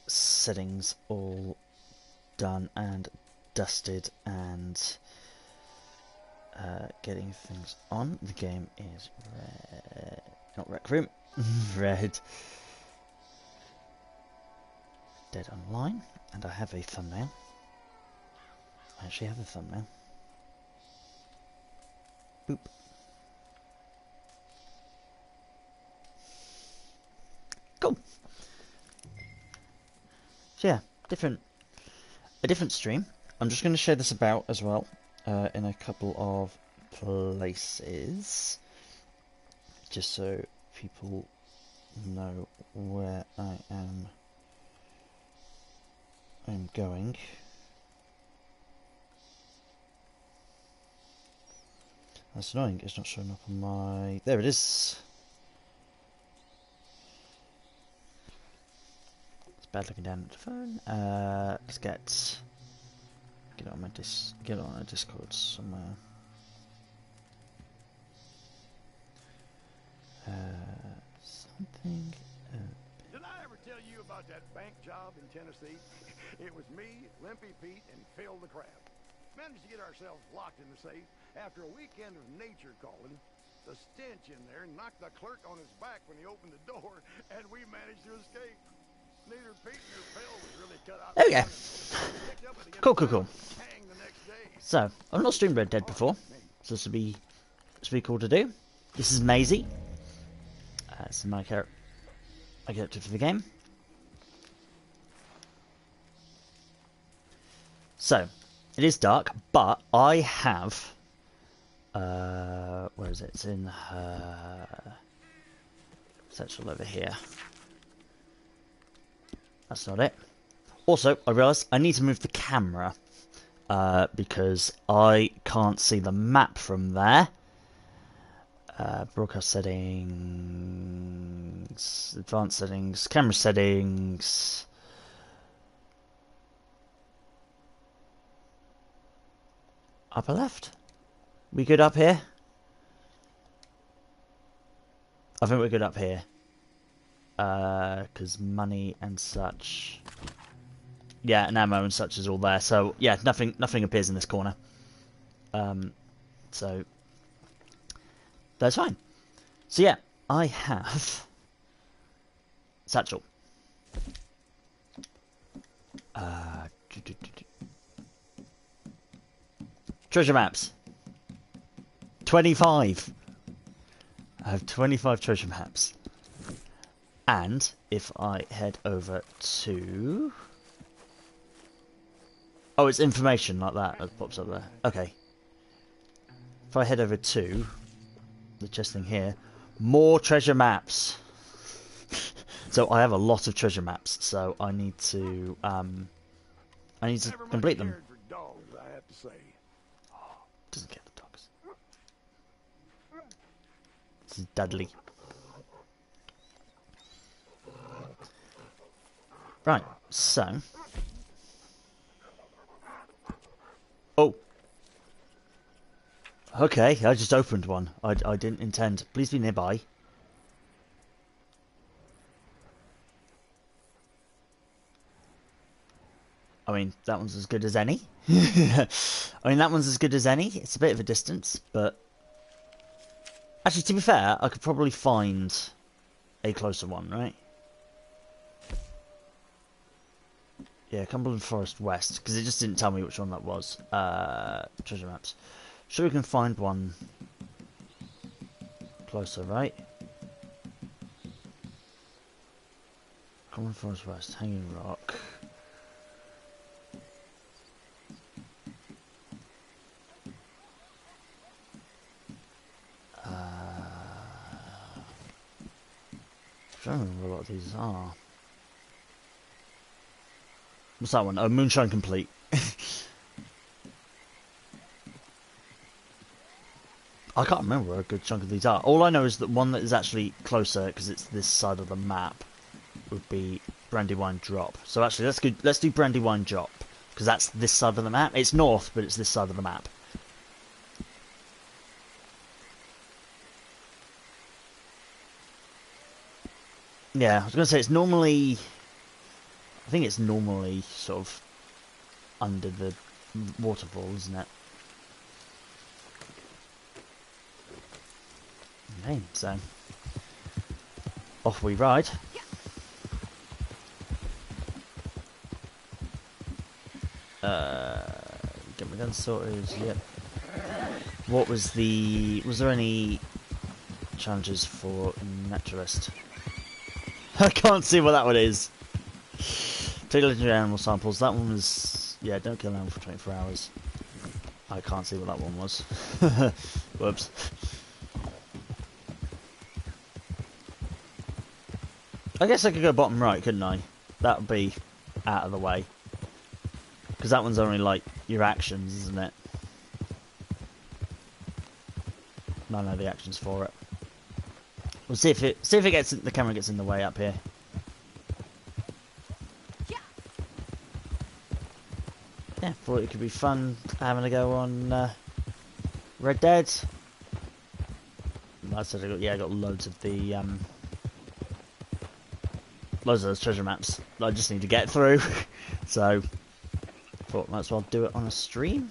settings all done and dusted, and getting things on. The game is red, not Rec Room, red. Dead Online, and I have a thumbnail. I actually have a thumbnail. Boop. Cool. So yeah, a different stream. I'm just going to share this about as well in a couple of places, just so people know where I'm going. That's annoying, it's not showing up on my... There it is! It's bad looking down at the phone. Let's get on my Discord somewhere. Something... Did I ever tell you about that bank job in Tennessee? It was me, Limpy Pete, and Phil the Crab. Managed to get ourselves locked in the safe after a weekend of nature calling. The stench in there knocked the clerk on his back when he opened the door, and we managed to escape. Neither Pete nor Phil was really cut out. There we go. Cool. So, I've not streamed Red Dead before, so this will be cool to do. This is Maisie. This is my character for the game. So, it is dark, but I have... where is it? It's in her... section over here. That's not it. Also, I realised I need to move the camera, because I can't see the map from there. Broadcast settings... advanced settings... camera settings... upper left. We good up here? I think we're good up here. Because money and such. Yeah, and ammo and such is all there. So yeah, nothing appears in this corner. So that's fine. So yeah, I have satchel. Treasure maps. 25. I have 25 treasure maps. And if I head over to... Oh, it's information like that that pops up there. Okay. If I head over to the chest thing here, more treasure maps. So I have a lot of treasure maps, so I need to complete them. Doesn't get the dogs. This is Dudley. Right, so... Oh! Okay, I just opened one. I didn't intend. Please be nearby. I mean, that one's as good as any. I mean, that one's as good as any. It's a bit of a distance, but... Actually, to be fair, I could probably find a closer one, right? Yeah, Cumberland Forest West, because it just didn't tell me which one that was. Treasure maps. Sure we can find one closer, right? Cumberland Forest West, Hanging Rock. I don't remember what these are. What's that one? Oh, Moonshine Complete. I can't remember where a good chunk of these are. All I know is that one that is actually closer, because it's this side of the map, would be Brandywine Drop. So actually, let's do Brandywine Drop, because that's this side of the map. It's north, but it's this side of the map. Yeah, I was going to say it's normally... I think it's normally sort of under the waterfall, isn't it? Okay, so... off we ride. Get my gun sorted, yep. What was the... was there any challenges for Naturalist? I can't see what that one is. Take legendary animal samples. That one was... yeah, don't kill an animal for 24 hours. I can't see what that one was. Whoops. I guess I could go bottom right, couldn't I? That would be out of the way. Because that one's only, like, your actions, isn't it? No, the actions for it. We'll see if it gets... the camera gets in the way up here. Yeah, thought it could be fun having a go on Red Dead. I said I got loads of the loads of those treasure maps that I just need to get through. So thought might as well do it on a stream.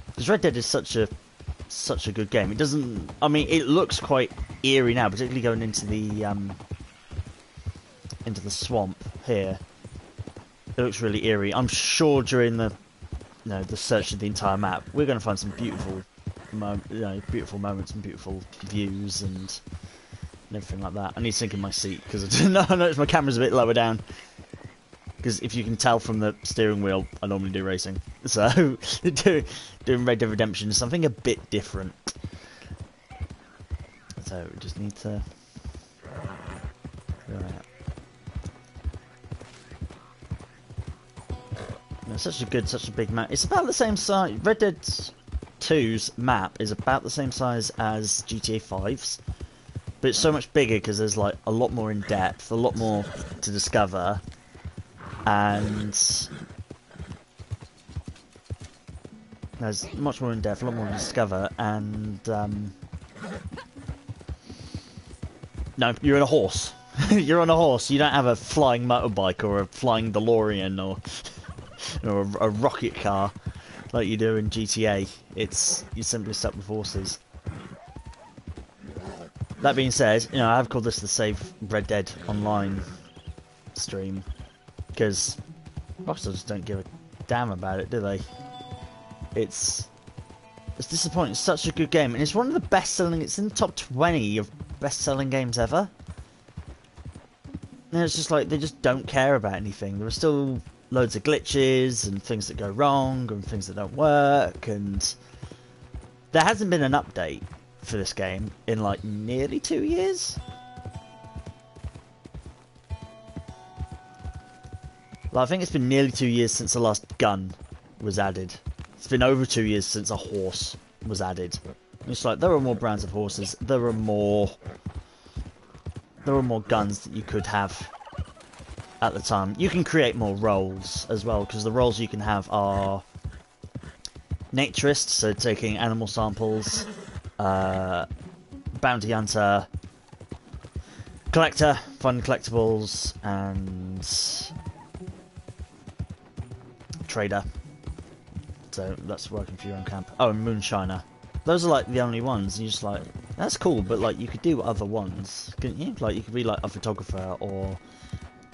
Because Red Dead is such a good game. It doesn't... I mean, it looks quite eerie now, particularly going into the swamp here. It looks really eerie. I'm sure during the search of the entire map, we're going to find some beautiful, beautiful moments and beautiful views and everything like that. I need to sink in my seat because I noticed my camera's a bit lower down. Because if you can tell from the steering wheel, I normally do racing. So doing Red Dead Redemption is something a bit different. So we just need to... right. Such a big map. It's about the same size. Red Dead 2's map is about the same size as GTA 5's, but it's so much bigger because there's like a lot more in depth, a lot more to discover, and there's much more in depth, a lot more to discover, and no, you're on a horse. You're on a horse. You don't have a flying motorbike or a flying DeLorean or a rocket car like you do in GTA. You're simply stuck with horses. That being said, I've called this the Save Red Dead Online stream because Rockstar just don't give a damn about it, do they? It's disappointing. It's such a good game, and it's one of the best-selling. It's in the top 20 of best-selling games ever. And it's just like they just don't care about anything. There are still loads of glitches and things that go wrong and things that don't work, and there hasn't been an update for this game in like nearly 2 years. Like, I think it's been nearly 2 years since the last gun was added. It's been over 2 years since a horse was added. It's like there are more brands of horses, there are more guns that you could have at the time. You can create more roles as well, because the roles you can have are naturist, so taking animal samples, bounty hunter, collector, finding collectibles, and trader. So that's working for your own camp. Oh, and moonshiner. Those are like the only ones. And you're just like, that's cool, but like you could do other ones, couldn't you? Like you could be like a photographer or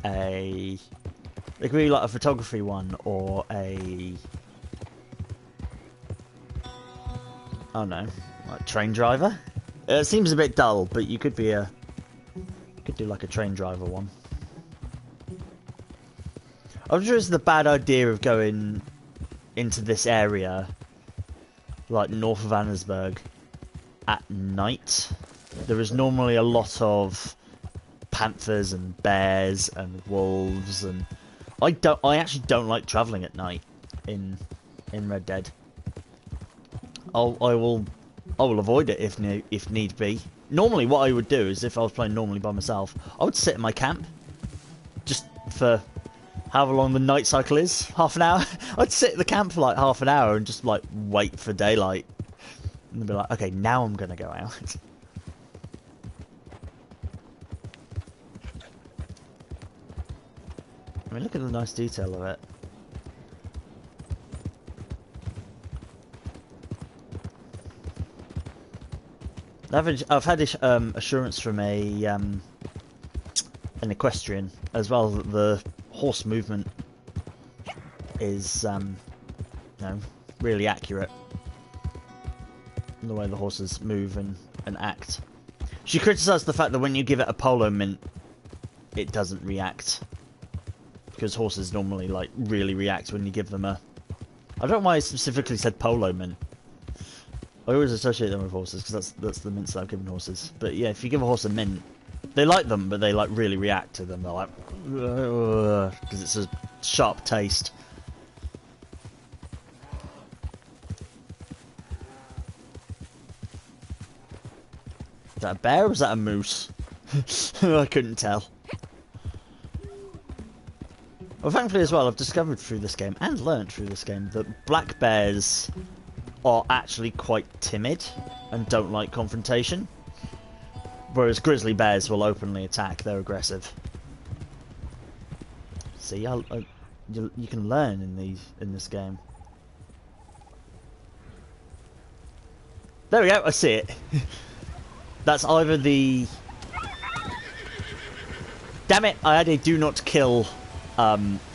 it could be like a photography one or a, oh no, like train driver. It seems a bit dull, but you could be you could do like a train driver one. I'm sure it's the bad idea of going into this area, like north of Annesburg, at night. There is normally a lot of panthers and bears and wolves, and I actually don't like travelling at night in Red Dead. I will avoid it if need be. Normally what I would do is, if I was playing normally by myself, I would sit in my camp just for however long the night cycle is, half an hour. I'd sit at the camp for like half an hour and just like wait for daylight and be like, okay, now I'm gonna go out. I mean, look at the nice detail of it. I've had assurance from an equestrian as well that the horse movement is really accurate in the way the horses move and act. She criticised the fact that when you give it a polo mint, it doesn't react, because horses normally like really react when you give them a. I don't know why I specifically said polo mint. I always associate them with horses because that's the mints that I've given horses. But yeah, if you give a horse a mint, they like them, but they like really react to them. They're like, because it's a sharp taste. Is that a bear or was that a moose? I couldn't tell. Well, thankfully as well, I've discovered through this game, and learnt through this game, that black bears are actually quite timid and don't like confrontation. Whereas grizzly bears will openly attack, they're aggressive. See, you can learn in this game. There we go, I see it. That's either the... Damn it, I had a do not kill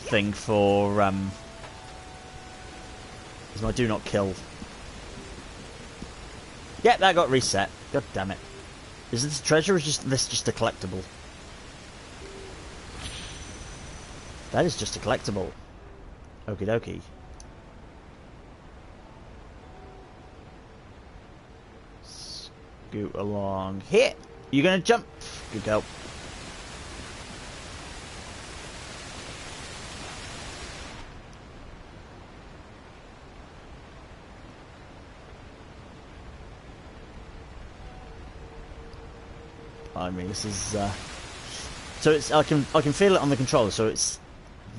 thing for... It's my do not kill. Yep, that got reset. God damn it. Is this a treasure or is this just a collectible? That is just a collectible. Okie dokie. Scoot along here. You gonna jump? Good go. I mean, this is so it's I can feel it on the controller. So it's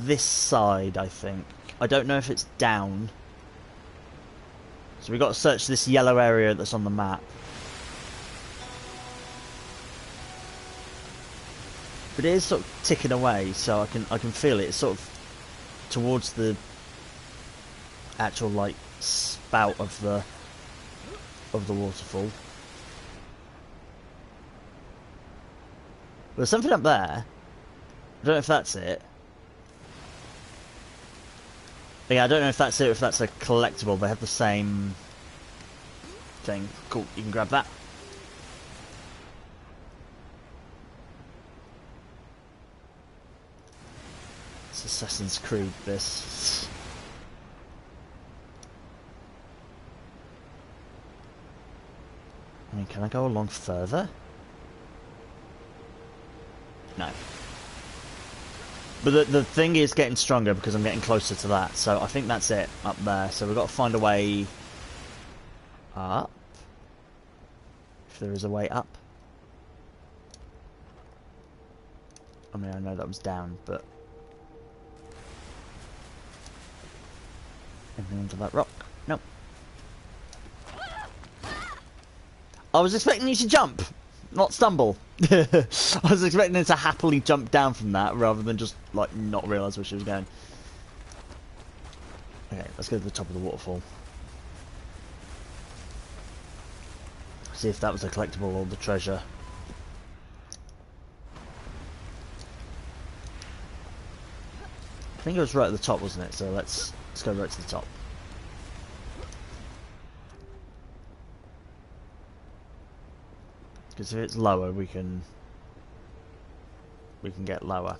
this side, I think. I don't know if it's down. So we've got to search this yellow area that's on the map. But it is sort of ticking away, so I can feel it. It's sort of towards the actual like spout of the waterfall. There's something up there. I don't know if that's it. Yeah, I don't know if that's it or if that's a collectible. They have the same thing. Cool, you can grab that. It's Assassin's Creed, this. I mean, can I go along further? No. But the thing is getting stronger because I'm getting closer to that. So I think that's it up there. So we've got to find a way up. If there is a way up. I mean, I know that was down, but... Anything under that rock? Nope. I was expecting you to jump! Not stumble. I was expecting her to happily jump down from that rather than just like not realise where she was going. Okay, let's go to the top of the waterfall. See if that was a collectible or the treasure. I think it was right at the top, wasn't it? So let's go right to the top. Because if it's lower, we can get lower.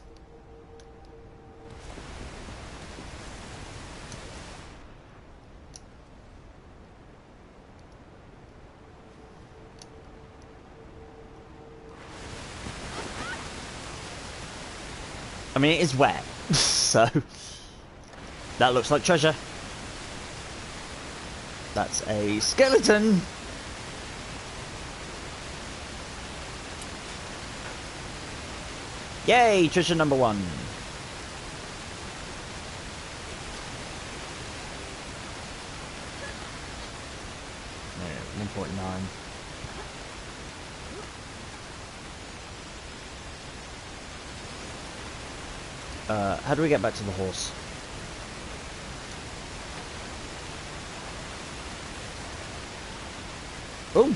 I mean, it is wet, so that looks like treasure. That's a skeleton. Yay, treasure number 1. Yeah, 149. How do we get back to the horse? Oh!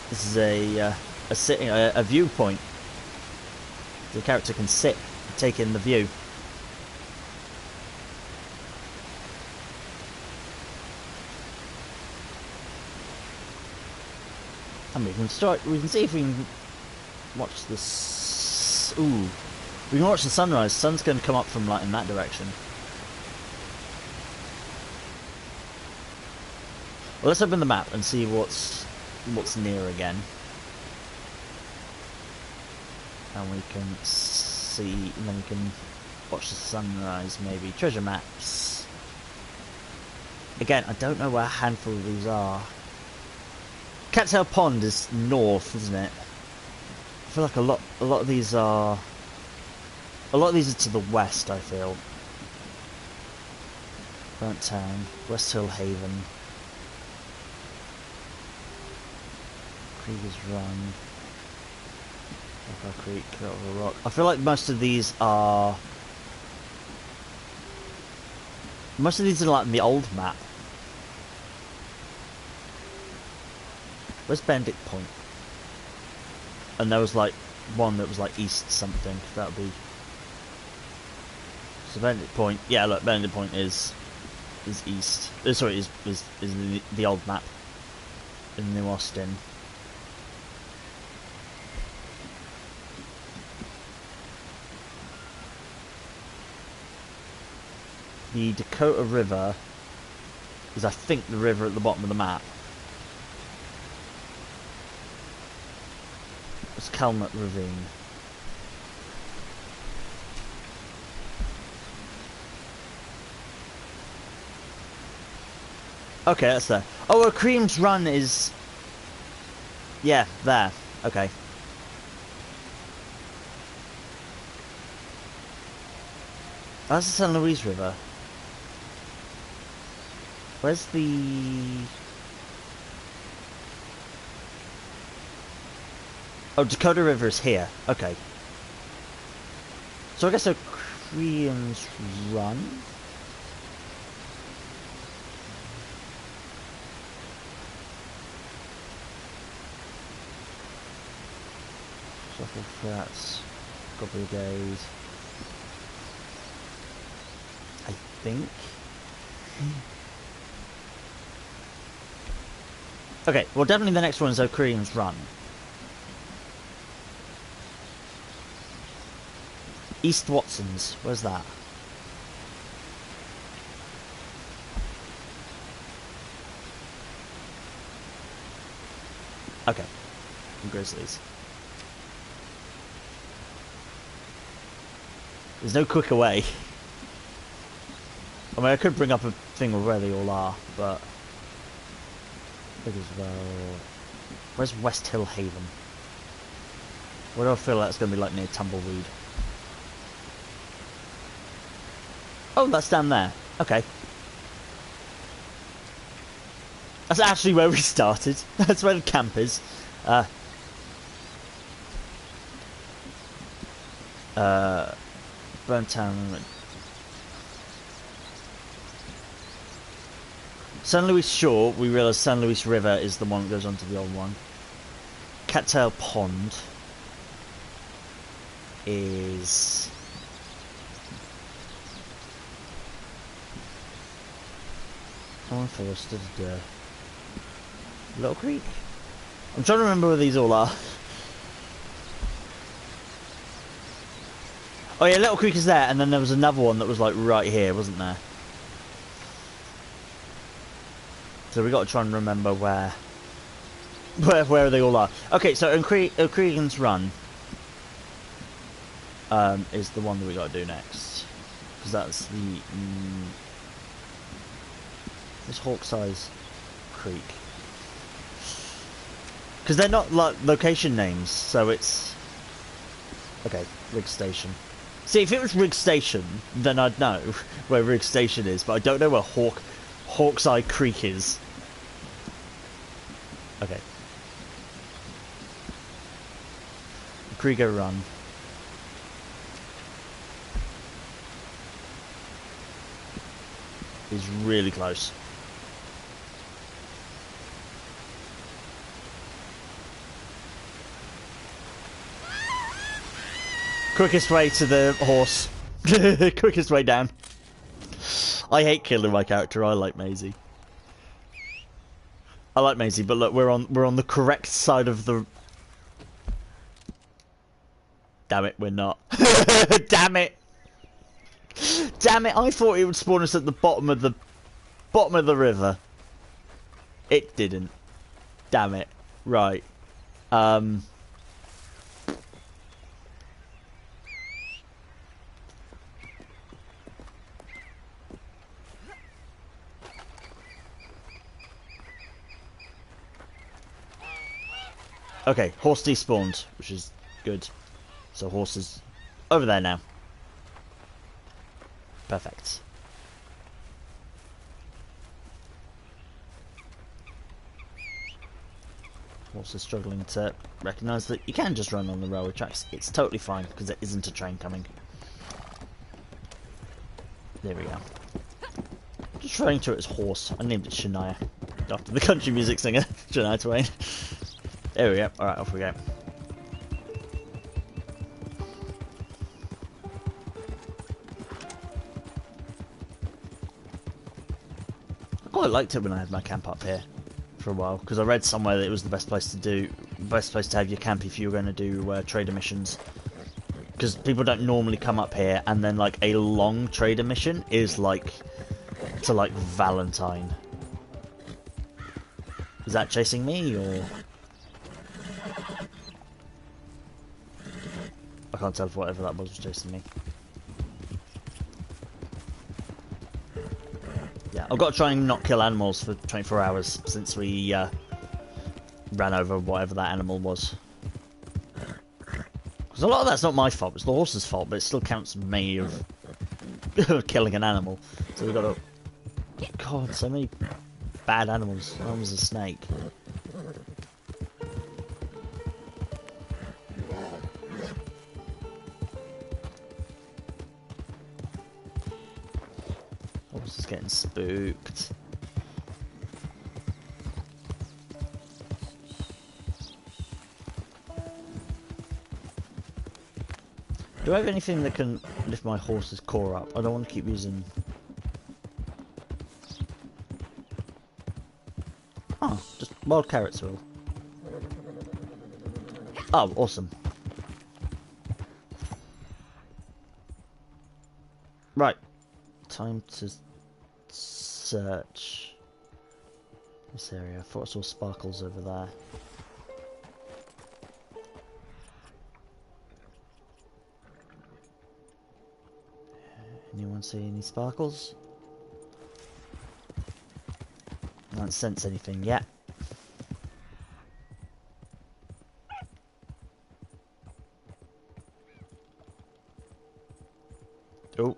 This is a sitting a viewpoint. The character can sit, take in the view. And we can start. We can see if we can watch this. Ooh, we can watch the sunrise. The sun's going to come up from like in that direction. Well, let's open the map and see what's near again. And we can see, and then we can watch the sunrise maybe. Treasure maps. Again, I don't know where a handful of these are. Cattail Pond is north, isn't it? I feel like a lot of these are to the west, I feel. Burnt Town, West Hill Haven, Krieger's Run, Rock Creek, Little Rock. I feel like most of these are like the old map. Where's Benedict Point? And there was like one that was like east something. That would be. So Benedict Point. Yeah, look, Benedict Point is east. Sorry, is the old map in New Austin. The Dakota River is, I think, the river at the bottom of the map. It's Calmet Ravine. Okay, that's there. Oh, Cream's Run is... Yeah, there. Okay. That's the San Luis River. Where's the... Oh, Dakota River is here. Okay. So I guess Cream's Run? Shuffle Flats, couple of days. I think. Okay, well definitely the next one is O'Crean's Run. East Watson's, where's that? Okay, Grizzlies. There's no quicker way. I mean, I could bring up a thing of where they all are, but... I think as well... Where's West Hill Haven? Where do I feel that's going to be, like, near Tumbleweed? Oh, that's down there. Okay. That's actually where we started. That's where the camp is. Burnt Town. San Luis Shore, we realise San Luis River is the one that goes onto the old one. Cattail Pond is... Thorn Forest, Little Creek? I'm trying to remember where these all are. Oh yeah, Little Creek is there, and then there was another one that was like right here, wasn't there? So we got to try and remember where they all are. Okay, so O'Cregan's Run is the one that we got to do next, because that's the this Hawksize Creek, because they're not like location names, so it's okay. Rig Station. See, if it was Rig Station, then I'd know where Rig Station is, but I don't know where Hawkseye Creek is. Okay. Krieger run. Is really close. Quickest way to the horse. Quickest way down. I hate killing my character. I like Maisie. I like Maisie, but look, we're on the correct side of the. Damn it, we're not. Damn it! Damn it! I thought it would spawn us at the bottom of the river. It didn't. Damn it. Right. Okay, horse despawned, which is good. So horse is over there now. Perfect. Horse is struggling to recognise that you can just run on the railway tracks. It's totally fine because there isn't a train coming. There we go. Just referring to it as horse. I named it Shania after the country music singer Shania Twain. There we go. Alright, off we go. I quite liked it when I had my camp up here for a while, because I read somewhere that it was the best place to have your camp if you were going to do trader missions. Because people don't normally come up here, and then like a long trader mission is like to like Valentine. Is that chasing me or? I can't tell if whatever that was chasing me. Yeah, I've got to try and not kill animals for 24 hours since we ran over whatever that animal was. Because a lot of that's not my fault, it's the horse's fault, but it still counts me of killing an animal. So we've got to... God, so many bad animals. One was a snake. Horse is getting spooked. Do I have anything that can lift my horse's core up? I don't want to keep using... Oh, just wild carrots will. Oh, awesome. Right. Time to search this area. I thought I saw sparkles over there. Anyone see any sparkles? I don't sense anything yet. Oh.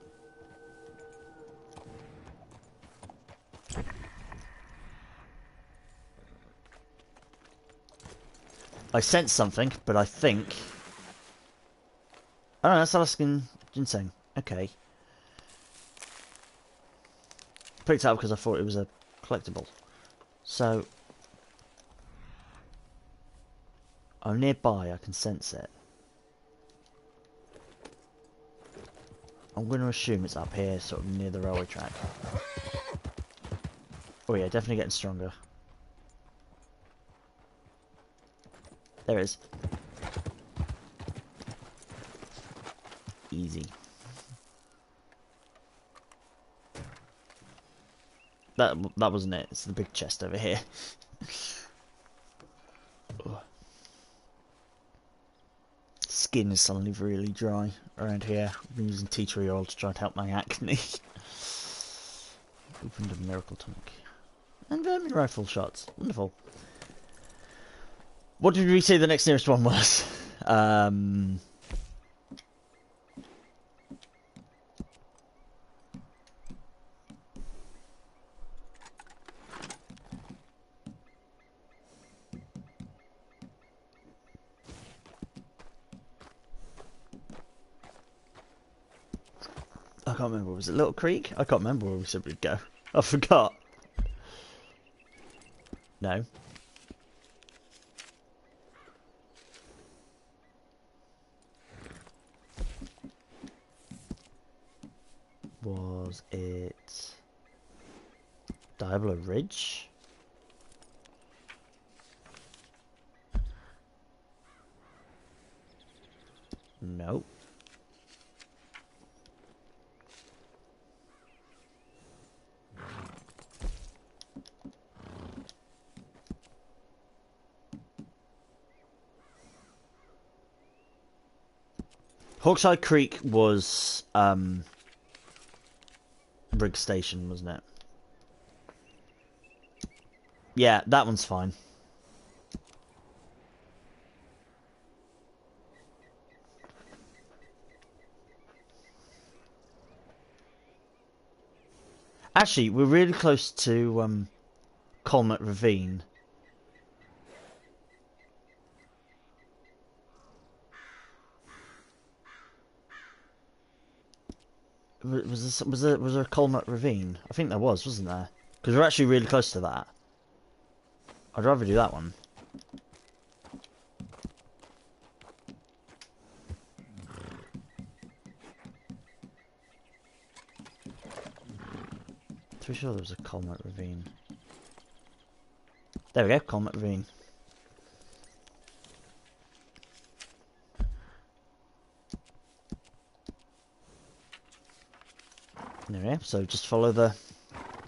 I sense something, but I think... Oh no, that's Alaskan ginseng. Okay. Picked it up because I thought it was a collectible. So... I'm nearby, I can sense it. I'm going to assume it's up here, sort of near the railway track. Oh yeah, definitely getting stronger. There it is. Easy. That wasn't it. It's the big chest over here. Skin is suddenly really dry around here. I've been using tea tree oil to try and help my acne. Opened a miracle tonic. And vermin rifle shots. Wonderful. What did we say the next nearest one was? can't remember. Was it Little Creek? I can't remember where we said we'd go. I forgot. No. Was it Diablo Ridge? Nope. Hawkseye Creek was Rig Station, wasn't it? Yeah, that one's fine. Actually, we're really close to Colmet Ravine. Was there a Colmet Ravine? I think there was, wasn't there? Because we're actually really close to that. I'd rather do that one. Pretty sure there was a Colmet Ravine. There we go, Colmet Ravine. There we go. So just follow the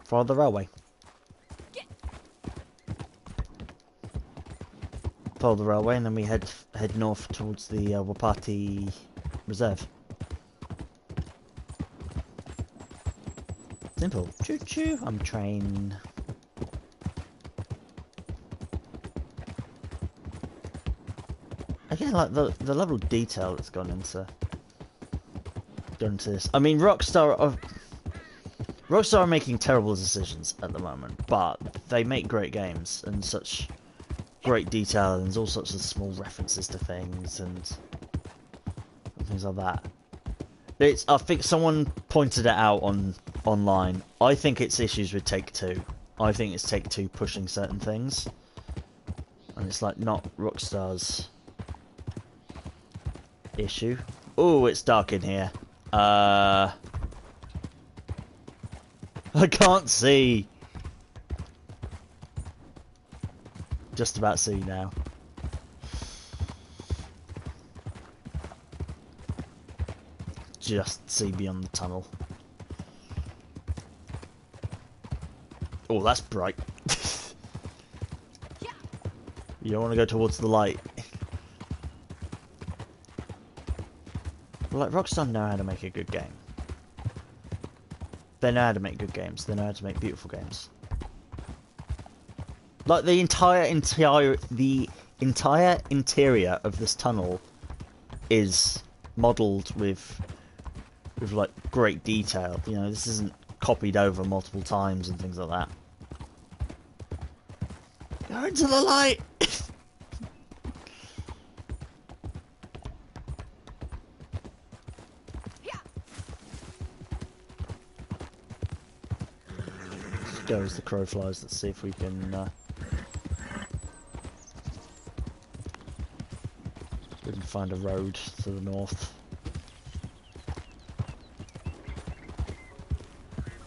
railway. Follow the railway, and then we head north towards the Wapati Reserve. Simple. Choo choo. I'm train. Again, like the level of detail that's gone into this. I mean, Rockstar are making terrible decisions at the moment, but they make great games and such great detail, and there's all sorts of small references to things and things like that. I think someone pointed it out online. I think it's issues with Take-Two. I think it's Take-Two pushing certain things, and it's like not Rockstar's issue. Oh, it's dark in here. I can't see. Just about see now. Just see beyond the tunnel. Oh, that's bright. You don't want to go towards the light. Like, Rockstar know how to make a good game. They know how to make good games. They know how to make beautiful games. Like, the entire interior of this tunnel is modelled with like great detail. You know, this isn't copied over multiple times and things like that. Go into the light. Go as the crow flies. Let's see if we can find a road to the north.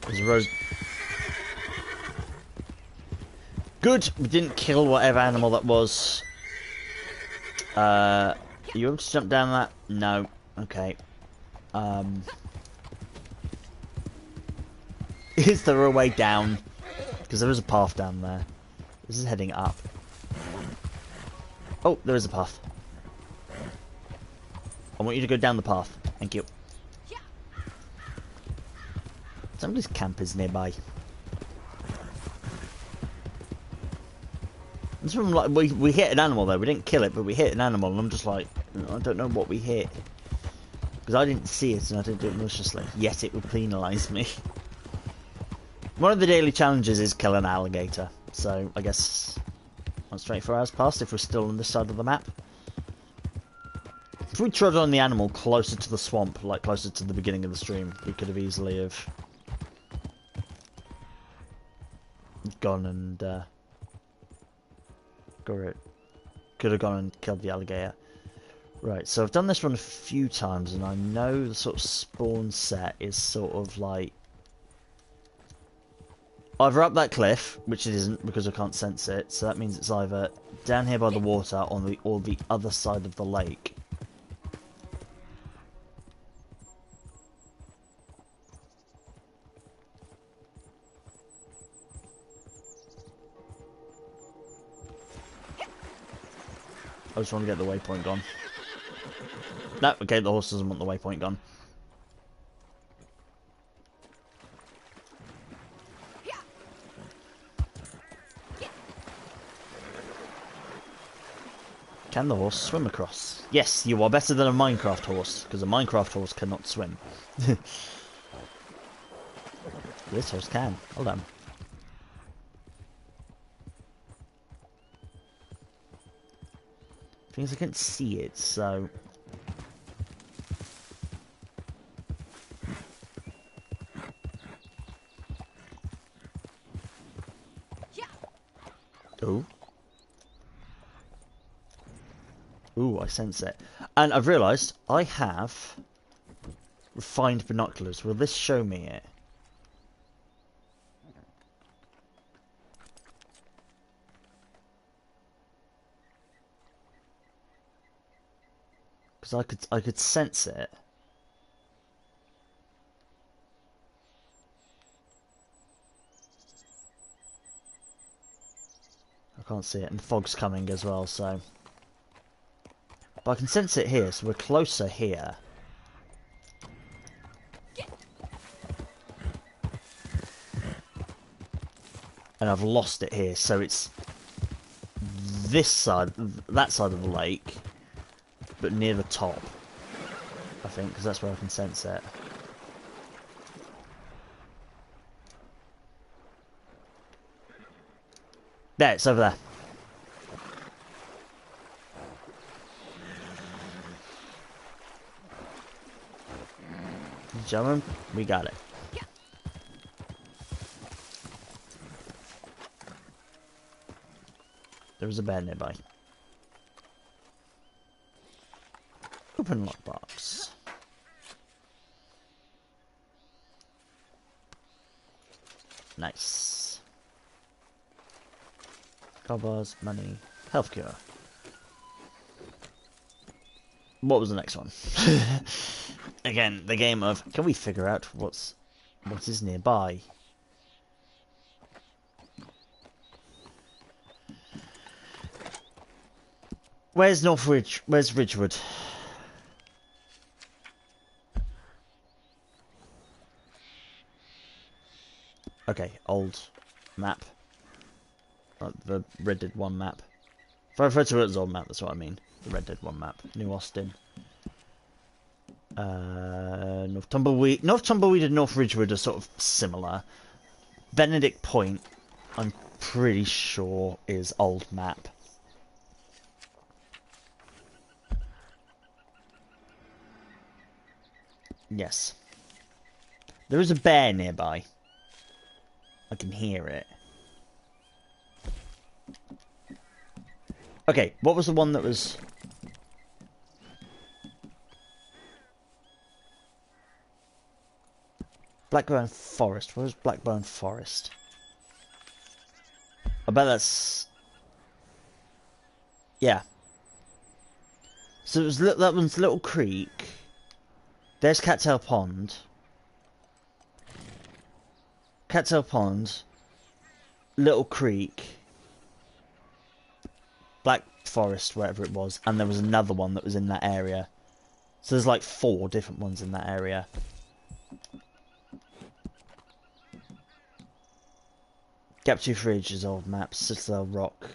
There's a road. Good. We didn't kill whatever animal that was. Are you able to jump down that? No. Okay. Is there a way down? Because there is a path down there. This is heading up. Oh, there is a path. I want you to go down the path. Thank you. Somebody's camp is nearby. This one, like, we hit an animal though. We didn't kill it, but we hit an animal, and I'm just like, I don't know what we hit. Because I didn't see it, and I didn't do it maliciously. Yet it would penalise me. One of the daily challenges is kill an alligator. So, I guess once 24 hours passed, if we're still on this side of the map. If we trod on the animal closer to the swamp, like closer to the beginning of the stream, we could have easily have gone and could have gone and killed the alligator. Right, so I've done this run a few times, and I know the sort of spawn set is sort of like either up that cliff, which it isn't because I can't sense it, so that means it's either down here by the water or the other side of the lake. I just want to get the waypoint gone. No, okay, the horse doesn't want the waypoint gone. Can the horse swim across? Yes, you are better than a Minecraft horse, because a Minecraft horse cannot swim. This horse can. Hold on. Things I can't see it, so... Ooh. Ooh, I sense it. And I've realised I have refined binoculars. Will this show me it? Because I could sense it. I can't see it, and fog's coming as well, so... But I can sense it here, so we're closer here. And I've lost it here, so it's this side, that side of the lake, but near the top, I think, because that's where I can sense it. There, it's over there. Gentlemen, we got it. There was a bear nearby. Open lockbox. Nice. Gold bars, money, health cure. What was the next one? Again, the game of can we figure out what is nearby? Where's Northridge? Where's Ridgewood? Okay, old map. The Red Dead 1 map. If I refer to it as old map, that's what I mean. The Red Dead 1 map. New Austin. North Tumbleweed. North Tumbleweed and North Ridgewood are sort of similar. Benedict Point, I'm pretty sure, is old map. Yes. There is a bear nearby. I can hear it. Okay, what was the one that was... Blackburn Forest. Where was Blackburn Forest? I bet that's... Yeah. So it was that one's Little Creek. There's Cattail Pond. Cattail Pond. Little Creek. Black Forest, wherever it was. And there was another one that was in that area. So there's like 4 different ones in that area. Gaptooth Ridge is old map. Citadel Rock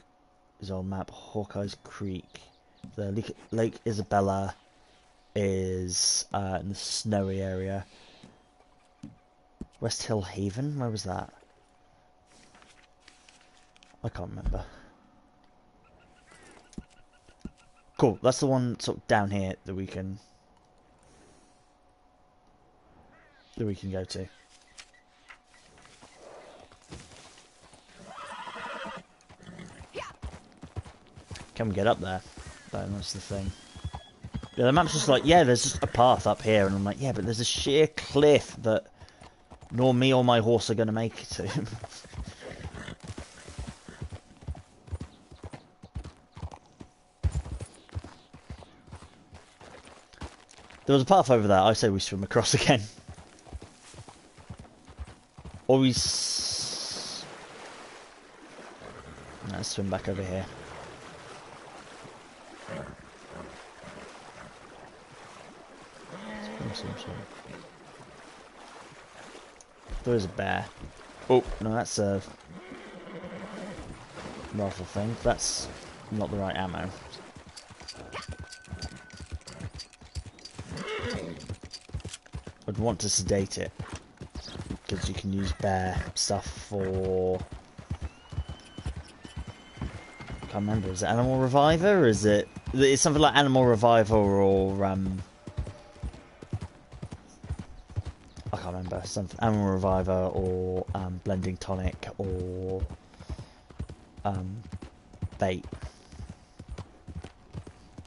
is old map. Hawkeye's Creek. The Lake Isabella is in the snowy area. West Hill Haven? Where was that? I can't remember. Cool. That's the one sort of down here that we can go to. Can we get up there? That's the thing. Yeah, the map's just like, yeah, there's just a path up here, and I'm like, yeah, but there's a sheer cliff that nor me or my horse are going to make it to. There was a path over there. I say we swim across again. Or we... Let's swim back over here. There is a bear. Oh, no, that's a rifle thing. That's not the right ammo. I'd want to sedate it, because you can use bear stuff for... I can't remember, is it Animal Reviver? Or is it... It's something like Animal Reviver or... I can't remember. Something Animal Reviver or Blending Tonic or... Bait.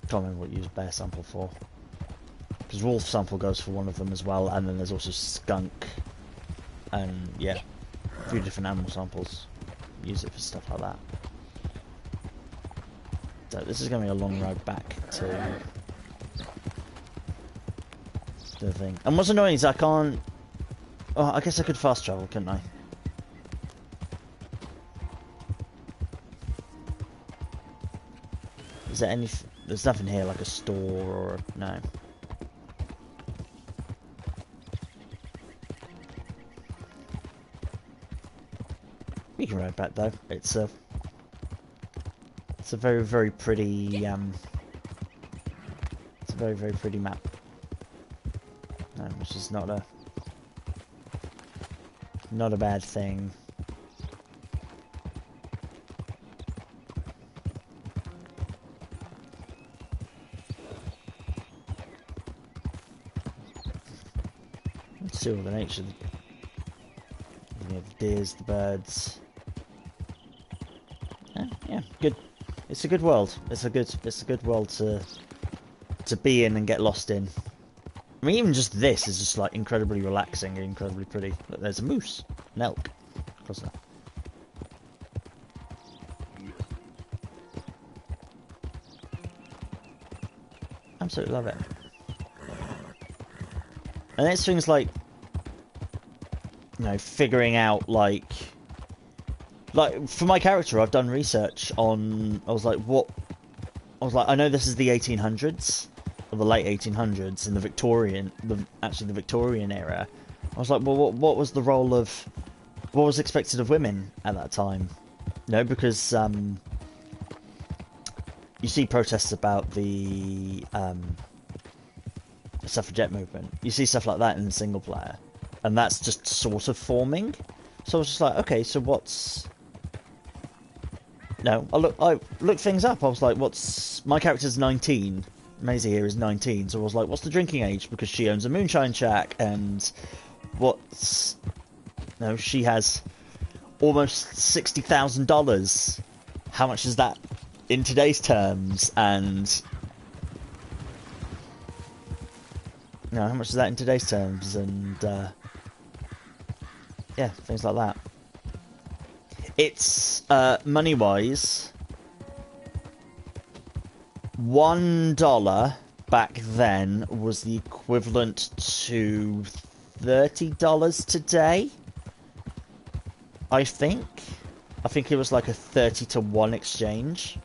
Can't remember what you use bear sample for. Because wolf sample goes for one of them as well, and then there's also skunk, and yeah, a few different animal samples. Use it for stuff like that. So this is going to be a long ride back to the thing. And what's annoying is I can't... Oh, I guess I could fast travel, couldn't I? Is there any... There's nothing here like a store or... No. We can ride back though. It's a very, very pretty it's a very, very pretty map. Which is not a bad thing. Let's see all the nature. You have the deers, the birds. Yeah, good. It's a good world. It's a good world to be in and get lost in. I mean, even just this is just like incredibly relaxing and incredibly pretty. Look, there's a moose, an elk, across there. Absolutely love it. And it's things like, you know, figuring out like for my character, I've done research on. I was like, I know this is the 1800s, or the late 1800s, in the Victorian era. I was like, well, what was the role of, what was expected of women at that time? You know, because you see protests about the suffragette movement. You see stuff like that in the single player, and that's just sort of forming. So I was just like, okay, so what's... No, I looked things up. I was like, what's... My character's 19. Maisie here is 19. So I was like, what's the drinking age? Because she owns a moonshine shack. And what's... No, she has almost $60,000. How much is that in today's terms? And... No, how much is that in today's terms? And, yeah, things like that. It's, money-wise, $1 back then was the equivalent to $30 today, I think. I think it was like a 30-to-1 exchange.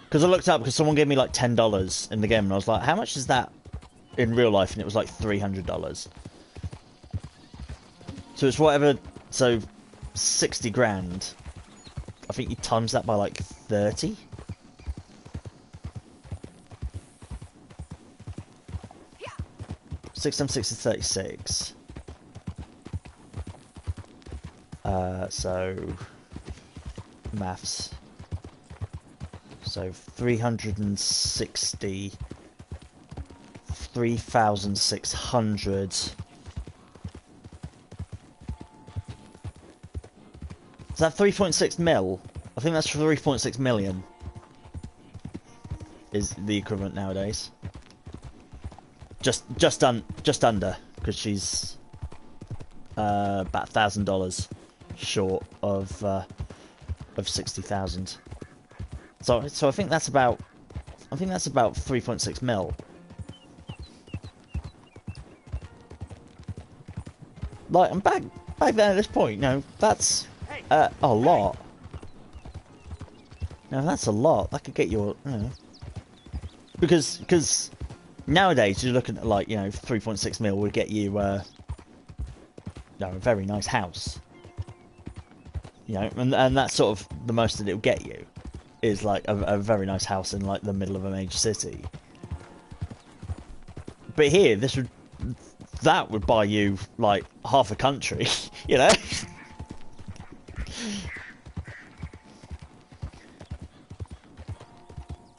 Because I looked up, because someone gave me like $10 in the game, and I was like, how much is that in real life? And it was like $300. So it's whatever, so 60 grand. I think you times that by like 30. Yeah. 6 times 6 is 36. So maths. So So 360, 3,600. Is that 3.6 mil? I think that's 3.6 million. Is the equivalent nowadays. Just under, because she's about $1,000 short of 60,000. So I think that's about 3.6 mil. Like, I'm back then at this point. No, that's a lot. No, that's a lot. That could get you, because nowadays you're looking at, like, 3.6 mil would get you a very nice house. And that's sort of the most that it'll get you, is like a very nice house in like the middle of a major city. But here, that would buy you like half a country,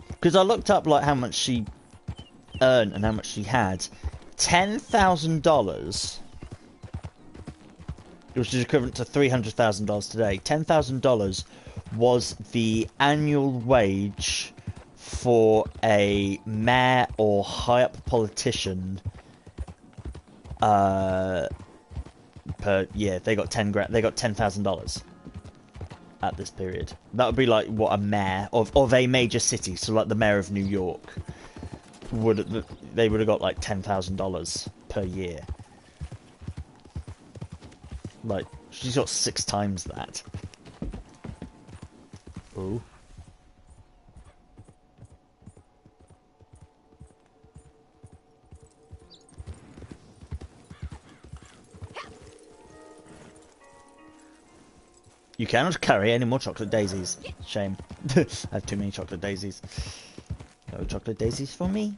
Because I looked up like how much she earned and how much she had. $10,000, which is equivalent to $300,000 today. $10,000 was the annual wage for a mayor or high up politician per year. They got $10,000 at this period. That would be like what a mayor of a major city, so like the mayor of New York would have got like $10,000 per year. Like, she's got 6 times that. Ooh. You cannot carry any more chocolate daisies. Shame. I have too many chocolate daisies. No chocolate daisies for me.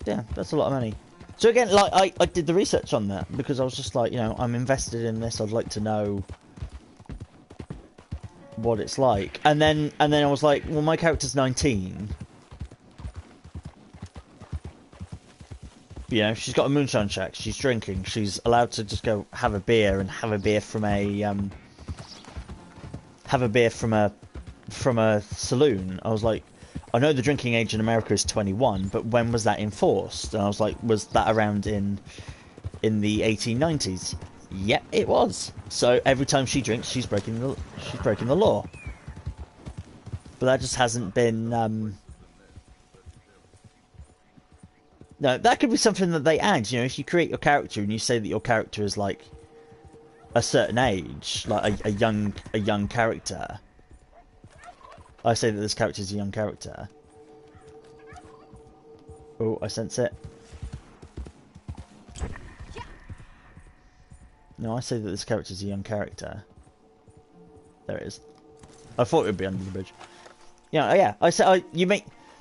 Yeah, that's a lot of money. So again, like, I did the research on that because I was just like, I'm invested in this. I'd like to know what it's like. And then I was like, well, my character's 19. She's got a moonshine shack. She's drinking. She's allowed to just go have a beer and have a beer from a saloon. I was like, I know the drinking age in America is 21, but when was that enforced? And I was like, was that around in the 1890s? Yep, it was. So every time she drinks, she's breaking the law. But that just hasn't been. No, that could be something that they add. If you create your character and you say that your character is like a certain age, like a young character. I say that this character is a young character. Oh, I sense it. No, I say that this character is a young character. There it is. I thought it would be under the bridge. Yeah. I said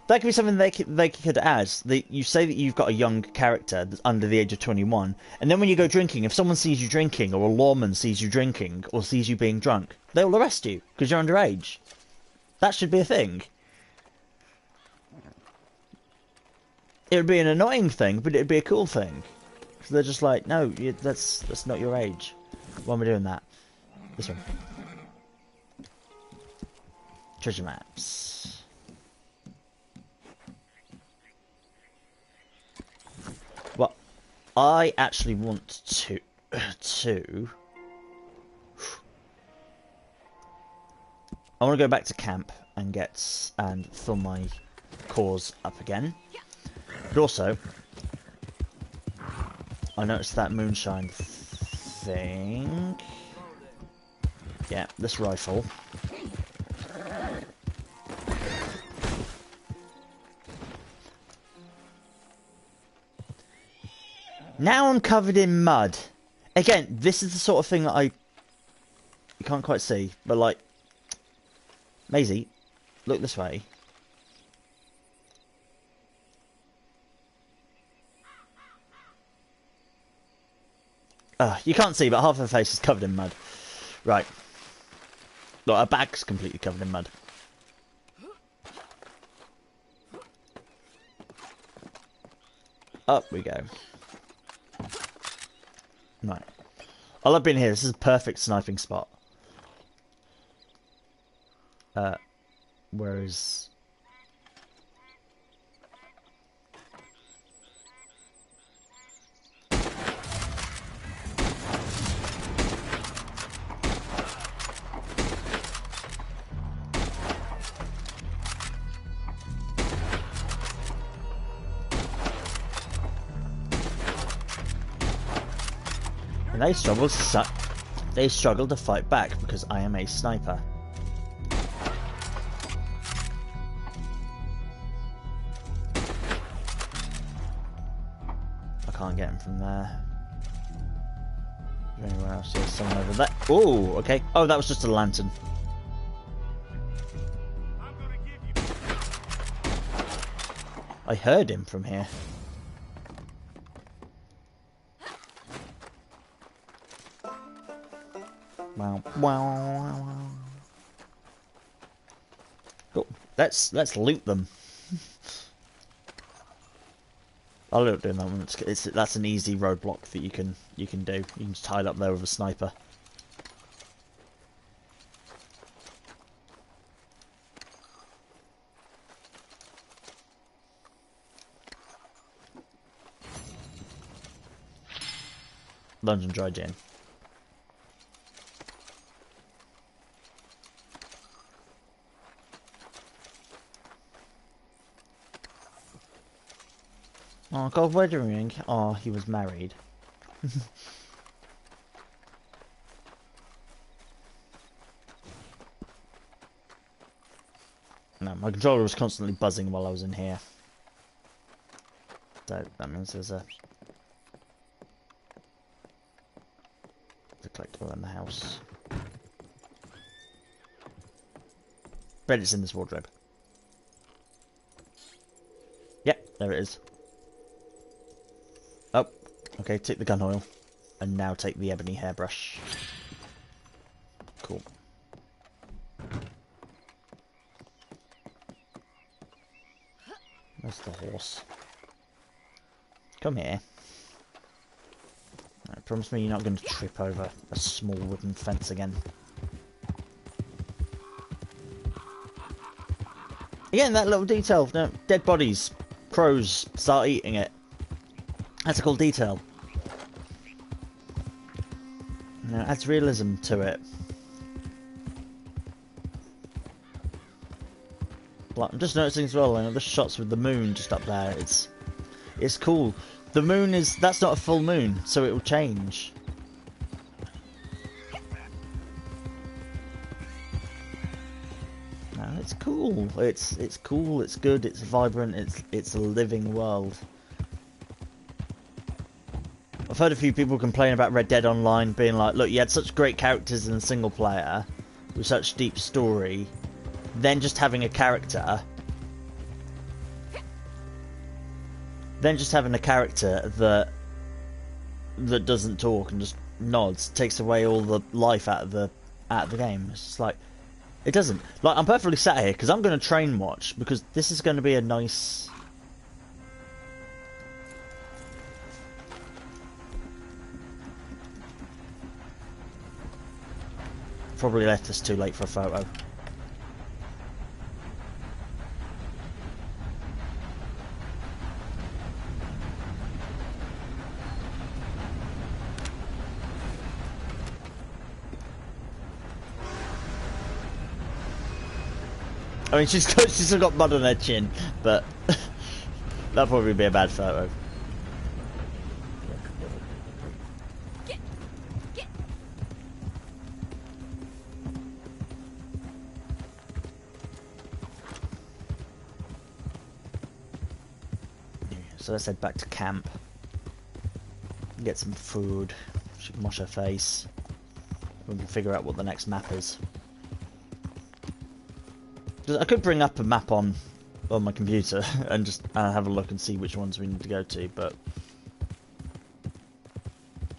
that could be something they could add. You say that you've got a young character that's under the age of 21, and then when you go drinking, if someone sees you drinking, or a lawman sees you drinking, or sees you being drunk, they'll arrest you because you're underage. That should be a thing. It would be an annoying thing, but it would be a cool thing. So they're just like, no, that's not your age. Why am I doing that? This one. Treasure maps. Well, I actually want to I want to go back to camp and fill my cores up again. But also, I noticed that moonshine thing. Yeah, this rifle. Now I'm covered in mud. Again, this is the sort of thing that you can't quite see, but like, Maisie, look this way. You can't see, but half her face is covered in mud. Right. Look, her back's completely covered in mud. Up we go. Right. I love being here. This is a perfect sniping spot. Whereas... And they struggle to fight back because I am a sniper. I can't get him from there. Is there anywhere else? There's someone over there. Oh, okay. Oh, that was just a lantern. I heard him from here. Wow, wow, wow. Cool. Let's loot them. I'll loot doing that one. That's an easy roadblock that you can do. You can just hide up there with a sniper. London Dry Gin. Oh, God, wedding ring. Oh, he was married. No, my controller was constantly buzzing while I was in here. So that means there's a collectible in the house. Bet it's in this wardrobe. Yep, there it is. Oh, okay, take the gun oil. And now take the ebony hairbrush. Cool. That's the horse. Come here. Right, promise me you're not going to trip over a small wooden fence again. Again, that little detail. No, dead bodies. Crows start eating it. That's a cool detail. You know, adds realism to it. Like, I'm just noticing as well, you know, the shots with the moon just up there. It's cool. The moon that's not a full moon, so it will change. No, it's cool. It's cool. It's good. It's vibrant. It's a living world. I've heard a few people complain about Red Dead Online being like, look, you had such great characters in the single player with such deep story, then just having a character that doesn't talk and just nods takes away all the life out of the game. It's just like, it doesn't. Like, I'm perfectly sat here because I'm going to train watch because this is going to be a nice... Probably left us too late for a photo. I mean, she's still got mud on her chin, but that'll probably be a bad photo. So let's head back to camp. Get some food. She can wash her face. We can figure out what the next map is. I could bring up a map on my computer and just have a look and see which ones we need to go to, but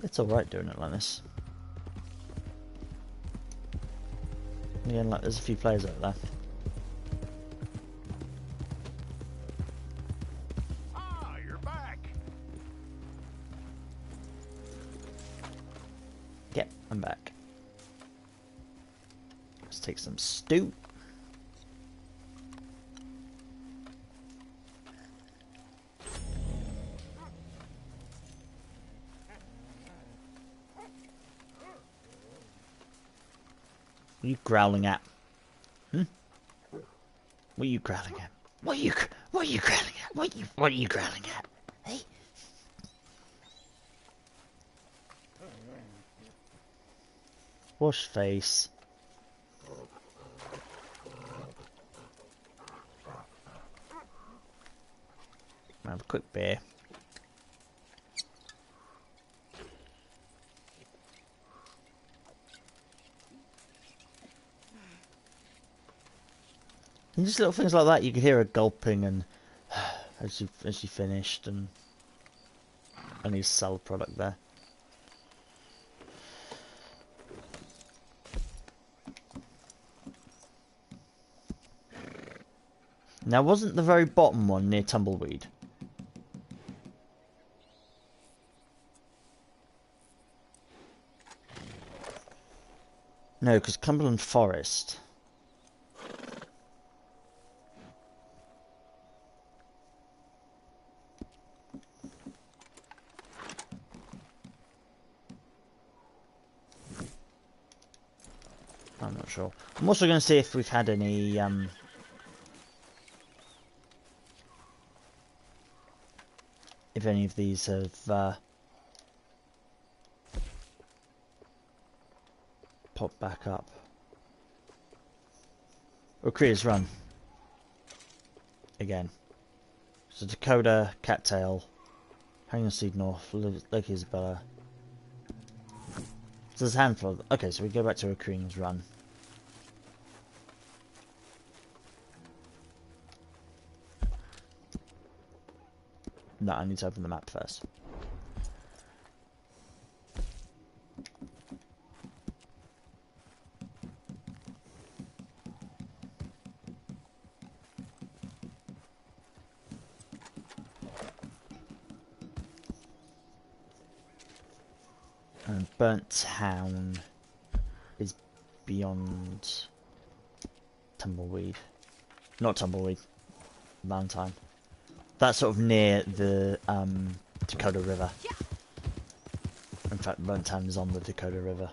it's alright doing it like this. Again, like, there's a few players over there. Ah, you're back. Yep, I'm back. Let's take some stew. What are you growling at? Hmm? What are you growling at? What are you growling at? What are you growling at? Hey? Wash face. Have a quick beer. And just little things like that, you could hear her gulping and as she finished, and I need to sell the product there. Now, wasn't the very bottom one near Tumbleweed? No, because Cumberland Forest. I'm not sure. I'm also going to see if we've had any if any of these have popped back up. Recruiter's Run. Again. So Dakota, Cattail, Hanging Seed North, Lake Isabella. So there's a handful of... Okay, so we go back to Recruiter's Run. No, I need to open the map first. And Burnt Town is beyond Tumbleweed. Not Tumbleweed. Valentine. That's sort of near the Dakota River. In fact, Burnt Town is on the Dakota River.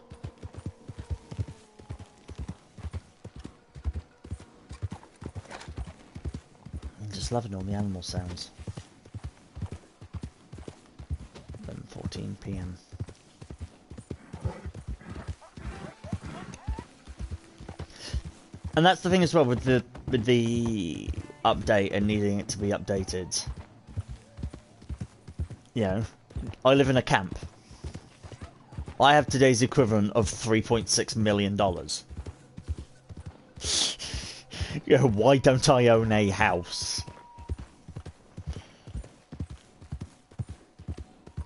I'm just loving all the animal sounds. 11:14 PM. And that's the thing as well with the update and needing it to be updated. You know, I live in a camp. I have today's equivalent of $3.6 million. You know, why don't I own a house?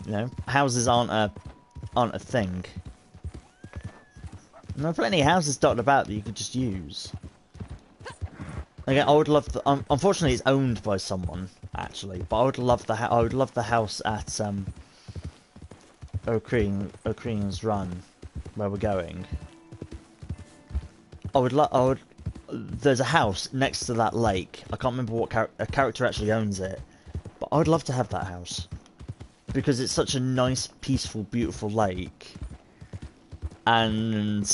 You know, houses aren't a thing. And there are plenty of houses dotted about that you could just use. Again, I would love the. Unfortunately, it's owned by someone actually, but I would love the. I would love the house at O'Crean's Run, where we're going. I would. There's a house next to that lake. I can't remember what a character actually owns it, but I would love to have that house because it's such a nice, peaceful, beautiful lake, and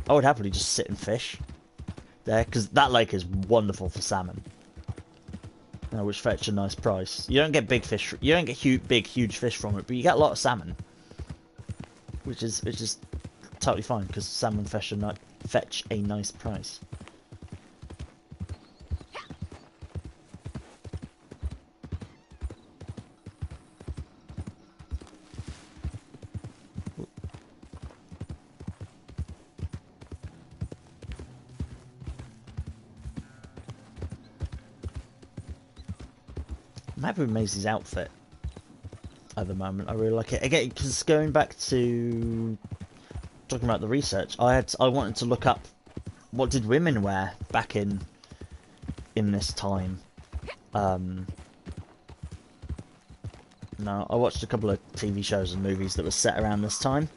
I would happily just sit and fish there, because that lake is wonderful for salmon, which fetch a nice price. You don't get big fish, you don't get huge fish from it, but you get a lot of salmon, which is totally fine because salmon fetch a nice price. I'm happy with Maisie's outfit at the moment. I really like it. Again, because going back to talking about the research, I wanted to look up what did women wear back in this time. No, I watched a couple of TV shows and movies that were set around this time,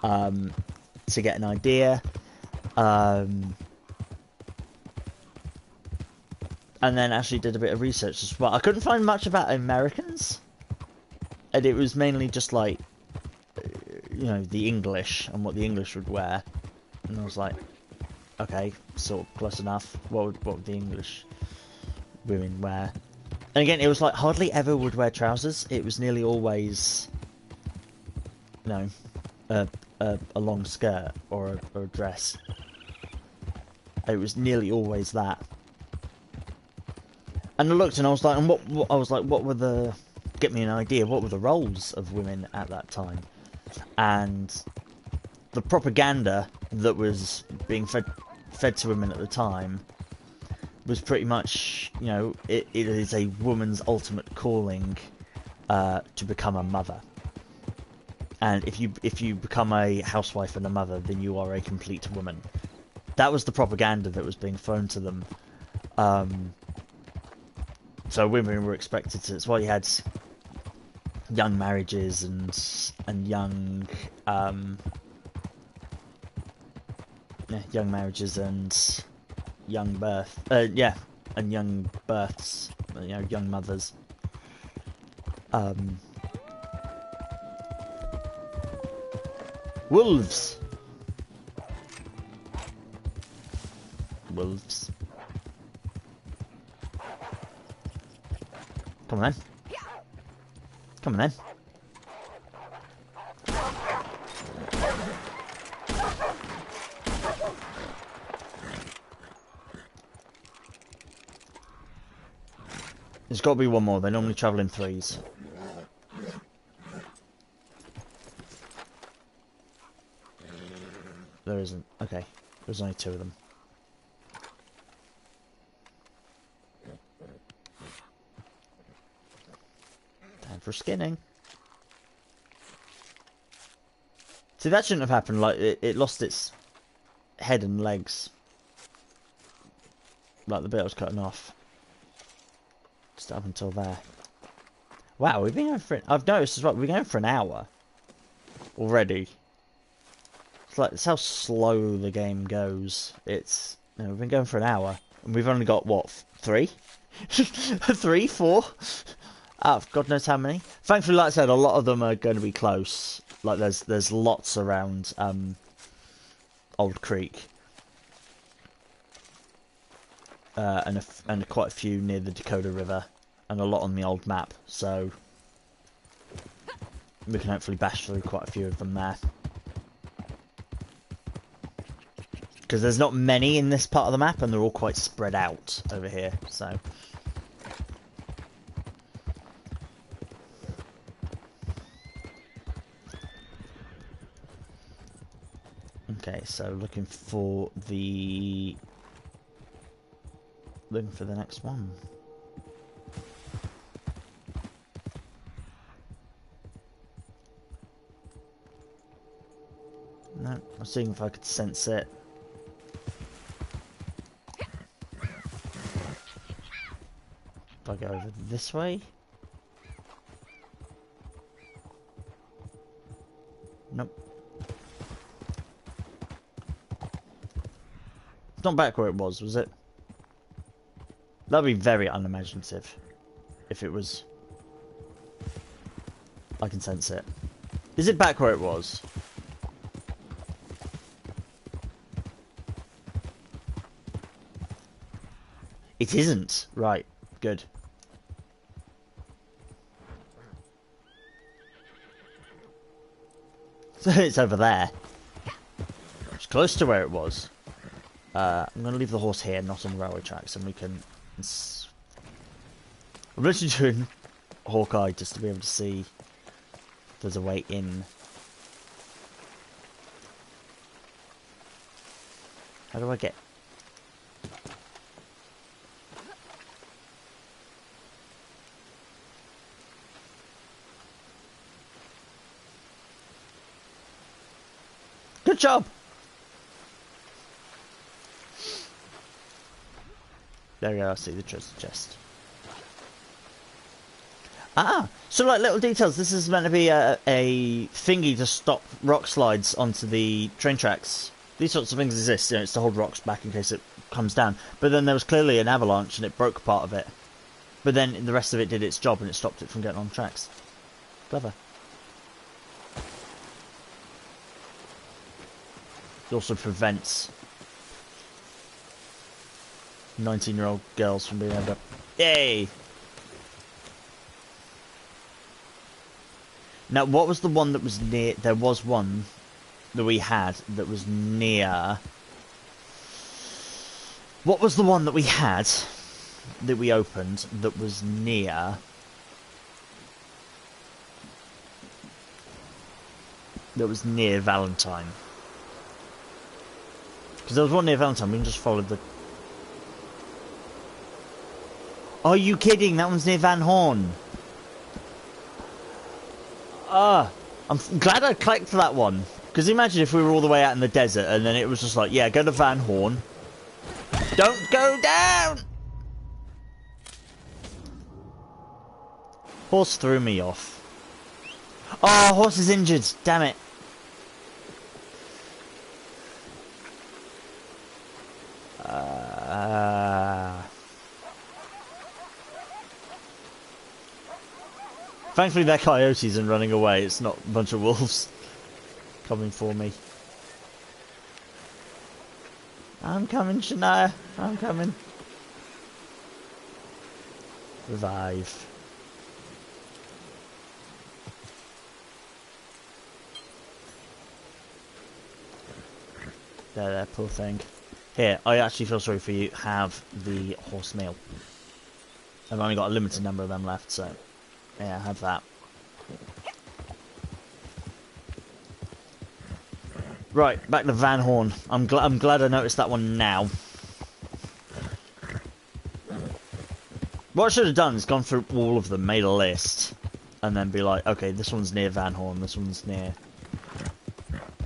to get an idea. And then actually did a bit of research as well. I couldn't find much about Americans, and it was mainly just like, you know, the English and what the English would wear. And I was like, okay, sort of close enough. What would the English women wear? And again, it was like hardly ever would wear trousers. It was nearly always, you know, a long skirt or a dress. It was nearly always that. And I looked and I was like, and what were the, get me an idea, what were the roles of women at that time? And the propaganda that was being fed to women at the time was pretty much, you know, it is a woman's ultimate calling to become a mother. And if you become a housewife and a mother, then you are a complete woman. That was the propaganda that was being thrown to them. So women were expected to. That's why you had young marriages and young young marriages and young birth. And young births. You know, young mothers. Wolves. Wolves. Come on then. Come on then. There's got to be one more. They normally travel in threes. There isn't. Okay. There's only two of them. Time for skinning. See, that shouldn't have happened. Like, it lost its head and legs. Like the bit I was cutting off. Just up until there. Wow, we've been going for... I've noticed as well, we've been going for an hour. Already. It's like, it's how slow the game goes. It's... You know, we've been going for an hour. And we've only got, what, 3? 3, 4? God knows how many. Thankfully, like I said, a lot of them are going to be close. Like, there's lots around Old Creek. And quite a few near the Dakota River. And a lot on the old map. So, we can hopefully bash through quite a few of them there. Because there's not many in this part of the map, and they're all quite spread out over here, so... Okay, so looking for the next one. No, I'm seeing if I could sense it. If I go over this way. Nope. It's not back where it was it? That'd be very unimaginative. If it was... I can sense it. Is it back where it was? It isn't. Right. Good. So it's over there. It's close to where it was. I'm going to leave the horse here, not on the railway tracks, and we can... I'm literally doing Hawkeye just to be able to see if there's a way in. How do I get... Good job! There we go, I see the treasure chest. Ah, so like little details. This is meant to be a thingy to stop rock slides onto the train tracks. These sorts of things exist, you know, it's to hold rocks back in case it comes down. But then there was clearly an avalanche and it broke part of it. But then the rest of it did its job and it stopped it from getting on tracks. Clever. It also prevents 19-year-old girls from being able to... Yay! Now, what was the one that was near... There was one that we had that was near... What was the one that we had that we opened that was near... That was near Valentine? Because there was one near Valentine, we can just follow the... Are you kidding? That one's near Van Horn. I'm glad I clicked that one. Because imagine if we were all the way out in the desert and then it was just like, yeah, go to Van Horn. Don't go down! Horse threw me off. Oh, horse is injured. Damn it. Thankfully they're coyotes and running away. It's not a bunch of wolves coming for me. I'm coming, Shania. I'm coming. Revive. There, poor thing. Here, I actually feel sorry for you. Have the horse meal. I've only got a limited number of them left, so yeah, have that. Right, back to Van Horn. I'm glad I noticed that one now. What I should have done is gone through all of them, made a list, and then be like, okay, this one's near Van Horn, this one's near,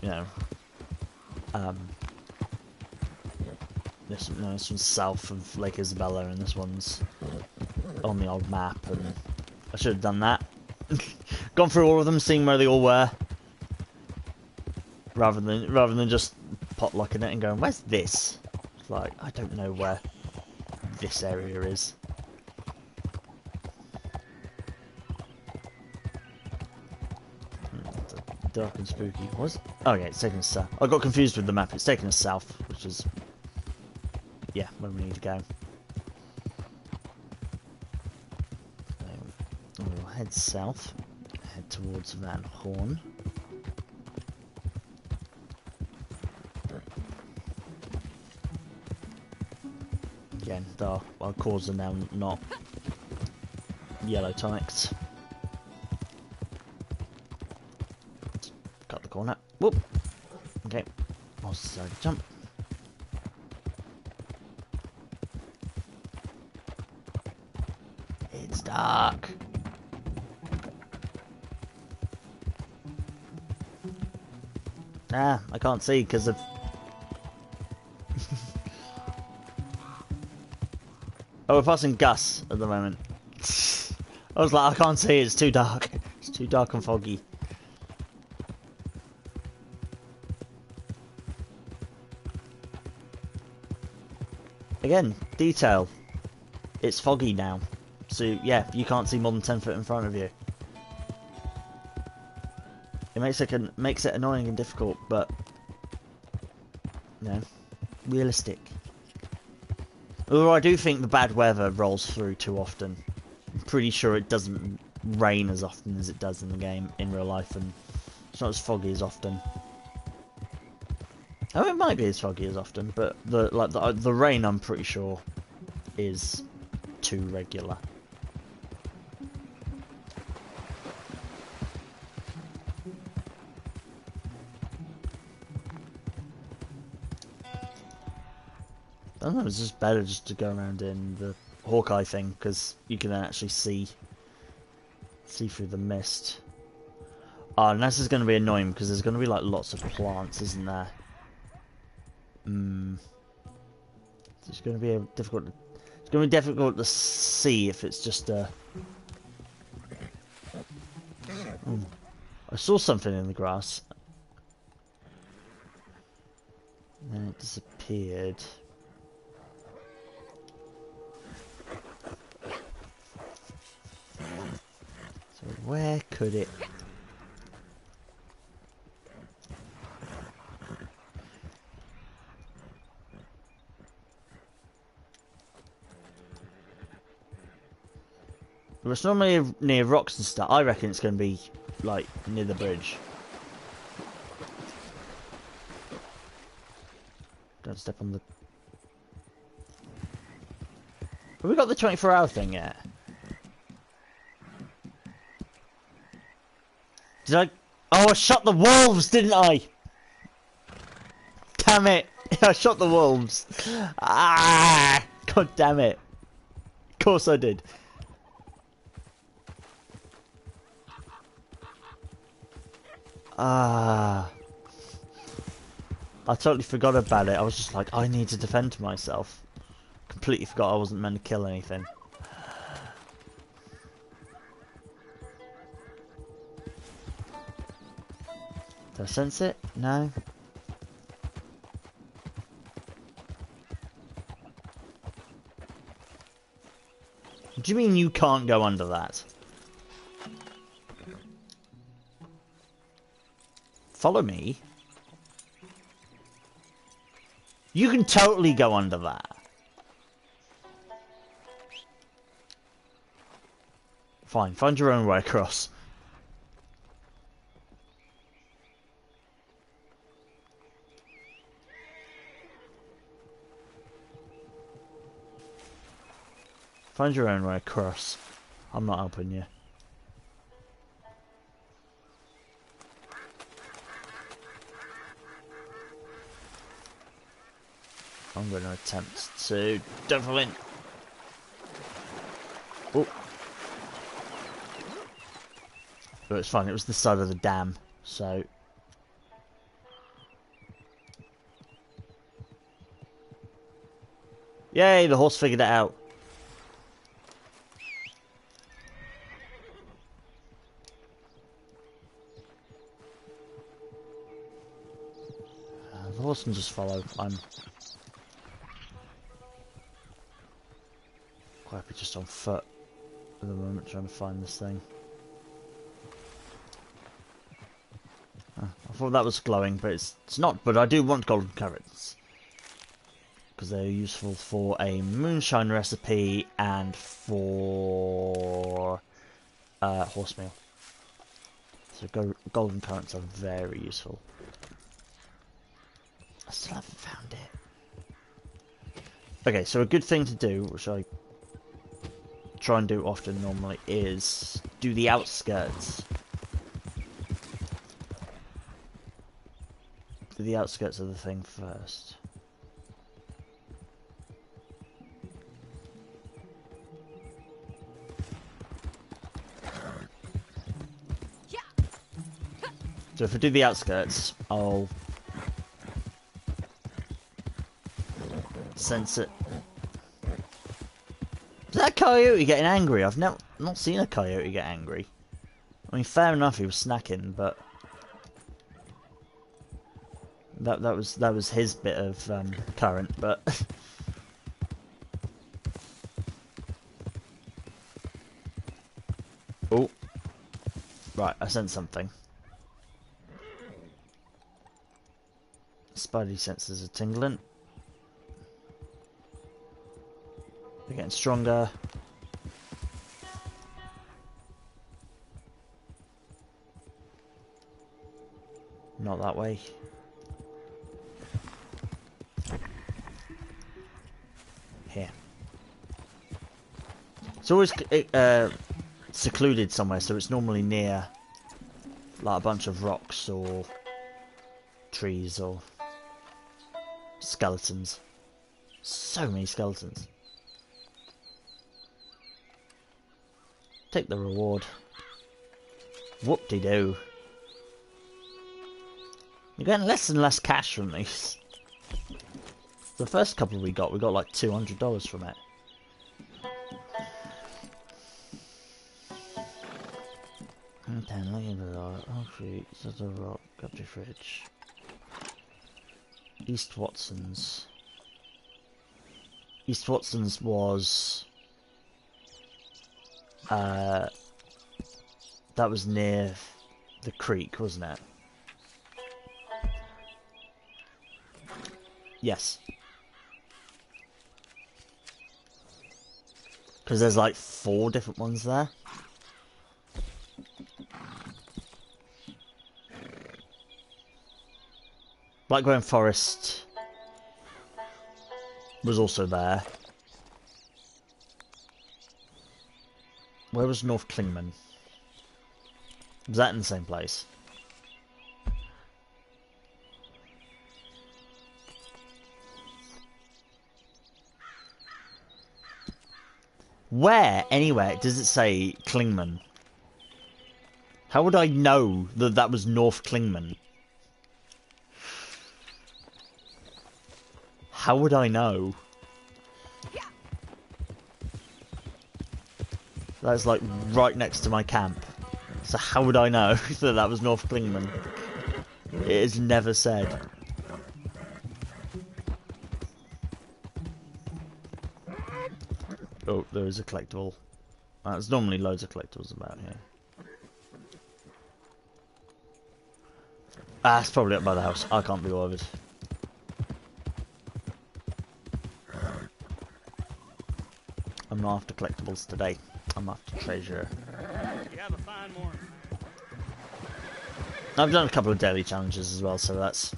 you know, this one's south of Lake Isabella, and this one's on the old map, and I should have done that. Gone through all of them, seeing where they all were, rather than just potlocking it and going, where's this? It's like, I don't know where this area is. Dark and spooky. What? Oh yeah, it's taking us south. I got confused with the map. It's taking us south, which is, yeah, where we need to go. We'll head south, head towards Van Horn. Again, our cores are now not yellow tonics. Cut the corner. Whoop. Okay. Also jump. It's dark. Ah, I can't see because of... Oh, we're passing Gus at the moment. I was like, I can't see, it's too dark. It's too dark and foggy. Again, detail. It's foggy now. So, yeah, you can't see more than 10 foot in front of you. It makes it annoying and difficult, but, you know, realistic. Although I do think the bad weather rolls through too often. I'm pretty sure it doesn't rain as often as it does in the game, in real life, and it's not as foggy as often. Oh, it might be as foggy as often, but the rain, I'm pretty sure, is too regular. I don't know, it's just better just to go around in the Hawkeye thing, because you can then actually see through the mist. Oh, and this is going to be annoying because there's going to be like lots of plants, isn't there? It's going to be difficult. It's going to be difficult to see if it's just a. I saw something in the grass. And then it disappeared. So where could it? Well, it's normally near rocks and stuff. I reckon it's going to be like near the bridge. Don't step on the. Have we got the 24-hour thing yet? Did I? Oh, I shot the wolves, didn't I? Damn it! I shot the wolves. Ah! God damn it! Of course I did. Ah! I totally forgot about it. I was just like, I need to defend myself. Completely forgot I wasn't meant to kill anything. Did I sense it? No. Do you mean you can't go under that? Follow me? You can totally go under that. Fine, find your own way across. Find your own way across. I'm not helping you. I'm going to attempt to definitely. Oh. But it's fine, it was the side of the dam, so. Yay, the horse figured it out. The horse can just follow. I'm quite happy just on foot at the moment trying to find this thing. I thought that was glowing, but it's not. But I do want golden carrots. Because they're useful for a moonshine recipe and for horse meal. So golden currants are very useful. I still haven't found it. Okay, so a good thing to do, which I try and do often normally, is do the outskirts. Do the outskirts of the thing first. So if I do the outskirts, I'll sense it. Is that coyote getting angry? I've not seen a coyote get angry. I mean, fair enough, he was snacking, but that was his bit of current. But oh, right, I sense something. Spidey senses are tingling. They're getting stronger. Not that way. Here. It's always secluded somewhere, so it's normally near like a bunch of rocks or trees or skeletons. So many skeletons. Take the reward. Whoop-de-doo. You're getting less and less cash from these. The first couple we got like $200 from it. Okay, looking at the oh shoot, there's a rock, got your fridge. East Watson's. East Watson's was that was near the creek, wasn't it? Yes. Because there's like 4 different ones there. Blackburn Forest was also there. Where was North Klingman? Was that in the same place? Where, anywhere, does it say Klingman? How would I know that that was North Klingman? How would I know? That's like right next to my camp. So how would I know that that was North Klingman? It is never said. Oh, there is a collectible. There's normally loads of collectibles about here. It's probably up by the house. I can't be bothered. I'm not after collectibles today. I'm after treasure. You have a fine morning. I've done a couple of daily challenges as well, so that's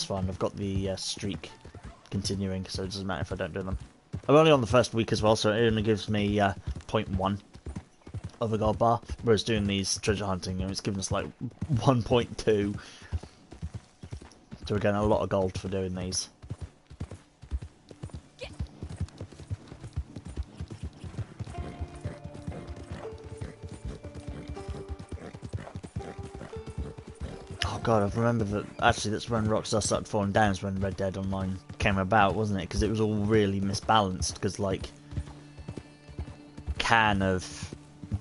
fine. I've got the streak continuing, so it doesn't matter if I don't do them. I'm only on the first week as well, so it only gives me 0.1 of a gold bar, whereas doing these treasure hunting, it's giving us like 1.2. So we're getting a lot of gold for doing these. Oh god, I remember that. Actually, that's when Rockstar started falling down. Is when Red Dead Online came about, wasn't it? Because it was all really misbalanced. Because like, can of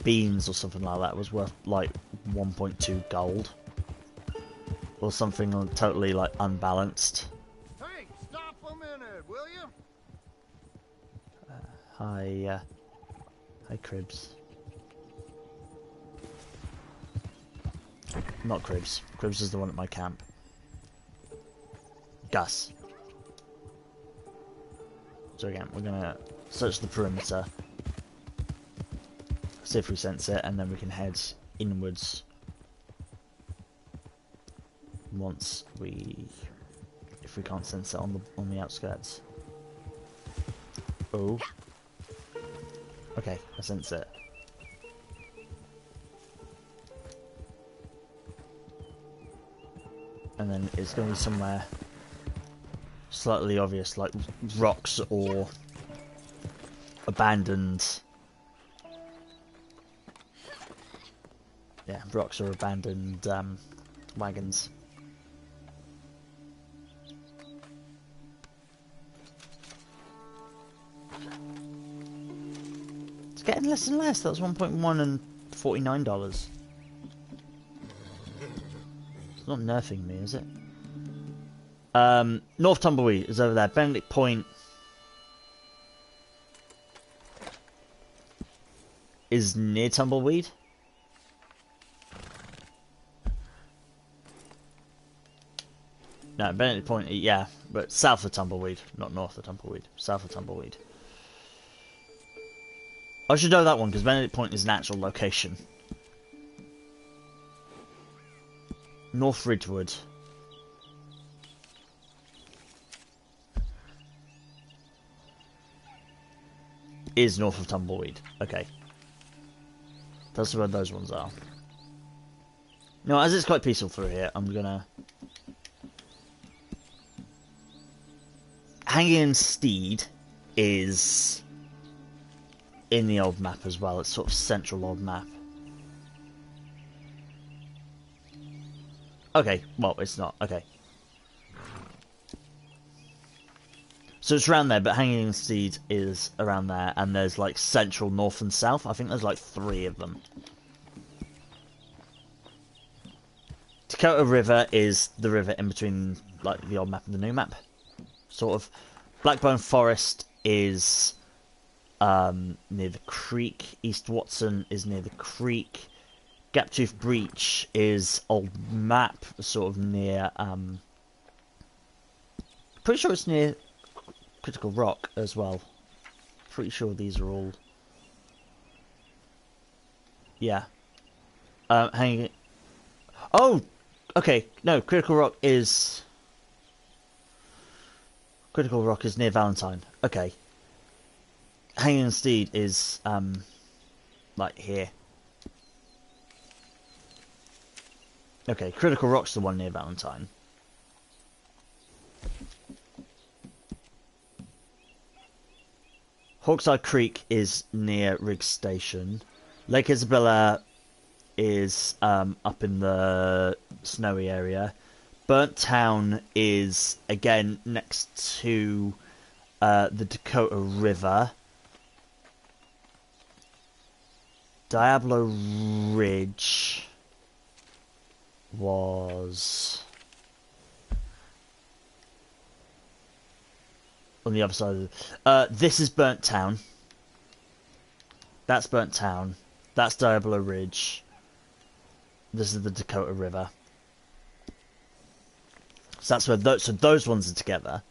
beans or something like that was worth like 1.2 gold, or something totally like unbalanced. Hey, stop a minute, will you? Hi, Cribs. Not Cribs. Cribs is the one at my camp. Gus. So again, we're gonna search the perimeter, see if we sense it, and then we can head inwards once if we can't sense it on the outskirts. Oh. Okay, I sense it. And then it's going to be somewhere slightly obvious, like rocks or abandoned. Yeah, rocks or abandoned wagons. It's getting less and less. That was 1.1 and $49. It's not nerfing me, is it? North Tumbleweed is over there. Benedict Point is near Tumbleweed. No, Benedict Point, yeah, but south of Tumbleweed, not north of Tumbleweed. South of Tumbleweed. I should know that one because Benedict Point is an actual location. North Ridgewood. Is north of Tumbleweed. Okay. That's where those ones are. No, as it's quite peaceful through here, I'm gonna... Hanging Steed is in the old map as well. It's sort of central old map. Okay, well, it's not. Okay. So it's around there, but Hanging Steed is around there, and there's like central, north, and south. I think there's like 3 of them. Dakota River is the river in between like the old map and the new map, sort of. Blackbone Forest is near the creek. East Watson is near the creek. Gaptooth Breach is old map, sort of near. Pretty sure it's near Critical Rock as well. Pretty sure these are all. Yeah. Hanging. Oh, okay. No, Critical Rock is. Critical Rock is near Valentine. Okay. Hanging Steed is like here. Okay, Critical Rock's the one near Valentine. Hawkseye Creek is near Riggs Station. Lake Isabella is up in the snowy area. Burnt Town is again next to the Dakota River. Diablo Ridge was on the other side of the... this is Burnt Town. That's Burnt Town. That's Diablo Ridge. This is the Dakota River. So that's where those ones are together.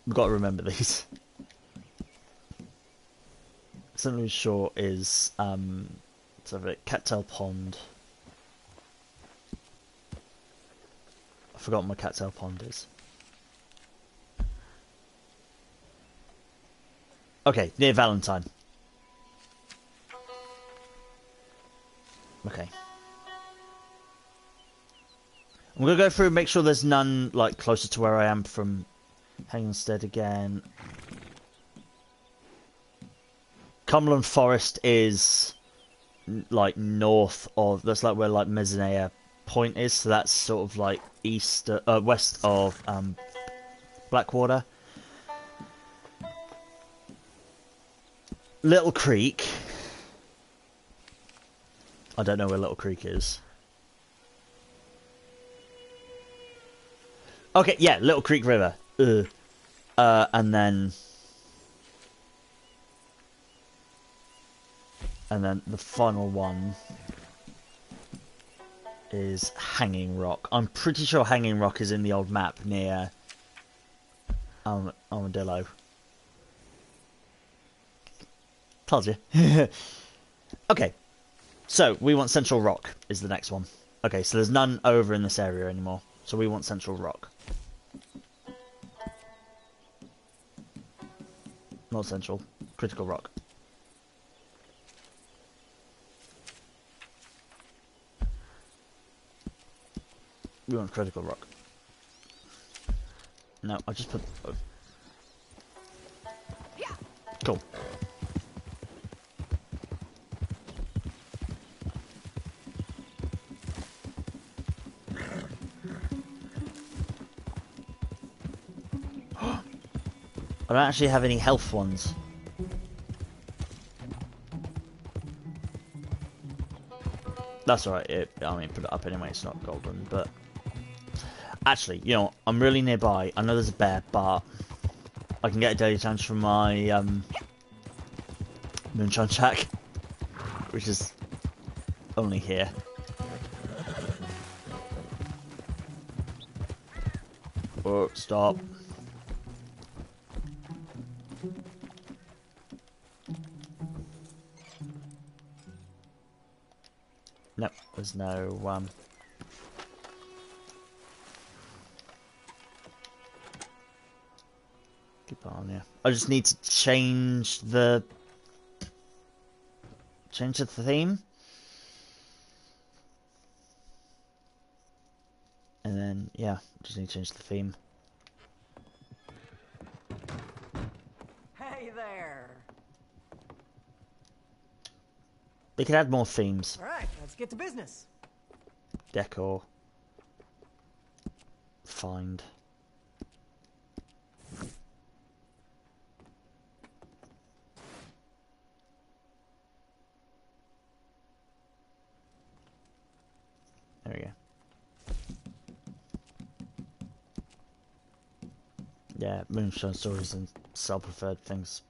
We've got to remember these. St. Louis Shore is let's have it, Cattail Pond. I forgot what my Cattail Pond is. Okay, near Valentine. Okay. I'm gonna go through and make sure there's none like closer to where I am from Hangstead again. Cumberland Forest is like north of, that's like where like Mezzanea Point is, so that's sort of like west of Blackwater. Little Creek. I don't know where Little Creek is. Okay, yeah, Little Creek River. And then the final one is Hanging Rock. I'm pretty sure Hanging Rock is in the old map near Armadillo. Told you. Okay, so we want Central Rock is the next one. Okay, so there's none over in this area anymore. So we want Central Rock. Not Central. Critical Rock. We want Critical Rock. No, I just put... Oh. Cool. I don't actually have any health ones. That's alright, I mean, put it up anyway, it's not golden, but... Actually, you know, I'm really nearby. I know there's a bear, but I can get a daily challenge from my Moonshine Shack, which is only here. Oh, stop. Nope, there's no keep on, yeah. I just need to change the theme. And then yeah, just need to change the theme. Hey there. They could add more themes. All right, let's get to business. Decor. Find. There we go. Yeah, moonshine stories and self-preferred things.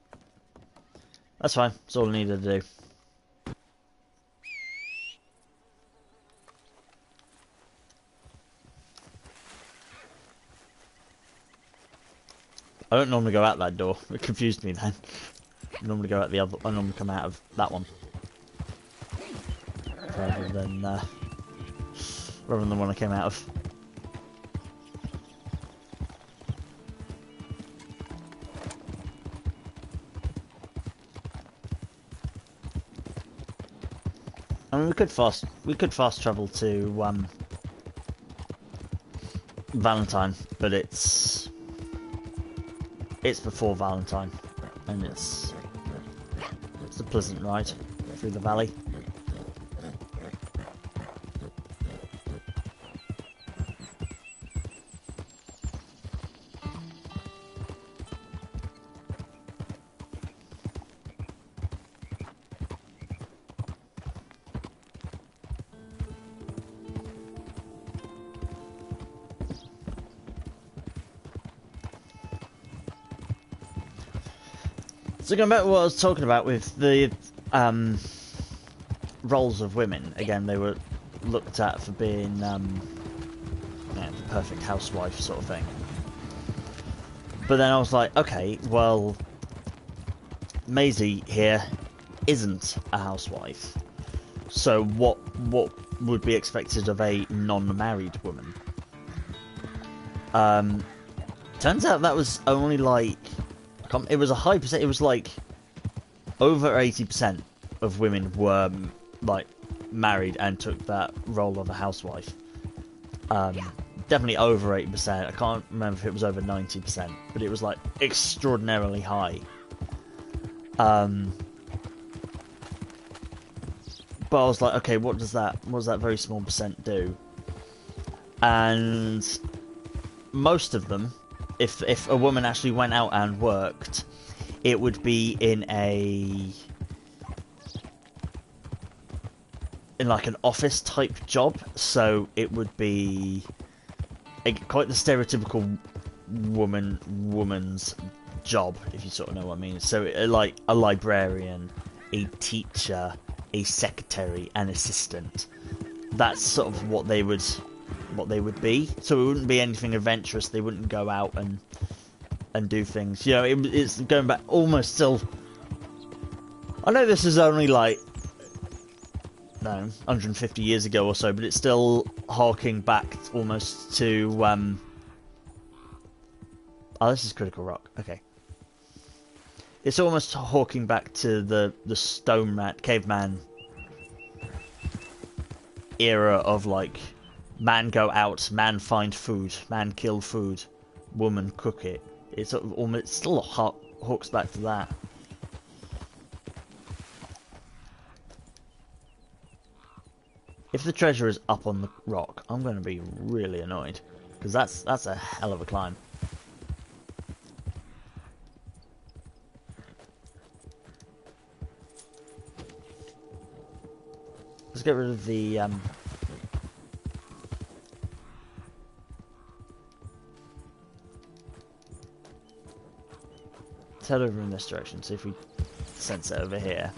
That's fine. That's all I needed to do. I don't normally go out that door. It confused me then. I normally go out the other. I normally come out of that one rather than one I came out of. I mean, we could fast travel to Valentine, but it's before Valentine, and it's a pleasant ride through the valley. So going back to what I was talking about with the roles of women, again, they were looked at for being the perfect housewife sort of thing. But then I was like, okay, well, Maisie here isn't a housewife. So what would be expected of a non-married woman? Turns out that was only like... It was a high percent. It was like over 80% of women were like married and took that role of a housewife. Definitely over 80%. I can't remember if it was over 90%, but it was like extraordinarily high. But I was like, okay, what does that very small percent do? And most of them, if a woman actually went out and worked, it would be in like an office type job. So it would be quite the stereotypical woman's job, if you sort of know what I mean. So like a librarian, a teacher, a secretary, an assistant. That's sort of what they would be. So it wouldn't be anything adventurous. They wouldn't go out and do things. You know, it's going back almost still. I know this is only like 150 years ago or so, but it's still harking back almost to. Oh, this is Critical Rock. Okay. It's almost harking back to the caveman era of like. Man go out, man find food, man kill food, woman cook it. It's sort of almost still hooks back to that. If the treasure is up on the rock, I'm going to be really annoyed because that's a hell of a climb. Let's get rid of the Let's head over in this direction, see if we sense it over here.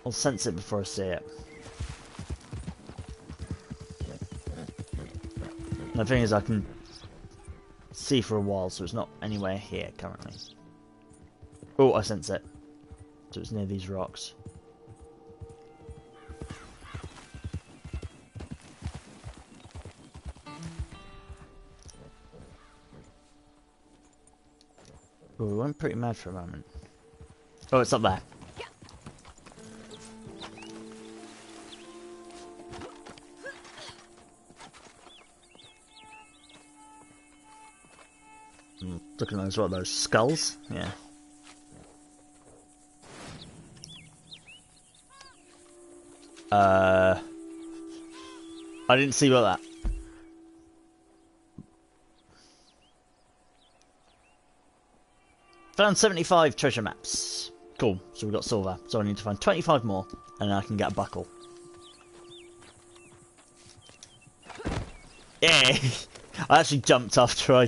I'll sense it before I see it. The thing is, I can see for a while, so it's not anywhere here currently. Oh, I sense it. So it's near these rocks. Oh, we went pretty mad for a moment. Oh, it's up there. Looking at those, what are those, skulls? Yeah. I didn't see what that. Found 75 treasure maps. Cool, so we got silver. So I need to find 25 more, and then I can get a buckle. Yeah! I actually jumped after I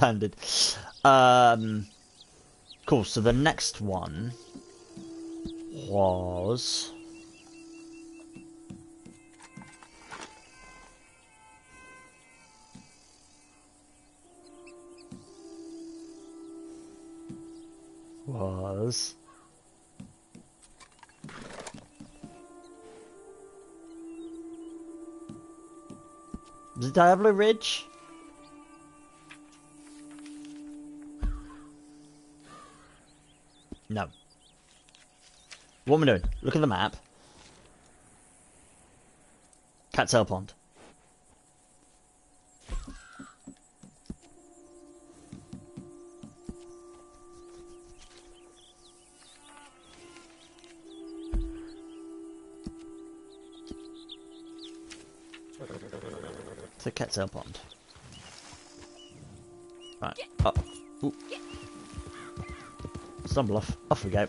landed. Cool, so the next one was... Was it Diablo Ridge? No. What am I doing? Look at the map. Cattail Pond. To Cattail Pond. Right. Up. Ooh. Stumble off. Off we go.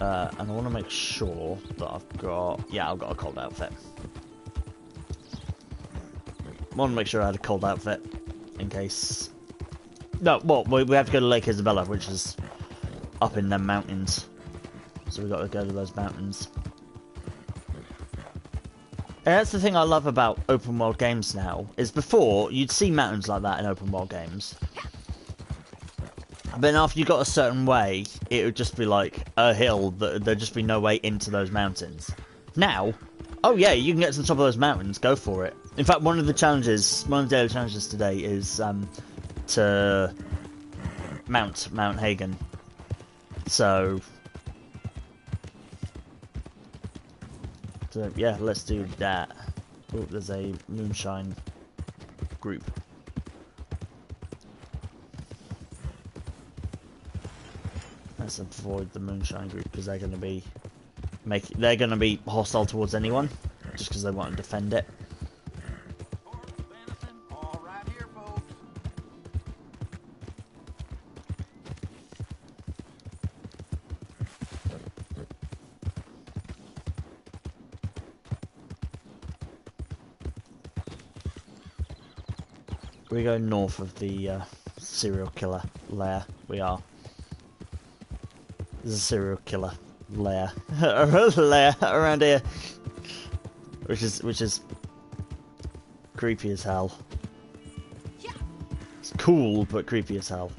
And I want to make sure that I've got... Yeah, I've got a cold outfit. I want to make sure I had a cold outfit. In case... No, well, we have to go to Lake Isabella, which is up in them mountains. So we've got to go to those mountains. And that's the thing I love about open world games now, is before, you'd see mountains like that in open world games. But then after you got a certain way, it would just be like a hill, there'd just be no way into those mountains. Now, oh yeah, you can get to the top of those mountains, go for it. In fact, one of the daily challenges today is to mount Mount Hagen. So yeah, let's do that. Oh, there's a moonshine group. Let's avoid the moonshine group because they're going to be hostile towards anyone just because they want to defend it. All right here, folks. We go north of the serial killer lair. We are. There's a serial killer lair around here, which is creepy as hell. It's cool but creepy as hell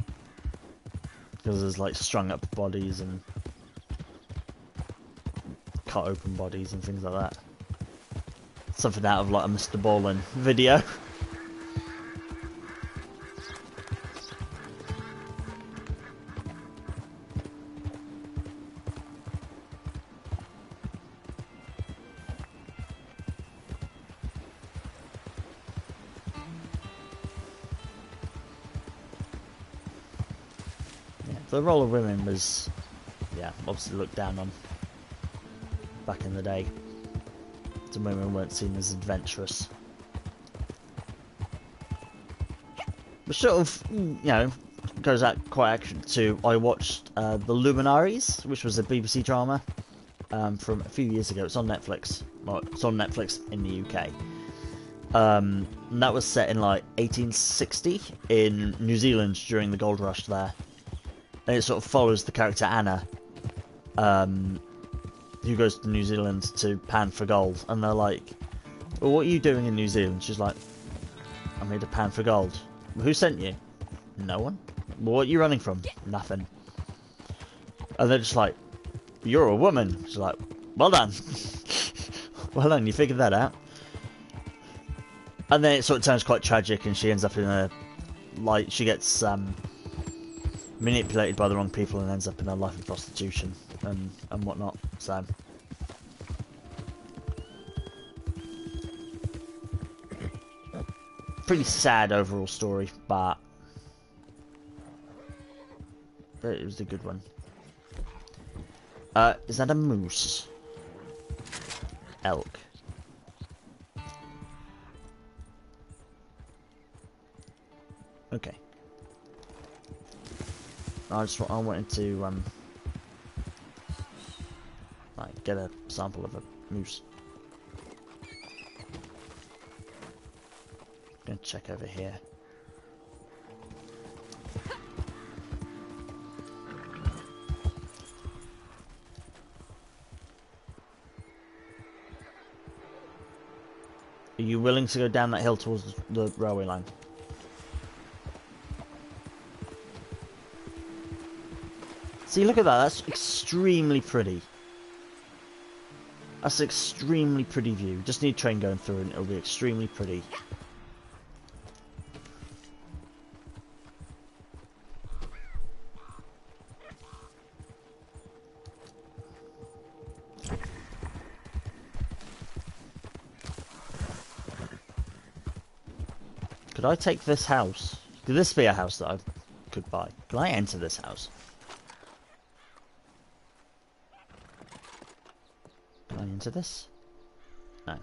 because there's like strung up bodies and cut open bodies and things like that. Something out of like a Mr. Ballin video. The role of women was, yeah, obviously looked down on back in the day. The women weren't seen as adventurous. But sort of, you know, goes out quite accurate to, I watched The Luminaries, which was a BBC drama from a few years ago. It's on Netflix. Well, it's on Netflix in the UK. And that was set in like 1860 in New Zealand during the gold rush there. And it sort of follows the character Anna, who goes to New Zealand to pan for gold. And they're like, well, what are you doing in New Zealand? She's like, I made a pan for gold. Well, who sent you? No one. Well, what are you running from? Nothing. And they're just like, you're a woman. She's like, well done. Well done, you figured that out. And then it sort of turns quite tragic and she ends up in a, like, she gets, manipulated by the wrong people and ends up in a life of prostitution and whatnot. So pretty sad overall story, but it was a good one. Is that a moose? Elk. Okay. I wanted to like get a sample of a moose. Gonna check over here. Are you willing to go down that hill towards the railway line? See, look at that. That's extremely pretty. That's an extremely pretty view. Just need a train going through and it'll be extremely pretty. Could I take this house? Could this be a house that I could buy? Can I enter this house? Can I enter this? No.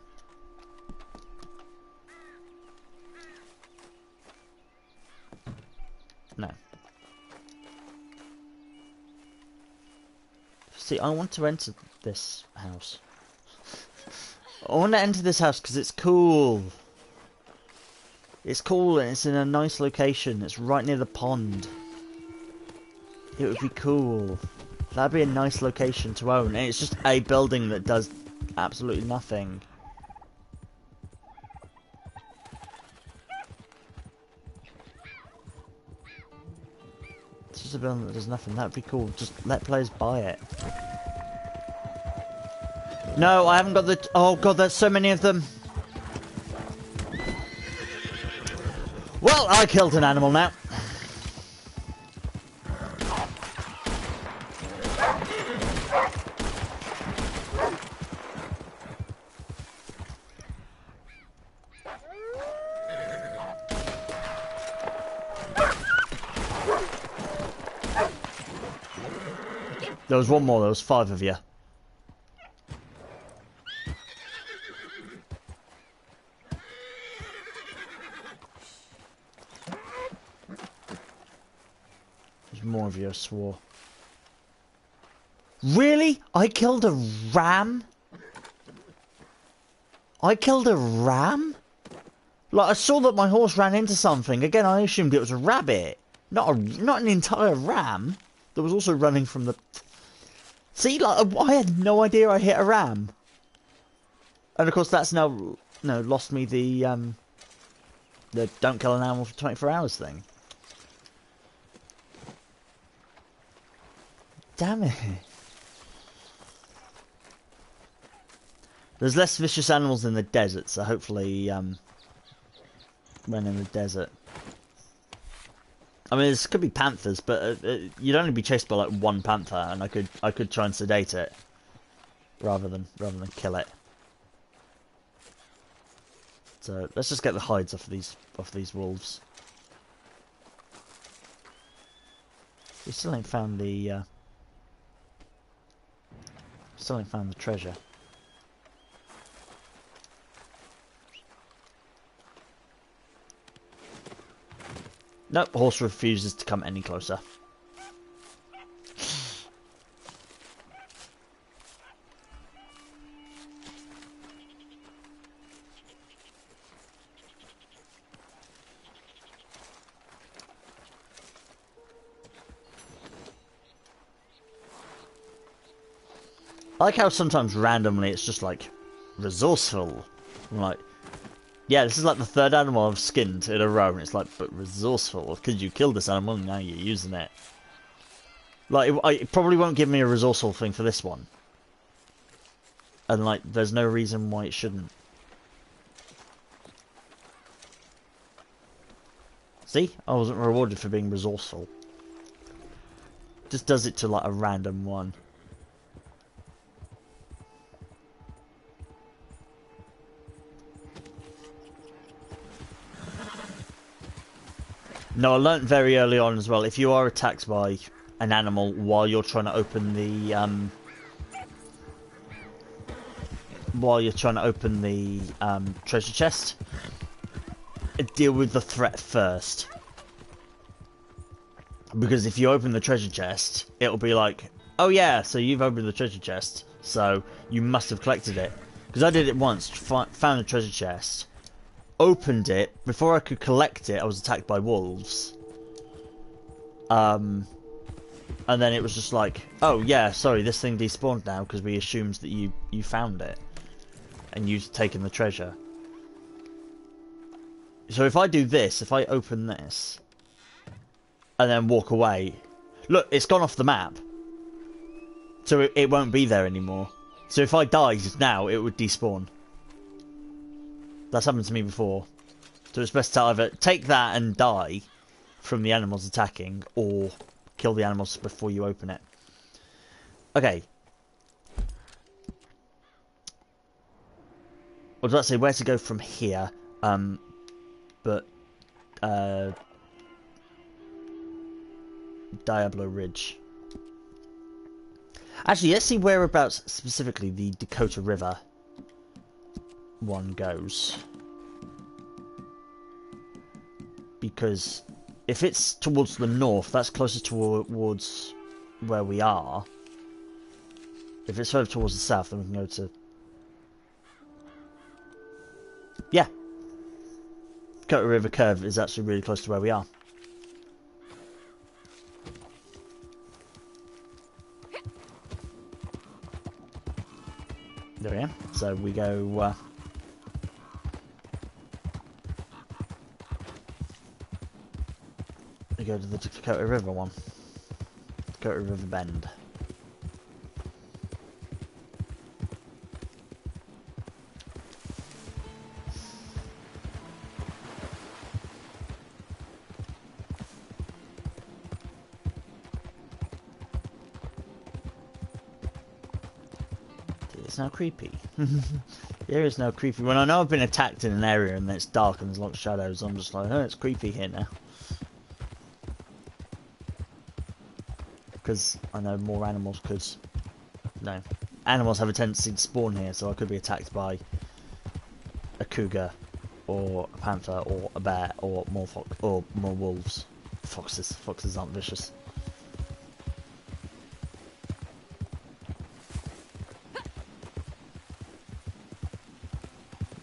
No. See, I want to enter this house. I want to enter this house because it's cool. It's cool and it's in a nice location. It's right near the pond. It would be cool. That'd be a nice location to own. And it's just a building that does absolutely nothing. It's just a building that does nothing. That'd be cool. Just let players buy it. No, I haven't got the... Oh god, there's so many of them. Well, I killed an animal now. There was one more, there was 5 of you. More of you, I swore. Really? I killed a ram? I killed a ram? Like, I saw that my horse ran into something. Again, I assumed it was a rabbit. Not an entire ram that was also running from the... See, like, I had no idea I hit a ram. And of course that's now, no, lost me the don't kill an animal for 24 hours thing. Damn it. There's less vicious animals in the desert, so hopefully, when in the desert. I mean, this could be panthers, but you'd only be chased by like one panther, and I could try and sedate it, rather than kill it. So let's just get the hides off these wolves. We still ain't found the treasure. Nope, horse refuses to come any closer. I like how sometimes randomly it's just like resourceful. I'm like, yeah, this is like the 3rd animal I've skinned in a row, and it's like, but resourceful, because you killed this animal and now you're using it. Like, it probably won't give me a resourceful thing for this one. And like, there's no reason why it shouldn't. See? I wasn't rewarded for being resourceful. Just does it to like a random one. No, I learnt very early on as well. If you are attacked by an animal while you're trying to open the treasure chest, deal with the threat first. Because if you open the treasure chest, it'll be like, oh yeah, so you've opened the treasure chest, so you must have collected it. Because I did it once, found the treasure chest, opened it, before I could collect it, I was attacked by wolves. And then it was just like, oh yeah, sorry, this thing despawned now because we assumed that you found it. And you've taken the treasure. So if I do this, if I open this, and then walk away, look, it's gone off the map. So it won't be there anymore. So if I died now, it would despawn. That's happened to me before. So it's best to either take that and die from the animals attacking, or kill the animals before you open it. Okay. I was about to say where to go from here, but Diablo Ridge. Actually, let's see whereabouts specifically the Dakota River one goes. Because if it's towards the north, that's closer towards where we are. If it's further towards the south, then we can go to... Yeah. Dakota River Curve is actually really close to where we are. There we are. So we go... we go to the Dakota River one. Dakota River Bend. It's now creepy. There is no creepy. When I know I've been attacked in an area and it's dark and there's a lot of shadows, I'm just like, oh, it's creepy here now. Because I know more animals could... No. Animals have a tendency to spawn here, so I could be attacked by a cougar, or a panther, or a bear, or more wolves. Foxes. Foxes aren't vicious.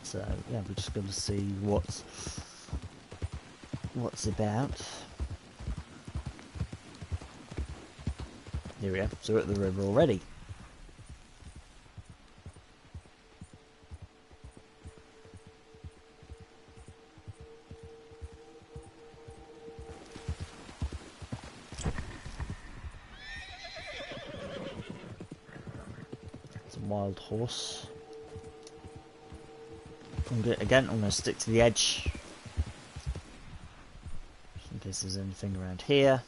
So yeah, we're just going to see what's about. Here we are. So we're at the river already. It's a wild horse. Again, I'm going to stick to the edge, just in case there's anything around here.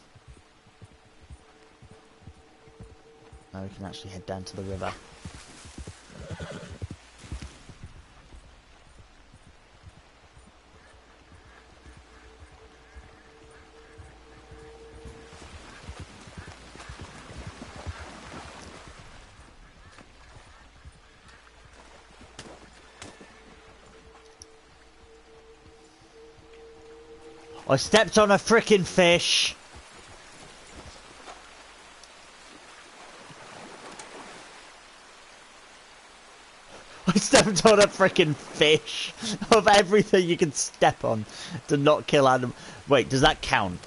Now we can actually head down to the river. I stepped on a frickin' fish! I stepped on a frickin' fish! Of everything you can step on to not kill animals. Wait, does that count?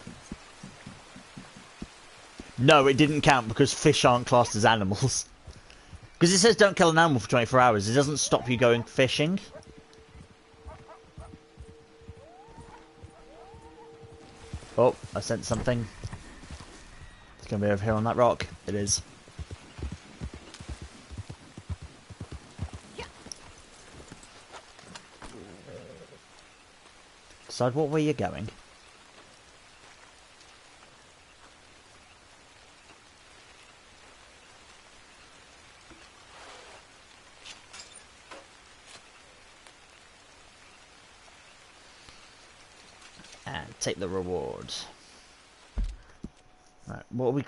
No, it didn't count because fish aren't classed as animals. Because it says don't kill an animal for 24 hours. It doesn't stop you going fishing. Oh, I sensed something. It's going to be over here on that rock. It is. Decide what way you're going. take the reward. Right, what are we...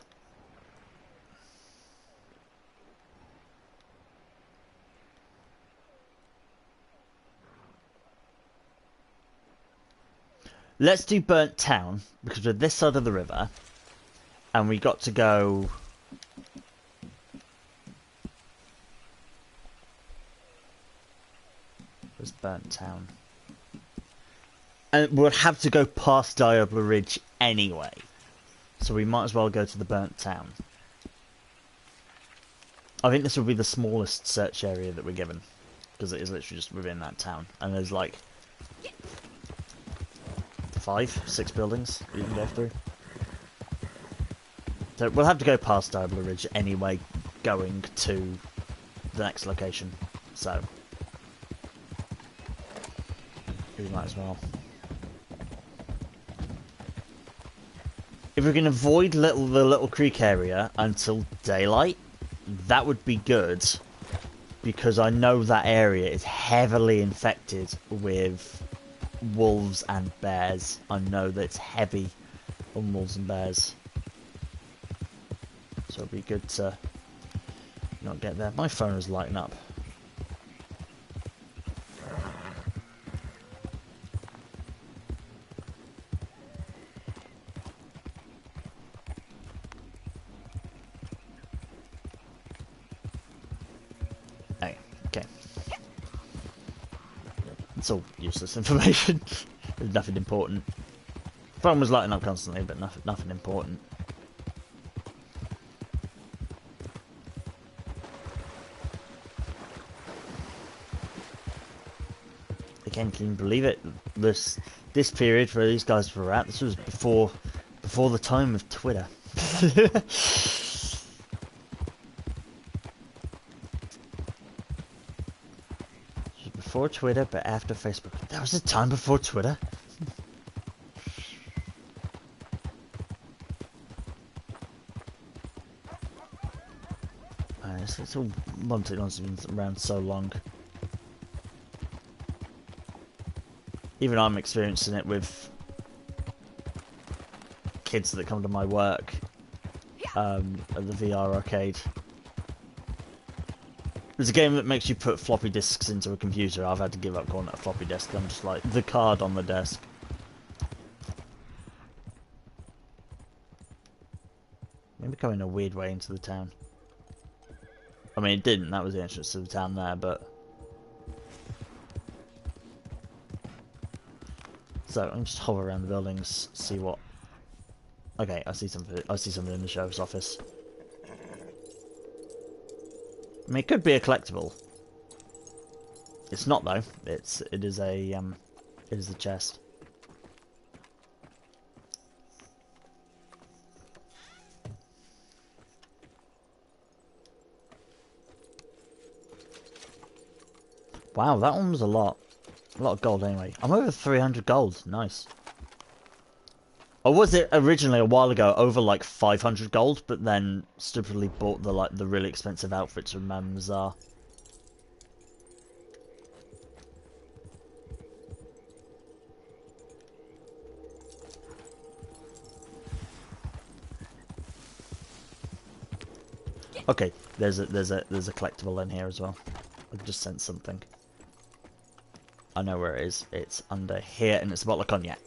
Let's do Burnt Town, because we're this side of the river, and we got to go... Where's Burnt Town? And we'll have to go past Diablo Ridge anyway, so we might as well go to the Burnt Town. I think this will be the smallest search area that we're given, because it is literally just within that town, and there's like 5, 6 buildings you can go through. So we'll have to go past Diablo Ridge anyway, going to the next location. So we might as well. If we can avoid the little creek area until daylight, that would be good, because I know that area is heavily infected with wolves and bears. I know that it's heavy on wolves and bears. So it'd be good to not get there. My phone is lighting up. Hey, okay. It's all useless information. There's nothing important. Phone was lighting up constantly, but nothing important. Again, can you believe it? This period where these guys were at, this was before the time of Twitter. Before Twitter, but after Facebook. There was a time before Twitter. It's all one technology has been around so long. Even I'm experiencing it with kids that come to my work at the VR arcade. There's a game that makes you put floppy disks into a computer. I've had to give up calling it a floppy disk. I'm just like, the card on the desk. Maybe coming a weird way into the town. I mean, it didn't. That was the entrance to the town there, but... So, I'm just hover around the buildings, see what... Okay, I see something. I see something in the sheriff's office. I mean, it could be a collectible. It's not though. It is a chest. Wow, that one was a lot of gold anyway. I'm over 300 gold. Nice. Or was it originally a while ago over like 500 gold, but then stupidly bought the really expensive outfits from Mazar? Okay, there's a collectible in here as well. I just sent something. I know where it is. It's under here, and it's a bottle of cognac.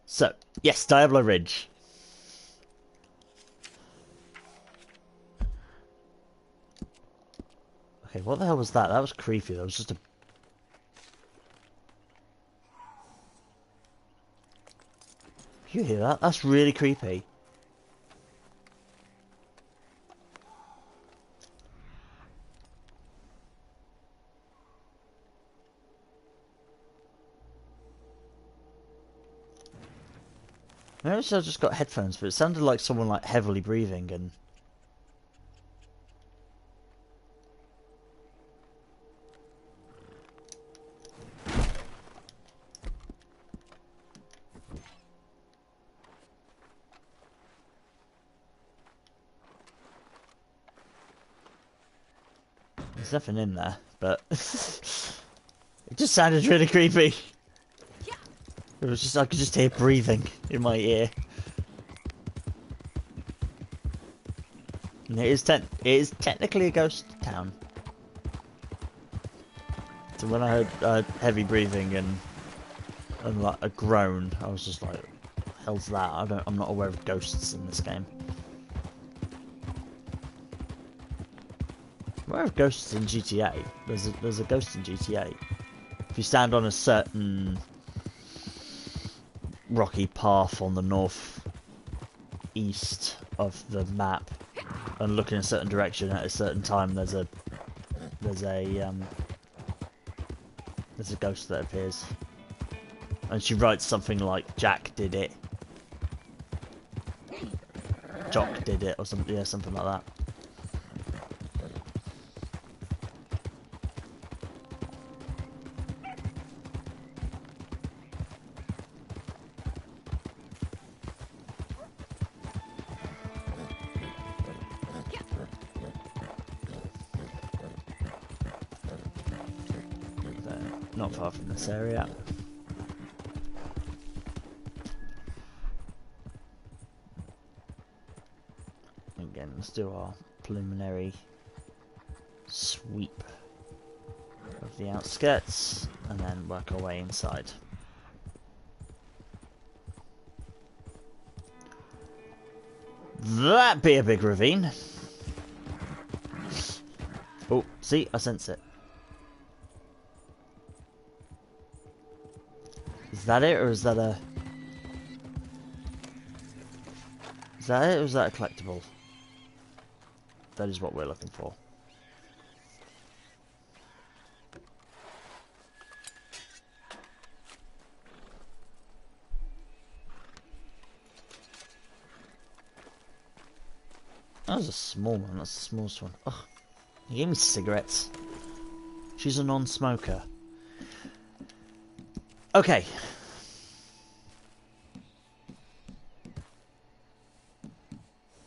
So, yes, Diablo Ridge. Okay, what the hell was that? That was creepy. That was just a... You hear that? That's really creepy. Maybe I just got headphones, but it sounded like someone like heavily breathing and... There's nothing in there, but it just sounded really creepy. It was just I could just hear breathing in my ear. And it is technically a ghost town. So when I heard heavy breathing and like a groan, I was just like, "Hell's that?" I'm not aware of ghosts in this game. I'm aware of ghosts in GTA. There's a ghost in GTA. If you stand on a certain rocky path on the north east of the map and look in a certain direction at a certain time, there's a ghost that appears, and she writes something like "Jack did it," "Jock did it," or something. Yeah, something like that. Not far from this area. Again, let's do our preliminary sweep of the outskirts and then work our way inside. That be a big ravine. Oh, see, I sense it. Is that it, or is that a... Is that it, or is that a collectible? That is what we're looking for. That was a small one, that's the smallest one. Ugh, he gave me cigarettes. She's a non-smoker. Okay.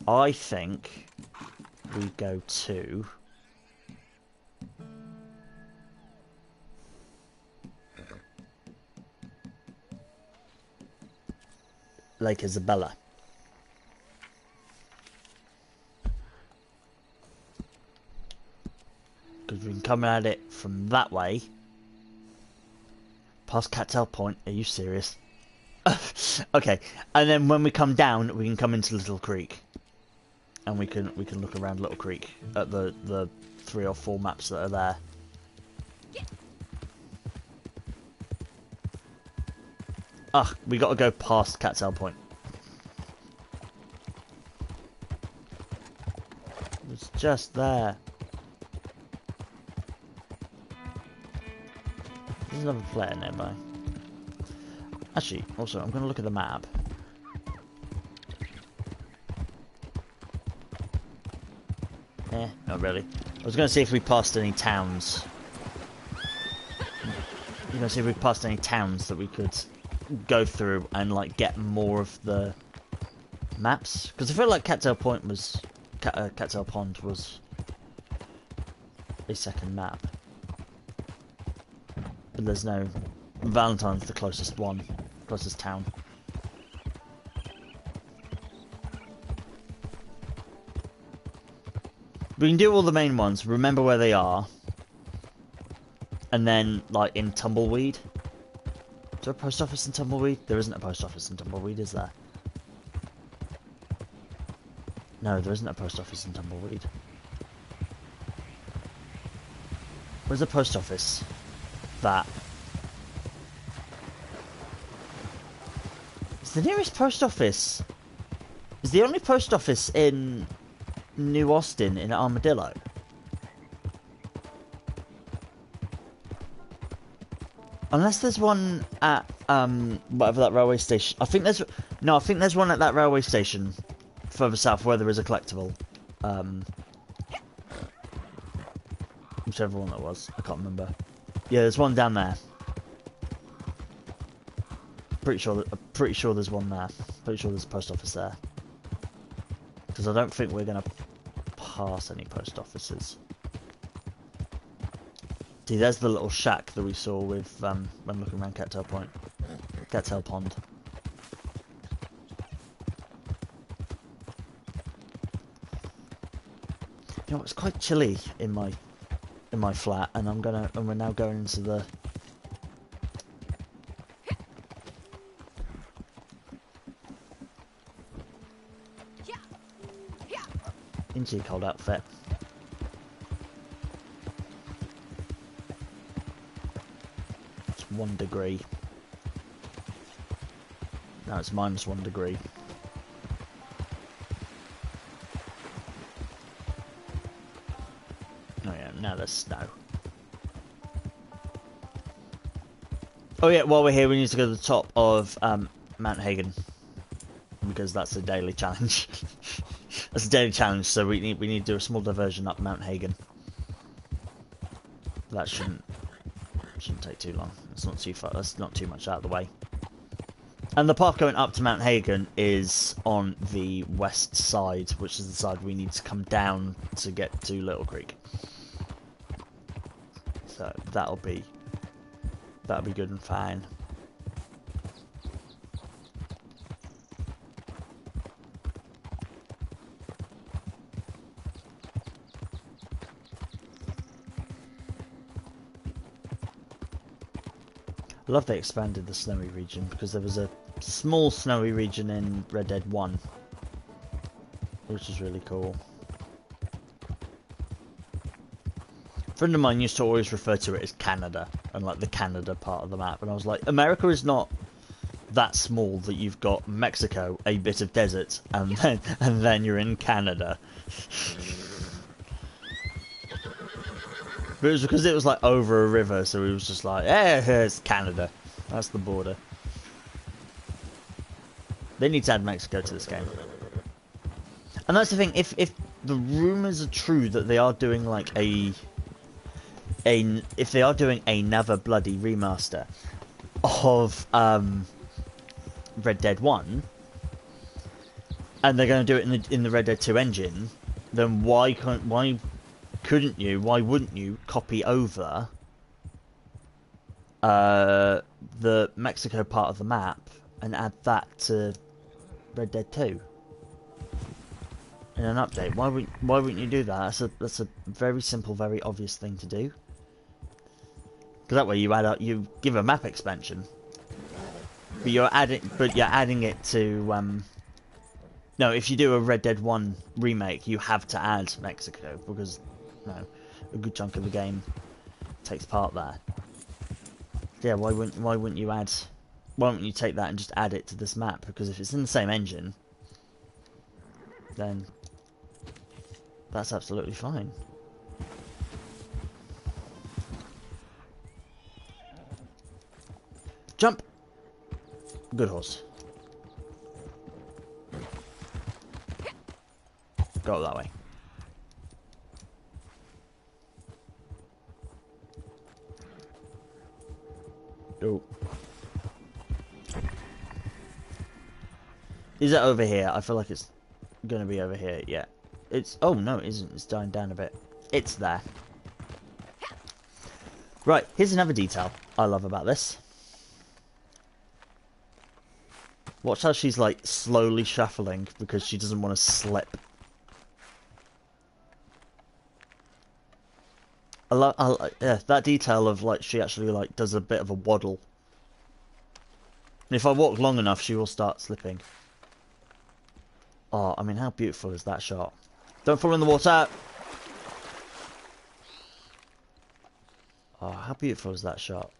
I think we go to Lake Isabella. Because we can come at it from that way. Past Cattail Point. Are you serious? Okay. And then when we come down, we can come into Little Creek. And we can look around Little Creek at the 3 or 4 maps that are there. Ah, we got to go past Cattail Point. It's just there. There's another player nearby. Actually, also, I'm going to look at the map. Not really. I was going to see if we passed any towns. I'm going to see if we passed any towns that we could go through and like get more of the maps. Because I feel like Cattail Point was... Cattail Pond was a second map. But there's no... Valentine's the closest one. Closest town. We can do all the main ones, remember where they are, and then, like, in Tumbleweed. Is there a post office in Tumbleweed? There isn't a post office in Tumbleweed, is there? No, there isn't a post office in Tumbleweed. Where's the post office? That. It's the nearest post office. It's the only post office in New Austin in Armadillo. Unless there's one at whatever that railway station. I think there's one at that railway station further south where there is a collectible. Whichever one that was, I can't remember. Yeah, there's one down there. Pretty sure there's one there. Pretty sure there's a post office there. Because I don't think we're gonna pass any post offices. See, there's the little shack that we saw with when looking around Cattail Pond. You know, it's quite chilly in my flat, and we're now going into the into your cold outfit. It's 1 degree. Now it's -1 degree. Oh yeah, now there's snow. Oh yeah, while we're here we need to go to the top of Mount Hagen. Because that's a daily challenge. That's a daily challenge, so we need to do a small diversion up Mount Hagen. That shouldn't take too long. It's not too far. That's not too much out of the way. And the path going up to Mount Hagen is on the west side, which is the side we need to come down to get to Little Creek. So that'll be good and fine. I love they expanded the snowy region, because there was a small snowy region in Red Dead 1, which is really cool. A friend of mine used to always refer to it as Canada, and like the Canada part of the map, and I was like, America is not that small that you've got Mexico, a bit of desert, and then you're in Canada. But it was because it was like over a river, so it was just like, it's Canada. That's the border. They need to add Mexico to this game. And that's the thing, if the rumours are true that they are doing like if they are doing another bloody remaster of Red Dead 1, and they're going to do it in the Red Dead 2 engine, then why wouldn't you copy over the Mexico part of the map and add that to Red Dead 2 in an update? Why wouldn't you do that? That's a very simple, very obvious thing to do. Because that way you give a map expansion, but you're adding it to no, if you do a Red Dead 1 remake, you have to add Mexico, because a good chunk of the game takes part there. Yeah, why wouldn't you take that and just add it to this map? Because if it's in the same engine, then that's absolutely fine. Jump! Good horse. Go that way. Oh. Is it over here? I feel like it's gonna be over here. Yeah. It's... Oh, no, it isn't. It's dying down a bit. It's there. Right, here's another detail I love about this. Watch how she's, like, slowly shuffling because she doesn't want to slip. Yeah, that detail of, like, she actually, like, does a bit of a waddle. And if I walk long enough, she will start slipping. Oh, I mean, how beautiful is that shot? Don't fall in the water! Oh, how beautiful is that shot?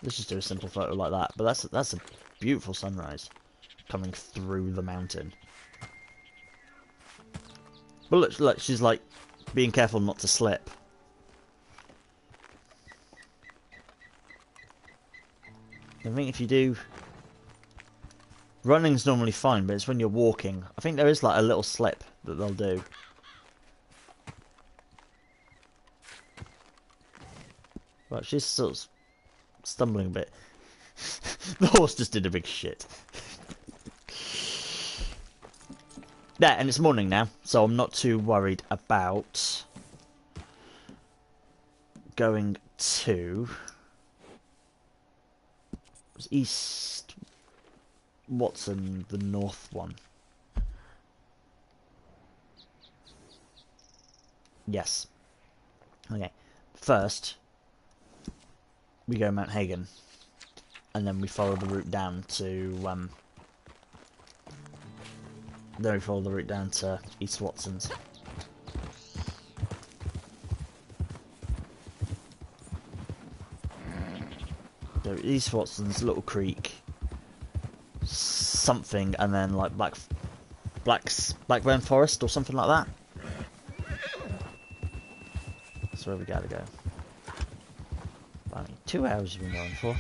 Let's just do a simple photo like that. But that's a beautiful sunrise coming through the mountain. But look, she's like being careful not to slip. I think if you do... Running's normally fine, but it's when you're walking. I think there is like a little slip that they'll do. Right, she's sort of stumbling a bit. The horse just did a big shit. Yeah, and it's morning now, so I'm not too worried about going to East Watson, the north one. Yes. Okay. First, we go Mount Hagen, and then we follow the route down to then we follow the route down to East Watson's. So East Watson's, Little Creek, something, and then like Blackburn Forest or something like that. That's where we gotta go. I mean, 2 hours we've been going for.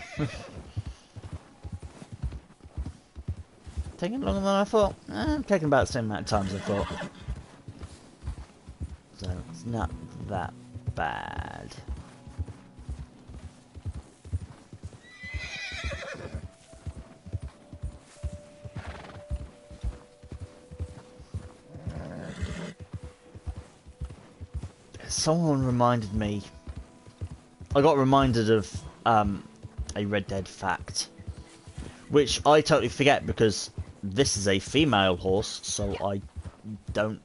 Taking longer than I thought. Taking about the same amount of time as I thought. So it's not that bad. Someone reminded me. I got reminded of a Red Dead fact, which I totally forget because this is a female horse, so I don't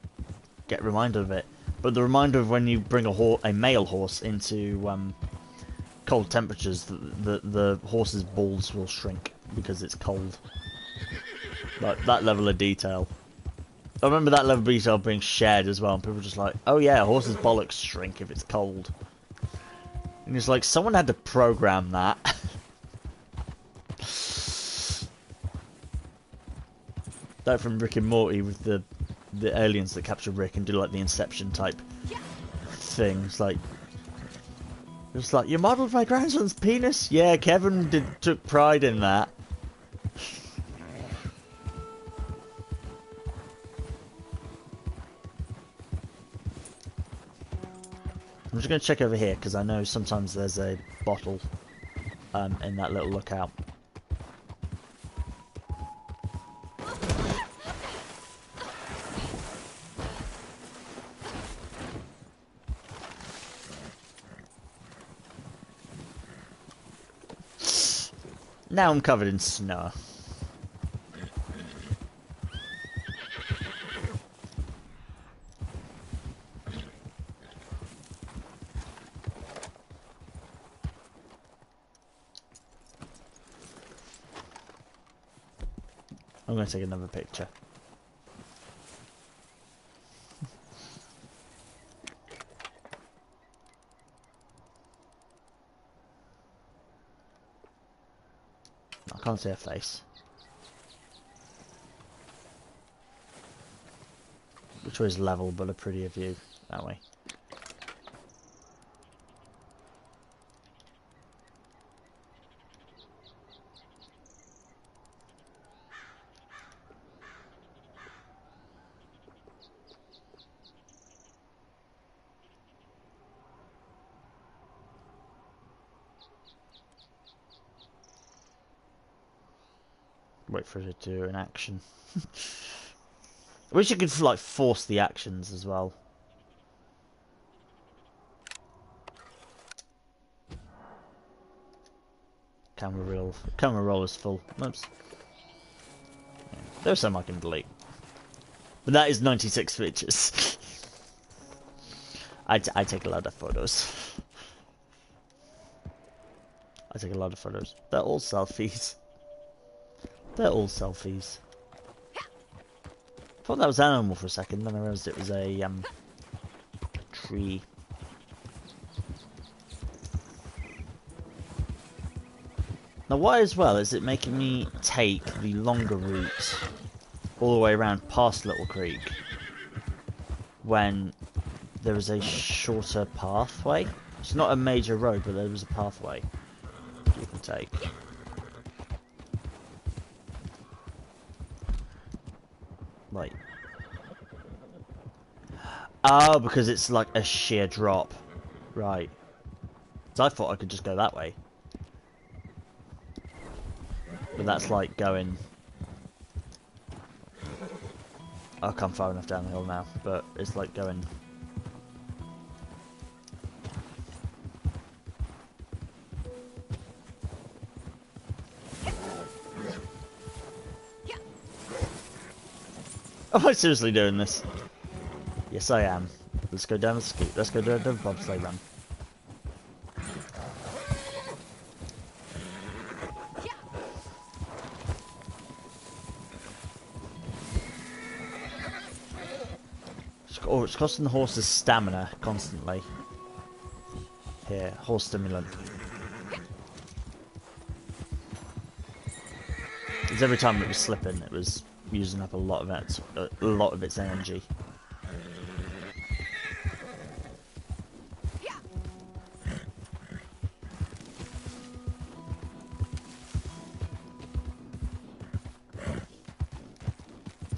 get reminded of it. But the reminder of when you bring a male horse into cold temperatures, the horse's balls will shrink because it's cold. Like that level of detail. I remember that level of detail being shared as well, and people were just like, "Oh yeah, horse's bollocks shrink if it's cold." And it's like someone had to program that. That from Rick and Morty with the aliens that capture Rick and do like the Inception type things. Like, it's like, you modelled my grandson's penis? Yeah, Kevin took pride in that. I'm just going to check over here because I know sometimes there's a bottle in that little lookout. Now I'm covered in snow. I'm going to take another picture. I can't see her face. Which way is level but a prettier view? That way. Wait for it to do an action. I wish you could like force the actions as well. Camera roll is full. Oops. Yeah, there's some I can delete. But that is 96 pictures. I take a lot of photos. I take a lot of photos. They're all selfies. They're all selfies. I thought that was an animal for a second, then I realised it was a tree. Now why as well is it making me take the longer route all the way around past Little Creek when there is a shorter pathway? It's not a major road, but there was a pathway you can take. Right. Oh, because it's like a sheer drop. Right. So I thought I could just go that way. but that's like going... I'll come far enough down the hill now, but it's like going... Am I seriously doing this? Yes, I am. Let's go down the ski. Let's go down the bobsleigh run. Oh, it's costing the horses stamina constantly. Here, horse stimulant. Because every time it was slipping, it was using up a lot of its energy.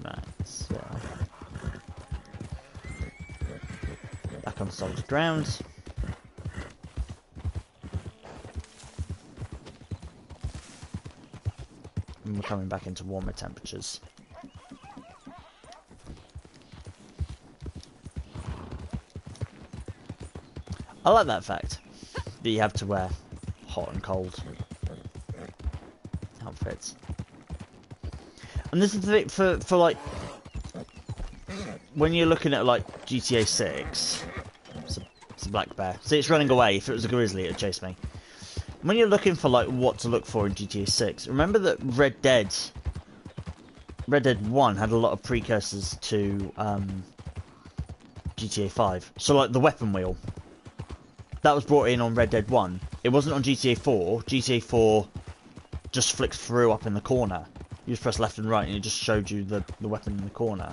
Nice. Back on solid ground. And we're coming back into warmer temperatures. I like that fact that you have to wear hot and cold outfits. And this is the thing for like when you're looking at like GTA 6, it's a black bear. See, it's running away. If it was a grizzly, it'd chase me. When you're looking for like what to look for in GTA 6, remember that Red Dead 1 had a lot of precursors to GTA 5. So like the weapon wheel. That was brought in on Red Dead 1. It wasn't on GTA 4. GTA 4 just flicked through up in the corner. You just press left and right and it just showed you the weapon in the corner.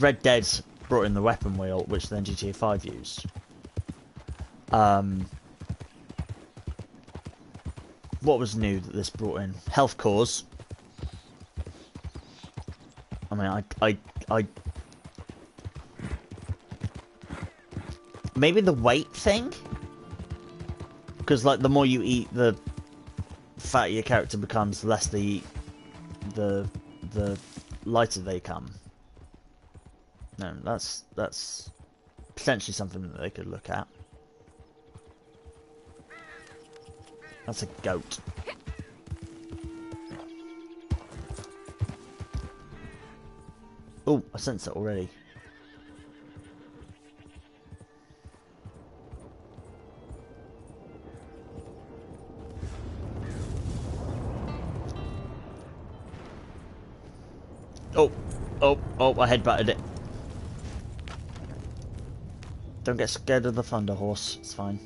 Red Dead brought in the weapon wheel, which then GTA 5 used. What was new that this brought in? Health cores. I mean, I maybe the weight thing? Because, like, the more you eat, the fatter your character becomes, the less they eat, the lighter they come. No, that's potentially something that they could look at. That's a goat. Oh, I sense it already. Oh, I headbutted it. Don't get scared of the thunder horse, it's fine.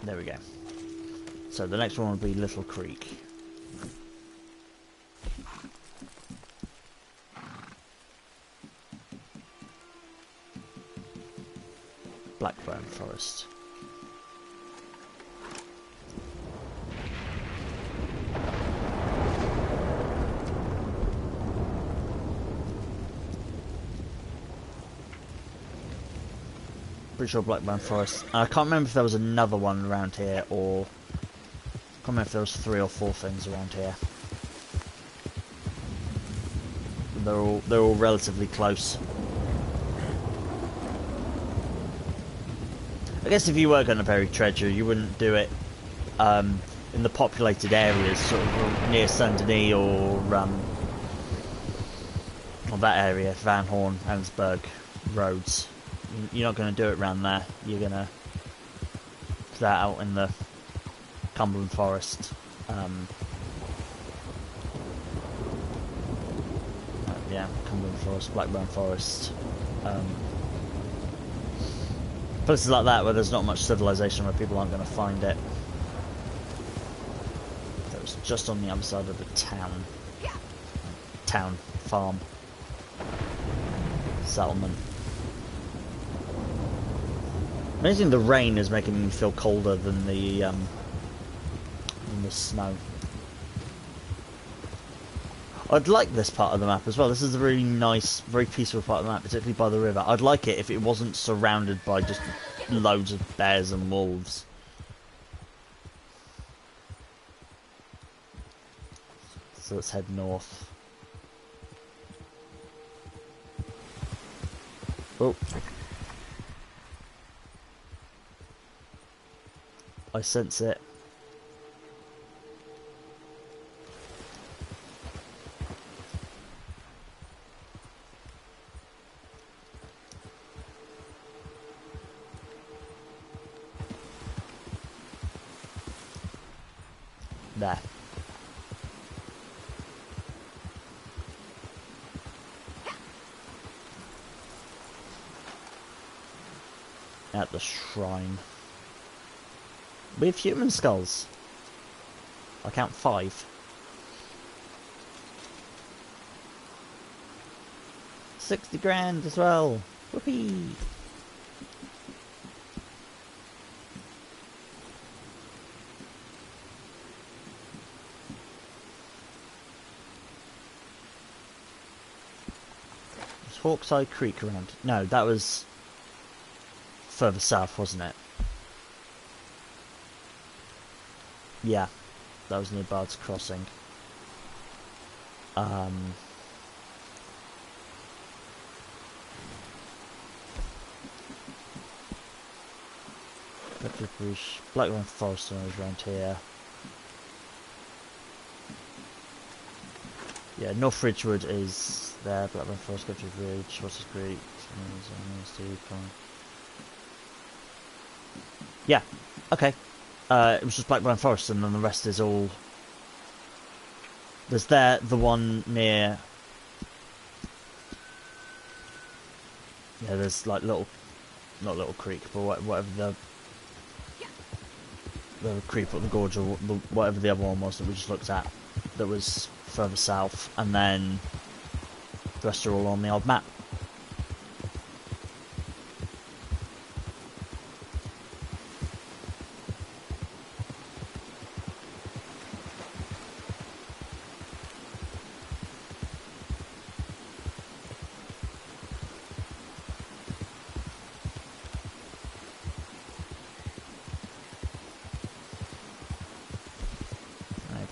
There we go. So the next one will be Little Creek. Blackburn Forest. Pretty sure Blackburn Forest. I can't remember if there was another one around here or... I can't remember if there was 3 or 4 things around here. They're all relatively close. I guess if you were going to bury treasure, you wouldn't do it in the populated areas, sort of near Saint Denis or that area, Van Horn, Annesburg roads. You're not going to do it around there. You're going to put that out in the Cumberland Forest. Yeah, Cumberland Forest, Blackburn Forest. Places like that where there's not much civilization, where people aren't going to find it. That was just on the other side of the town. Farm. Settlement. Amazing the rain is making me feel colder than the the snow. I'd like this part of the map as well. This is a really nice, very peaceful part of the map, particularly by the river. I'd like it if it wasn't surrounded by just loads of bears and wolves. So let's head north. Oh. I sense it. There. At the shrine. We have human skulls. I count 5. 60 grand as well. Whoopee! Was Hawkseye Creek around? No, that was further south, wasn't it? Yeah, that was near Bard's Crossing. Blackburn Forest is around here. Yeah, North Ridgewood is there. Blackburn Forest, Guthrie Ridge, Horses Creek. Yeah, okay. It was just Blackburn Forest, and then the rest is all. There's the one near. Yeah, there's like not little creek, but whatever the creek up the gorge, or whatever the other one was that we just looked at, that was further south, and then the rest are all on the old map.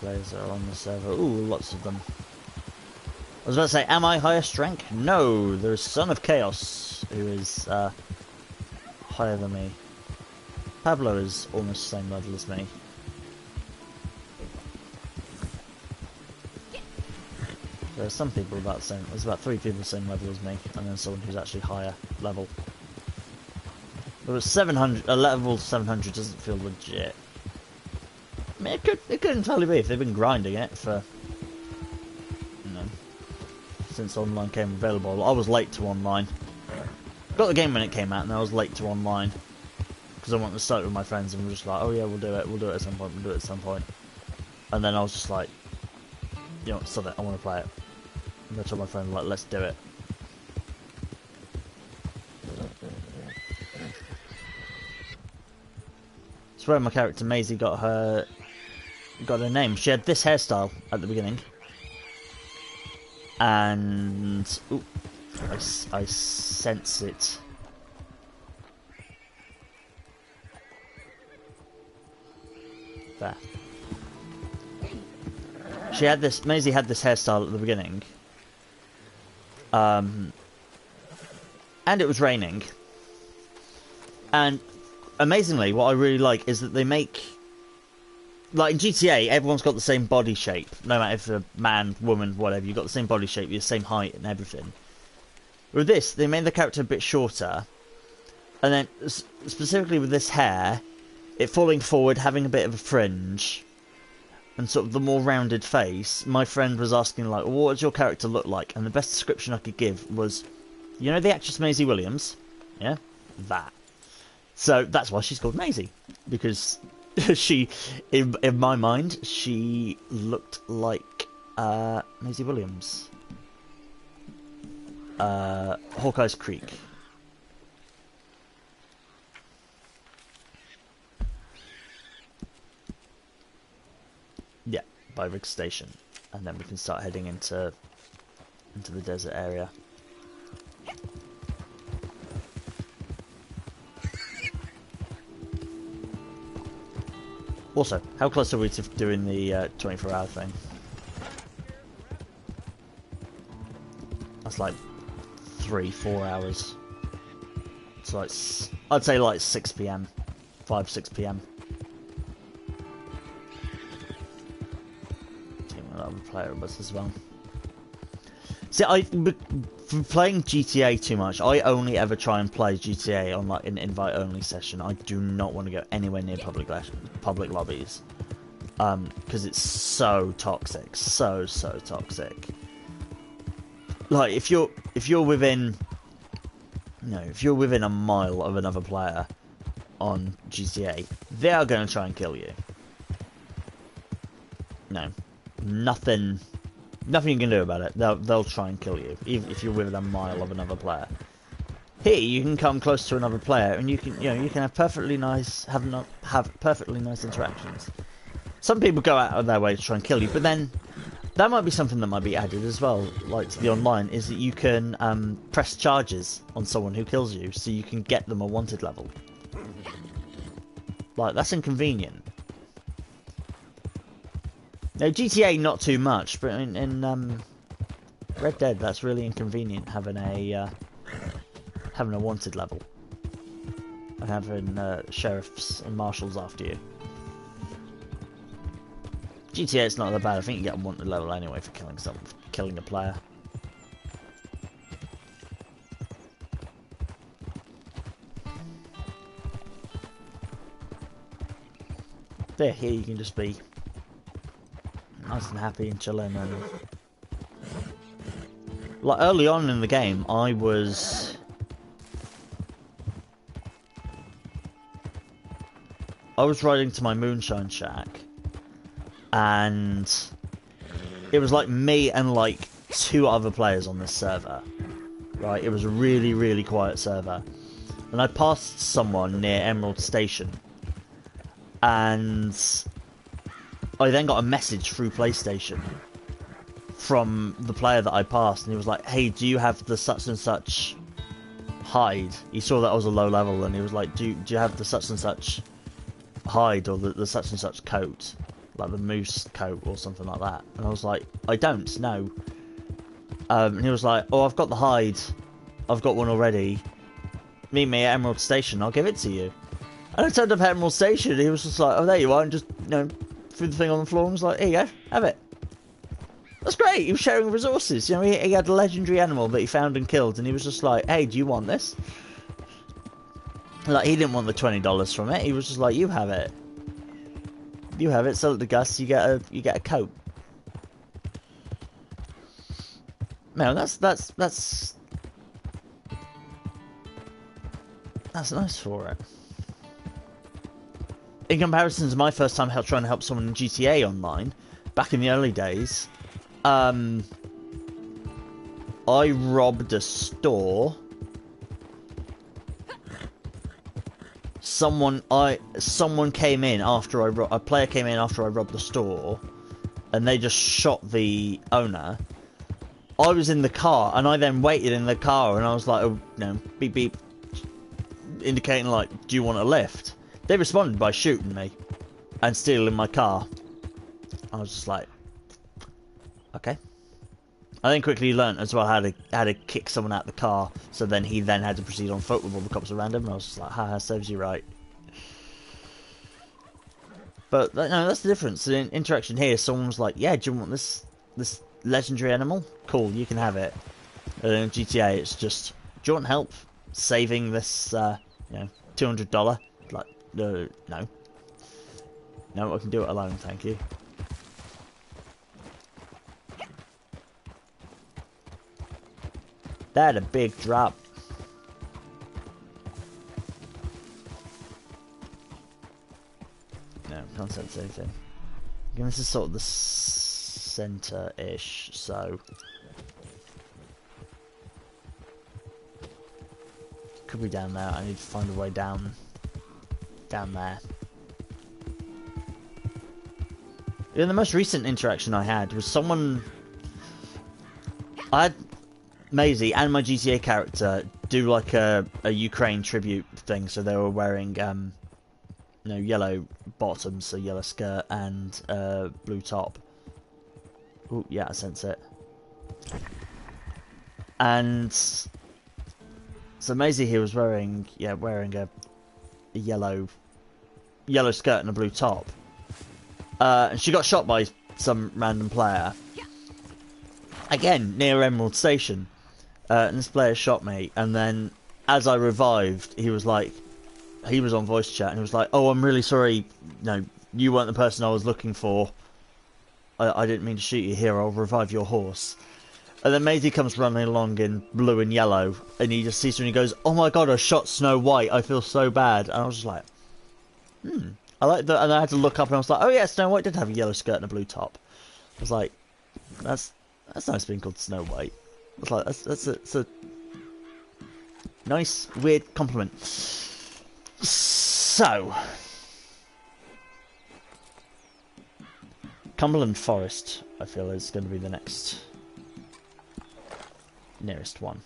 Players are on the server. Ooh, lots of them. I was about to say, am I highest rank? No, there's Son of Chaos, who is higher than me. Pablo is almost the same level as me. There are some people about the same. There's about 3 people the same level as me, and then someone who's actually higher level. But 700, a level 700 doesn't feel legit. I mean, it could entirely be if they've been grinding it for, you know, since online came available. I was late to online. Got the game when it came out, and I was late to online because I wanted to start with my friends, and we were just like, oh yeah, we'll do it at some point, and then I was just like, you know, stop it, I want to play it. And I told my friend, like, let's do it. It's where my character Maisie got her name. She had this hairstyle at the beginning, and ooh, I sense it. There. Maisie had this hairstyle at the beginning, and it was raining, and amazingly, what I really like is that they make, like in GTA, everyone's got the same body shape, no matter if they're man, woman, whatever. You've got the same body shape, you're the same height and everything. With this, they made the character a bit shorter, and then specifically with this hair, it falling forward, having a bit of a fringe, and sort of the more rounded face. My friend was asking, like, what does your character look like? And the best description I could give was, you know the actress Maisie Williams? Yeah? That. So that's why she's called Maisie, because she, in my mind, she looked like Maisie Williams. Hawkeye's Creek. Yeah, by Rig Station, and then we can start heading into the desert area. Also, how close are we to doing the 24-hour thing? That's like 3-4 hours. It's like, I'd say like 6 p.m. 6 p.m. Another player was as well. See, for playing GTA too much, I only ever try and play GTA on like an invite-only session. I do not want to go anywhere near public lobbies, because it's so toxic, so toxic. Like if you're within, if you're within a mile of another player on GTA, they are going to try and kill you. No, nothing you can do about it. They'll try and kill you, even if you're within a mile of another player. Here, you can come close to another player, and you can have perfectly nice interactions. Some people go out of their way to try and kill you, but then that might be something that might be added as well, like to the online, is that you can press charges on someone who kills you, so you can get them a wanted level. Like, that's inconvenient. Now, GTA not too much, but in Red Dead, that's really inconvenient, having a wanted level and having sheriffs and marshals after you. GTA, it's not that bad. I think you get a wanted level anyway for killing a player. There, here you can just be nice and happy and chilling, and like early on in the game, I was riding to my moonshine shack, and it was like me and like 2 other players on this server. Right, it was a really quiet server, and I passed someone near Emerald Station, and I then got a message through PlayStation from the player that I passed, and he was like, "Hey, do you have the such and such hide?" He saw that I was a low level, and he was like, "Do you have the such and such hide, or the such and such coat, like the moose coat or something like that?" And I was like, "I don't, no." And he was like, "Oh, I've got the hide. I've got one already. Meet me at Emerald Station. I'll give it to you." And I turned up at Emerald Station, and he was just like, "Oh, there you are," and just, threw the thing on the floor and was like, "Here you go, have it." That's great. He was sharing resources. He had a legendary animal that he found and killed, and he was just like, "Hey, do you want this?" Like, he didn't want the $20 from it. He was just like, "You have it. You have it. Sell it to Gus. You get a coat." Man, that's nice for it. In comparison to my first time trying to help someone in GTA Online, back in the early days, I robbed a store. Someone came in after a player came in after I robbed the store, and they just shot the owner. I was in the car, and I then waited in the car, and I was like, beep beep, indicating like, "Do you want a lift?" They responded by shooting me and stealing my car. I was just like, okay. I then quickly learnt as well how to kick someone out of the car, so then he had to proceed on foot with all the cops around him, and I was just like, haha, serves you right. But no, that's the difference. In interaction here, someone was like, "Yeah, do you want this legendary animal? Cool, you can have it." And in GTA, it's just, "Do you want help saving this $200? Like, no, I can do it alone, thank you. That a big drop. No, can't sense anything. Again, this is sort of the center-ish, so could be down there. I need to find a way down there. Yeah, the most recent interaction I had was someone. I had Maisie and my GTA character do like a Ukraine tribute thing, so they were wearing yellow bottoms, so yellow skirt and blue top. Oh yeah, I sense it. And so Maisie here was wearing a yellow skirt and a blue top. And she got shot by some random player. Again, near Emerald Station. And this player shot me, and then as I revived, he was on voice chat, and he was like, "Oh, I'm really sorry. No, you weren't the person I was looking for. I didn't mean to shoot you here. I'll revive your horse." And then Maisie comes running along in blue and yellow, and he just sees her and he goes, "Oh my god, I shot Snow White. I feel so bad." And I was just like, I like that. And I had to look up, and I was like, "Oh yeah, Snow White did have a yellow skirt and a blue top." I was like, "That's nice being called Snow White." I was like, "That's a nice, weird compliment." So, Cumberland Forest, I feel, is going to be the nearest one.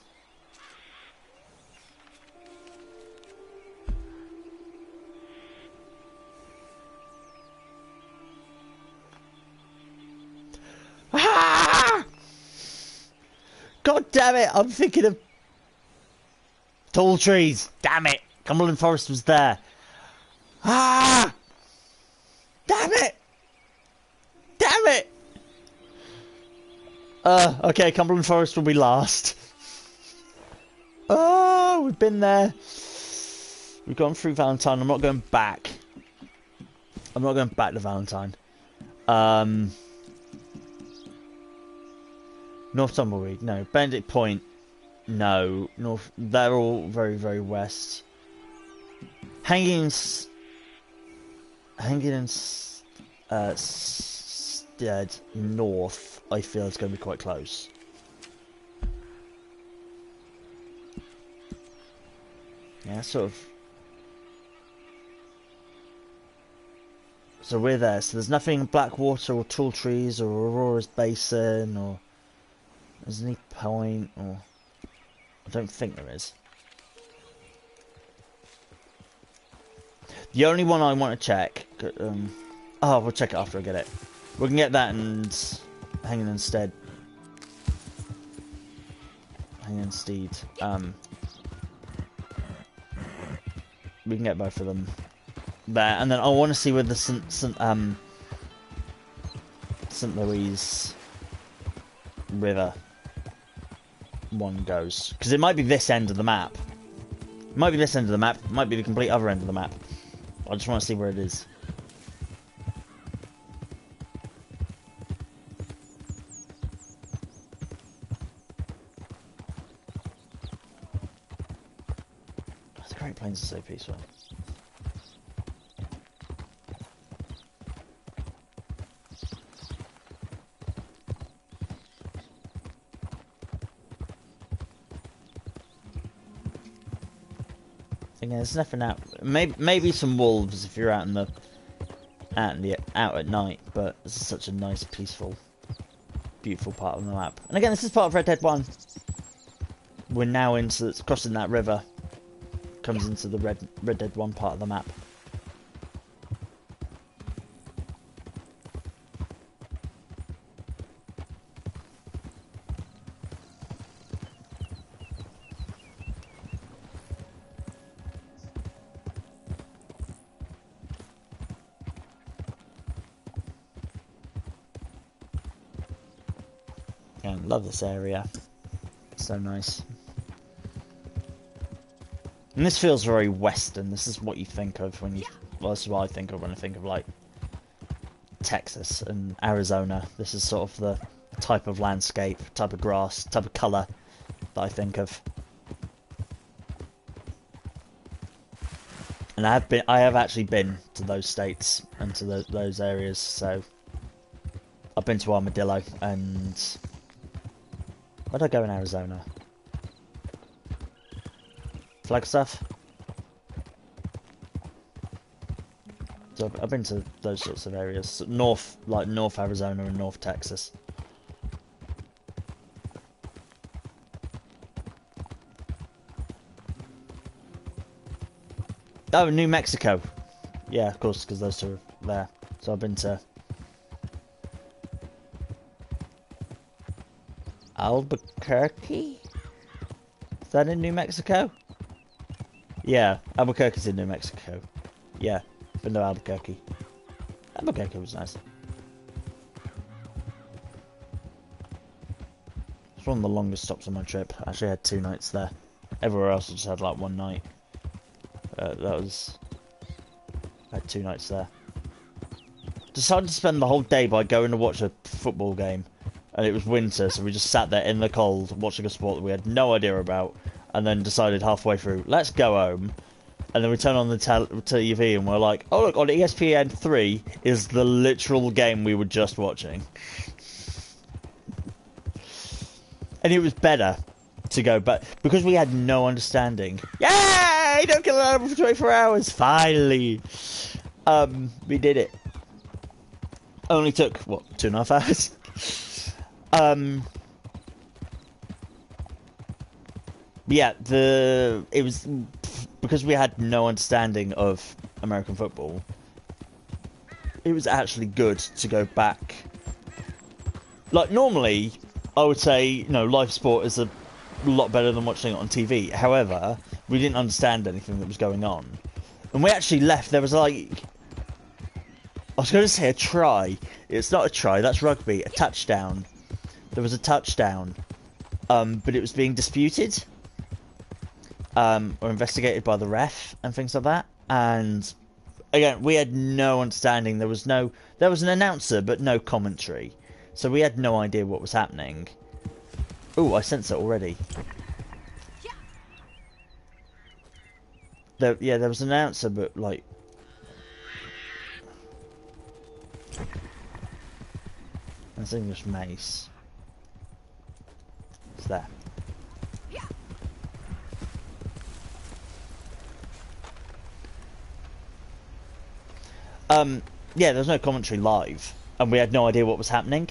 Ah! God damn it! I'm thinking of tall trees. Damn it! Cumberland Forest was there. Ah! Damn it! Damn it! Okay, Cumberland Forest will be last. Oh, we've been there. We've gone through Valentine. I'm not going back. I'm not going back to Valentine. North Tumbleweed, no. Benedict Point, no. North, they're all very, very west. Hanging Stead north, I feel it's going to be quite close. Yeah, sort of. So we're there. So there's nothing Blackwater or Tall Trees or Aurora's Basin or there's any point or I don't think there is. The only one I want to check. Oh, we'll check it after I get it. We can get that and Hanging Instead. Hanging Steed. We can get both of them there, and then I want to see where the St. Louis River one goes, because it might be this end of the map. It might be this end of the map. It might be the complete other end of the map. I just want to see where it is. The Great Plains is so peaceful. Yeah, there's nothing out. Maybe some wolves if you're out at night. But this is such a nice, peaceful, beautiful part of the map. And again, this is part of Red Dead 1. We're now crossing that river. Comes into the Red Dead 1 part of the map. And love this area. So nice. And this feels very western. This is what you think of when you... Well, this is what I think of when I think of, like, Texas and Arizona. This is sort of the type of landscape, type of grass, type of colour that I think of. And I have actually been to those states and to those areas, so... I've been to Armadillo and... Where'd I go in Arizona? Flagstaff? So I've been to those sorts of areas, north, like North Arizona and North Texas. Oh, New Mexico. Yeah, of course, because those two are there. So I've been to Albuquerque. Is that in New Mexico? Yeah, Albuquerque's in New Mexico. Yeah, been to Albuquerque. Albuquerque was nice. It's one of the longest stops on my trip. I actually had 2 nights there. Everywhere else I just had like 1 night. I had 2 nights there. Decided to spend the whole day by going to watch a football game. And it was winter, so we just sat there in the cold watching a sport that we had no idea about. And then decided halfway through, let's go home. And then we turn on the TV and we're like, oh look, on ESPN 3 is the literal game we were just watching. And it was better to go back, because we had no understanding. Yay! Don't kill an animal for 24 hours! Finally! We did it. Only took, what, 2.5 hours? Yeah, it was because we had no understanding of American football. It was actually good to go back. Like, normally, I would say, live sport is a lot better than watching it on TV. However, we didn't understand anything that was going on. And we actually left, there was like, I was going to say a try. It's not a try, that's rugby. A touchdown. There was a touchdown. But it was being disputed. Or investigated by the ref and things like that. And again, we had no understanding. There was an announcer, but no commentary. So we had no idea what was happening. Ooh, I sense it already. There was an announcer, but like... That's English mace. It's there. Yeah, there was no commentary live, and we had no idea what was happening.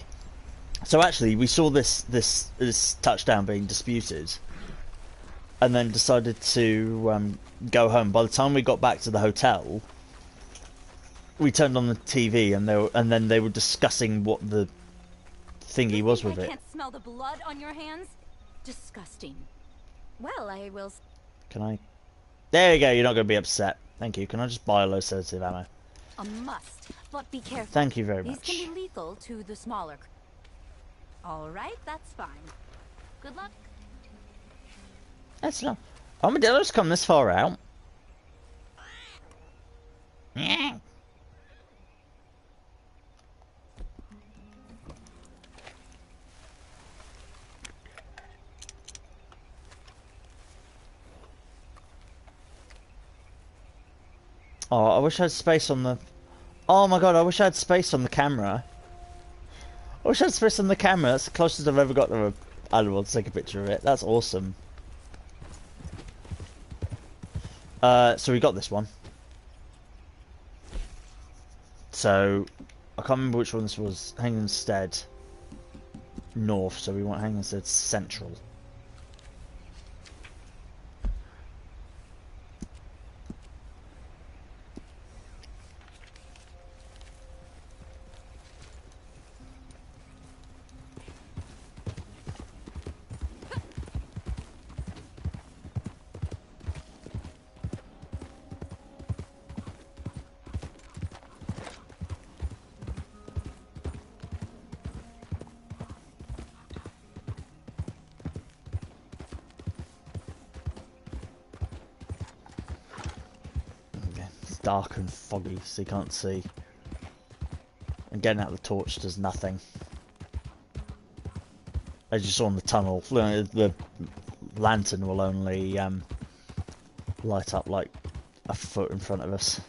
So actually, we saw this touchdown being disputed, and then decided to go home. By the time we got back to the hotel, we turned on the TV, and then they were discussing what the thingy was with it. I can't smell the blood on your hands. Disgusting. Well, I will. Can I? There you go. You're not going to be upset. Thank you. Can I just buy a low sedative ammo? A must, but be careful. Thank you very much. These can be lethal to the smaller. All right, that's fine. Good luck. That's not. Armadillos come this far out. Yeah. Oh, I wish I had space on the... Oh my god, I wish I had space on the camera. I wish I had space on the camera. That's the closest I've ever got to an animal to take a picture of it. That's awesome. So we got this one. So, I can't remember which one this was. Hangmanstead North, so we want Hangmanstead Central. Dark and foggy, so you can't see. And getting out the torch does nothing. As you saw in the tunnel, the lantern will only light up like a foot in front of us.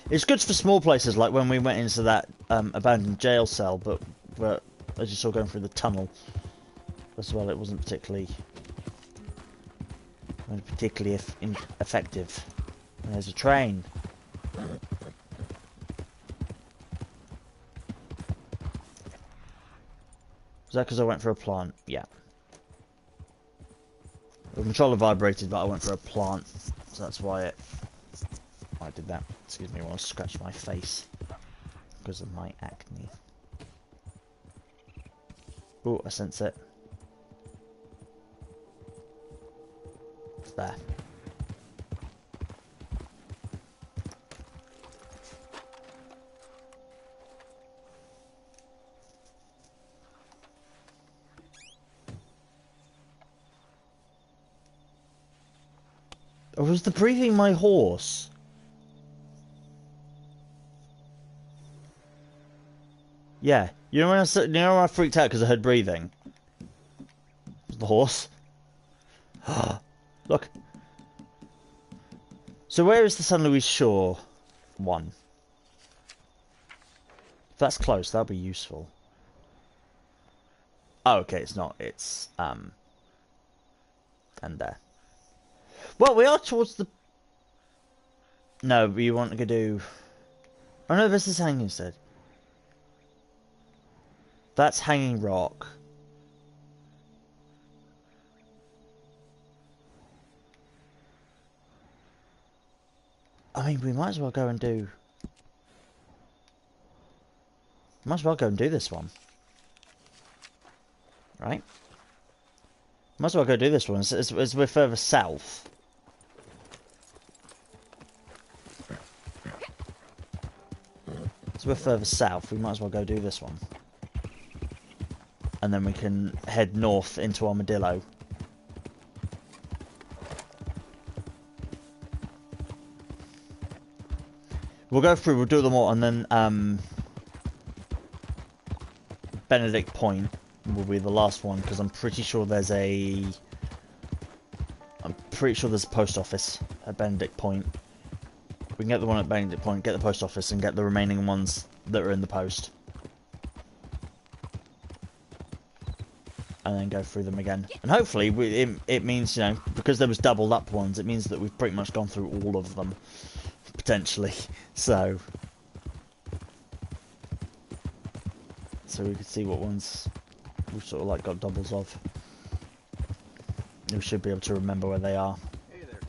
It's good for small places, like when we went into that abandoned jail cell, but as you saw going through the tunnel as well, it wasn't particularly effective. And there's a train. Was that because I went for a plant? Yeah. The controller vibrated, but I went for a plant, so that's why I did that. Excuse me while I scratch my face because of my acne. Oh, I sense it. It's there. Or was the breathing my horse? Yeah. You know when I freaked out because I heard breathing? It was the horse. Look. So where is the San Luis Shore one? If that's close, that'll be useful. Oh, okay, it's not. It's and there. Well, we are towards the. No, but you want to go do. Oh no, this is Hanging instead. That's Hanging Rock. I mean, we might as well go and do. Might as well go and do this one. Right? Might as well go do this one as we're further south. As we're further south, we might as well go do this one. And then we can head north into Armadillo. We'll go through, we'll do them all, and then Benedict Point will be the last one, because I'm pretty sure there's a post office at Benedict Point. We can get the one at Benedict Point, get the post office, and get the remaining ones that are in the post. And then go through them again. And hopefully, it means, you know, because there was doubled up ones, it means that we've pretty much gone through all of them. Potentially. So we could see what ones we've sort of like got doubles of. We should be able to remember where they are. Hey there.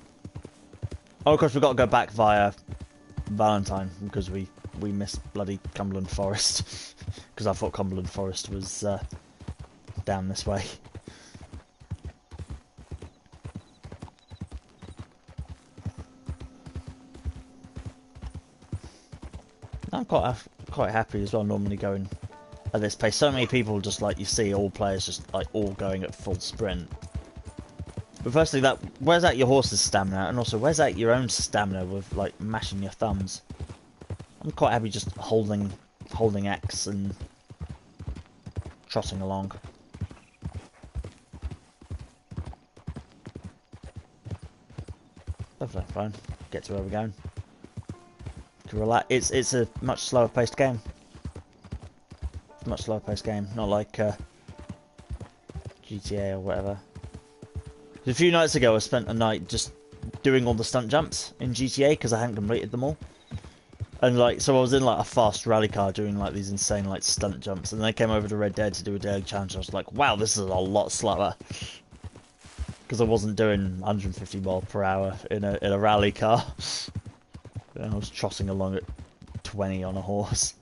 Oh, of course, we've got to go back via Valentine, because we missed bloody Cumberland Forest. Because I thought Cumberland Forest was down this way. I'm quite happy as well, normally going at this pace. So many people just, like, you see all players just, like, all going at full sprint. But firstly, where's that your horse's stamina? And also, where's that your own stamina with, like, mashing your thumbs? I'm quite happy just holding X and trotting along. Lovely, fine. Get to where we're going. To relax. It's a much slower paced game. Much slower paced game, not like GTA or whatever. A few nights ago, I spent a night just doing all the stunt jumps in GTA because I hadn't completed them all. And like, so I was in like a fast rally car doing like these insane like stunt jumps, and then I came over to Red Dead to do a daily challenge. I was like, wow, this is a lot slower. Because I wasn't doing 150 miles per hour in a rally car. And I was trotting along at 20 on a horse.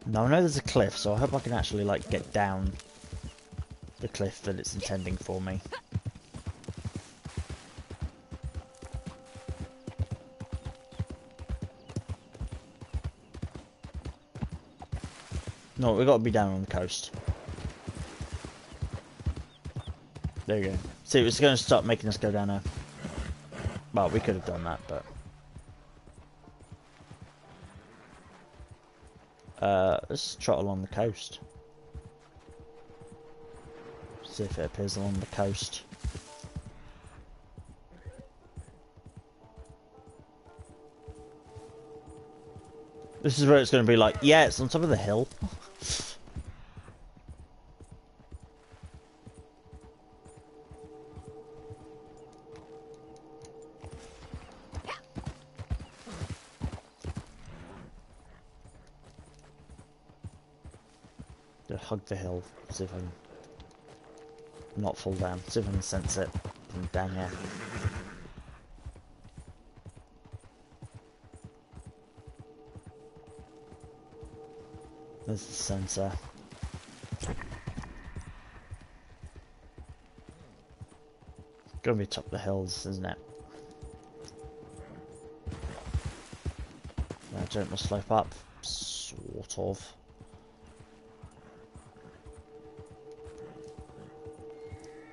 Now I know there's a cliff, so I hope I can actually like get down the cliff that it's intending for me. No, we've got to be down on the coast. There you go. See, it's going to start making us go down there. Well, we could have done that, but... let's trot along the coast. See if it appears along the coast. This is where it's going to be like, yeah, it's on top of the hill. hug the hill, see if I can not fall down. See if I can sense it from down here. There's the sensor. Gonna be top of the hills, isn't it? Now gentle slope up, sort of.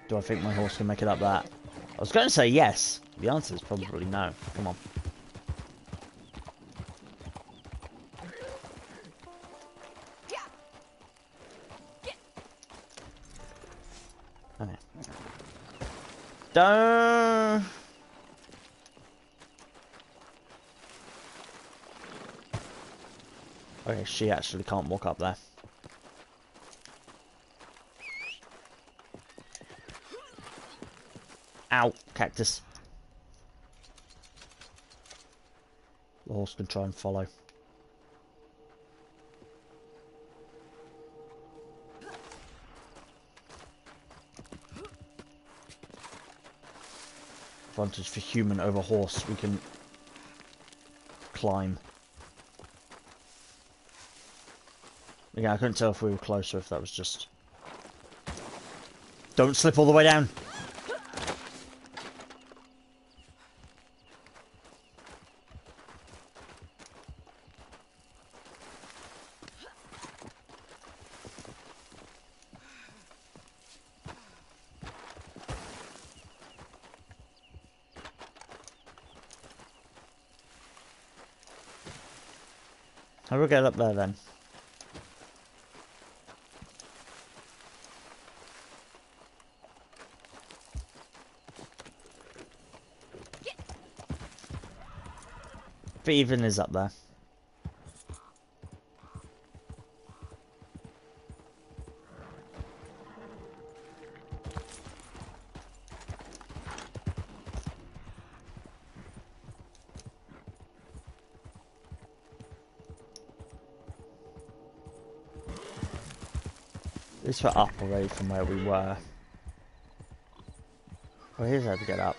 Do I think my horse can make it up that? I was going to say yes. The answer is probably no. Come on. Okay. Don't. Okay, she actually can't walk up there. Ow, cactus. The horse can try and follow. Advantage for human over horse, we can climb. Yeah, I couldn't tell if we were close or if that was just... Don't slip all the way down! How do we get up there then? If it even is up there. At least we're up already from where we were. Oh, here's how to get up.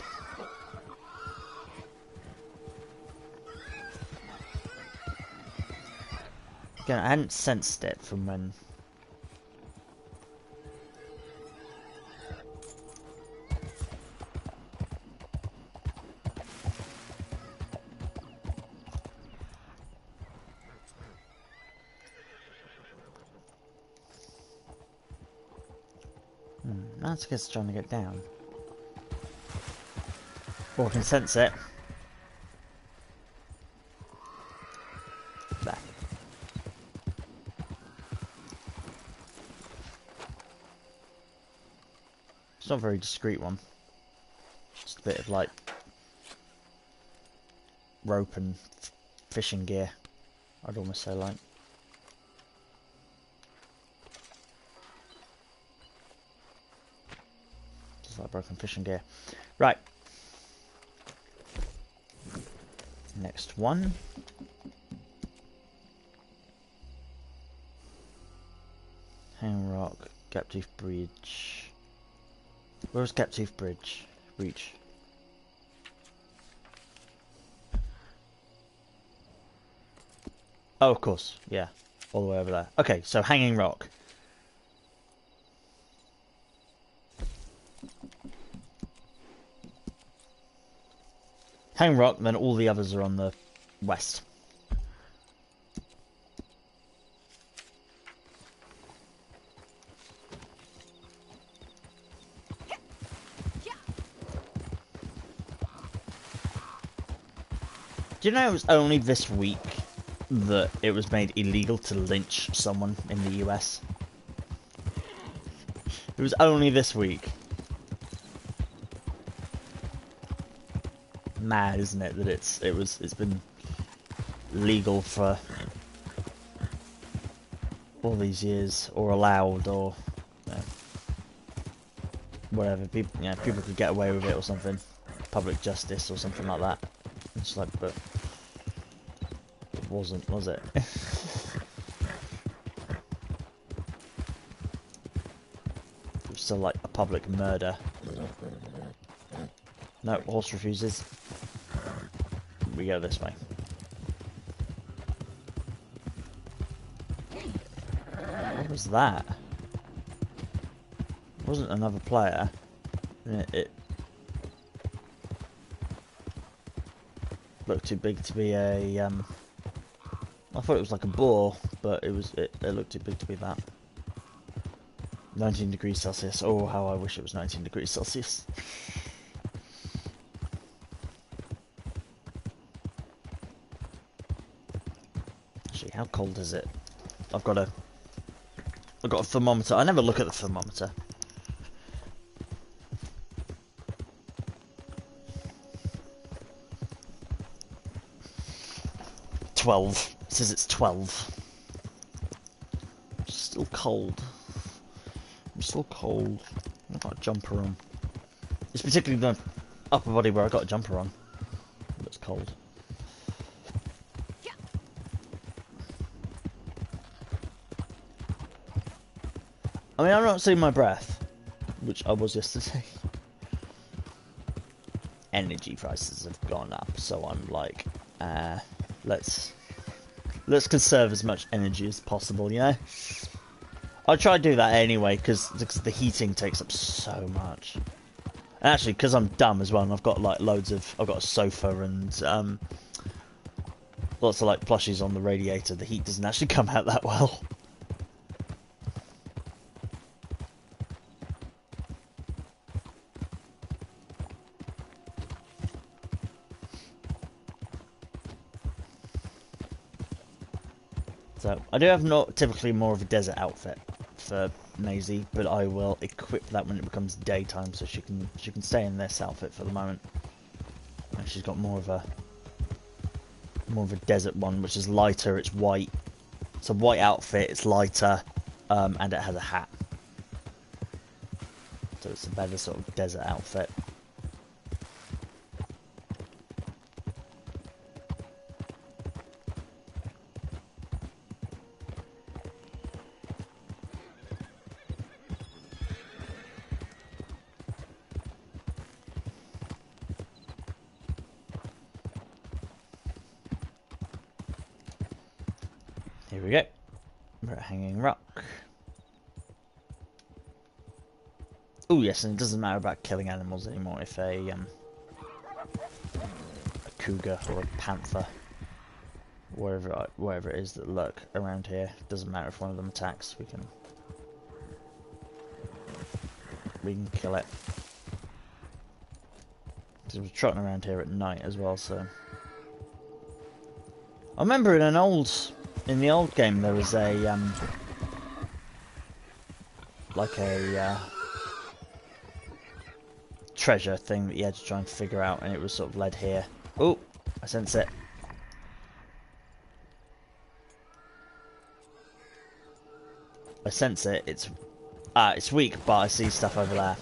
Again, I hadn't sensed it from when... That's because it's trying to get down. Or I can sense it. There. It's not a very discreet one. Just a bit of like rope and fishing gear, I'd almost say, like. Just like broken fishing gear. Right. Next one. Hang Rock, Gaptooth Bridge. Where's Gaptooth Bridge? Reach. Oh, of course, yeah. All the way over there. Okay, so Hanging Rock. Hanging Rock, then all the others are on the west. Do you know it was only this week that it was made illegal to lynch someone in the US? It was only this week. Mad, isn't it, that it's been legal for all these years, or allowed, or whatever. People, people could get away with it or something, public justice or something like that. It's like, but it wasn't, was it? still like a public murder. No, horse refuses. We go this way. What was that? It wasn't another player. It looked too big to be a I thought it was like a boar, but it looked too big to be that. 19 degrees Celsius. Oh, how I wish it was 19 degrees Celsius. Actually, how cold is it? I've got a thermometer. I never look at the thermometer. It says it's 12. It's still cold. I'm still cold. I've got a jumper on. It's particularly the upper body where I got a jumper on. It's cold. I mean, I'm not seeing my breath, which I was yesterday. Energy prices have gone up, so I'm like, let's conserve as much energy as possible, you know? I try to do that anyway, because the heating takes up so much. And actually, because I'm dumb as well, and I've got like I've got a sofa and lots of like plushies on the radiator, the heat doesn't actually come out that well. So, I do have not typically more of a desert outfit for Maisie, but I will equip that when it becomes daytime, so she can stay in this outfit for the moment. And she's got more of a desert one, which is lighter. It's white. It's a white outfit. It's lighter, and it has a hat. So it's a better sort of desert outfit. Here we go. We're at Hanging Rock. Oh yes, and it doesn't matter about killing animals anymore if a cougar or a panther, wherever it is that lurk around here, doesn't matter if one of them attacks. We can kill it. Because it was trotting around here at night as well, so. I remember in the old game there was a like a treasure thing that you had to try and figure out, and it was sort of led here. Oh, I sense it. I sense it. It's weak, but I see stuff over there.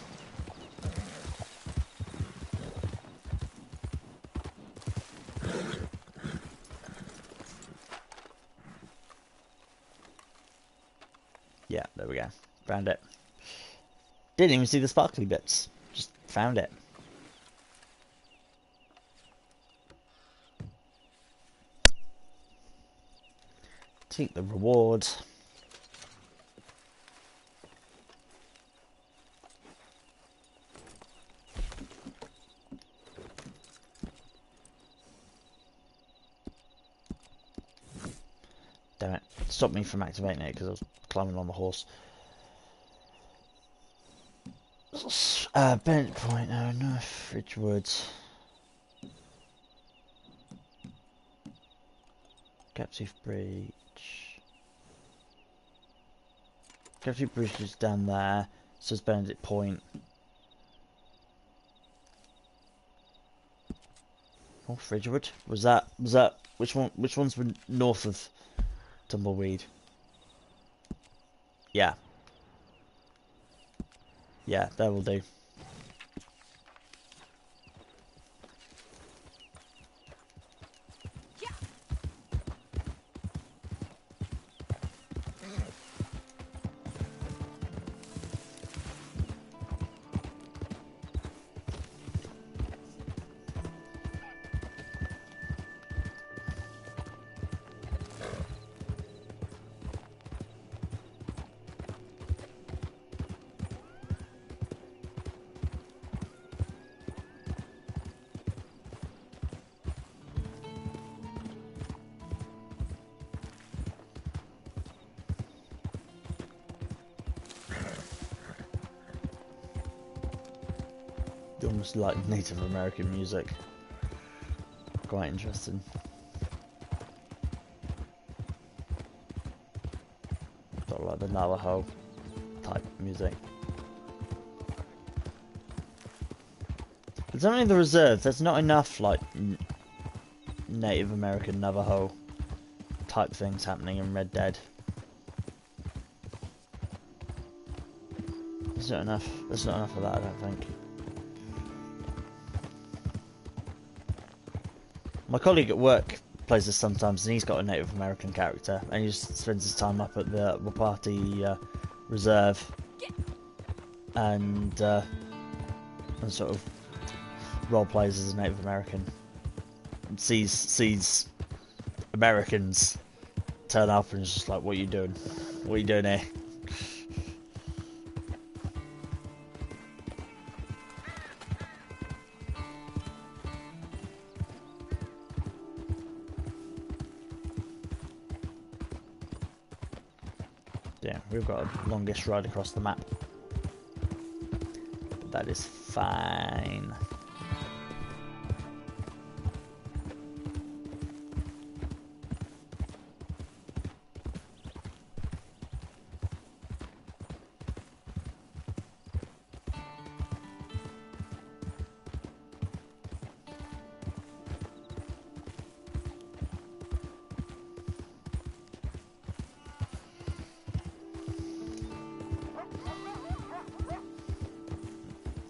Yeah, there we go. Found it. Didn't even see the sparkly bits. Just found it. Take the reward. Damn it. Stopped me from activating it because I was climbing on the horse. Bennett Point, no, Ridgewood. Captive Bridge. Captive Bridge is down there, so it's Benedict Point. North Ridgewood? Was that which ones were north of Tumbleweed? Yeah. Yeah, that will do. Almost like Native American music. Quite interesting. Sort of like the Navajo type music. There's only the reserve. There's not enough like Native American Navajo type things happening in Red Dead. There's not enough. There's not enough of that, I don't think. My colleague at work plays this sometimes, and he's got a Native American character, and he just spends his time up at the Wapati Reserve, and sort of role plays as a Native American. And sees Americans turn up, and is just like, "What are you doing? What are you doing here?" Yeah, we've got a longest ride across the map. But that is fine.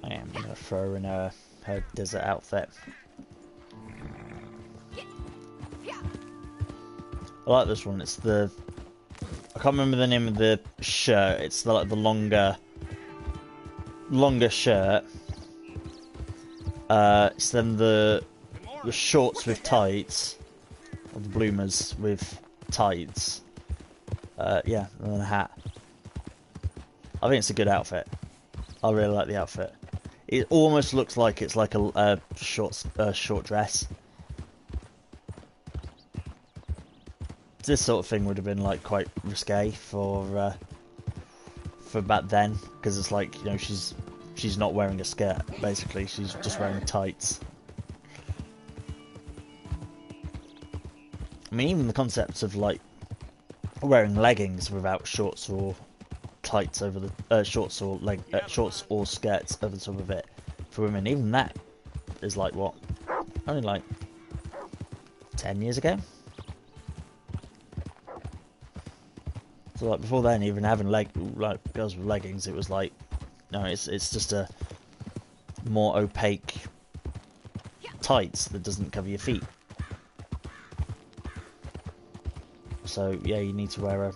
I am going to throw in her desert outfit. I like this one. It's the... I can't remember the name of the shirt. It's the, like the longer shirt. It's then the shorts with tights, or the bloomers with tights. Yeah, and then a hat. I think it's a good outfit. I really like the outfit. It almost looks like it's like a short dress. This sort of thing would have been like quite risque for back then, because it's like, you know, she's not wearing a skirt, basically. She's just wearing tights. I mean, even the concept of like wearing leggings without shorts or tights over the shorts or skirts over the top of it for women, even that is like what, only like 10 years ago. So like before then, even having girls with leggings, it was like, no, it's just a more opaque tights that doesn't cover your feet. So yeah, you need to wear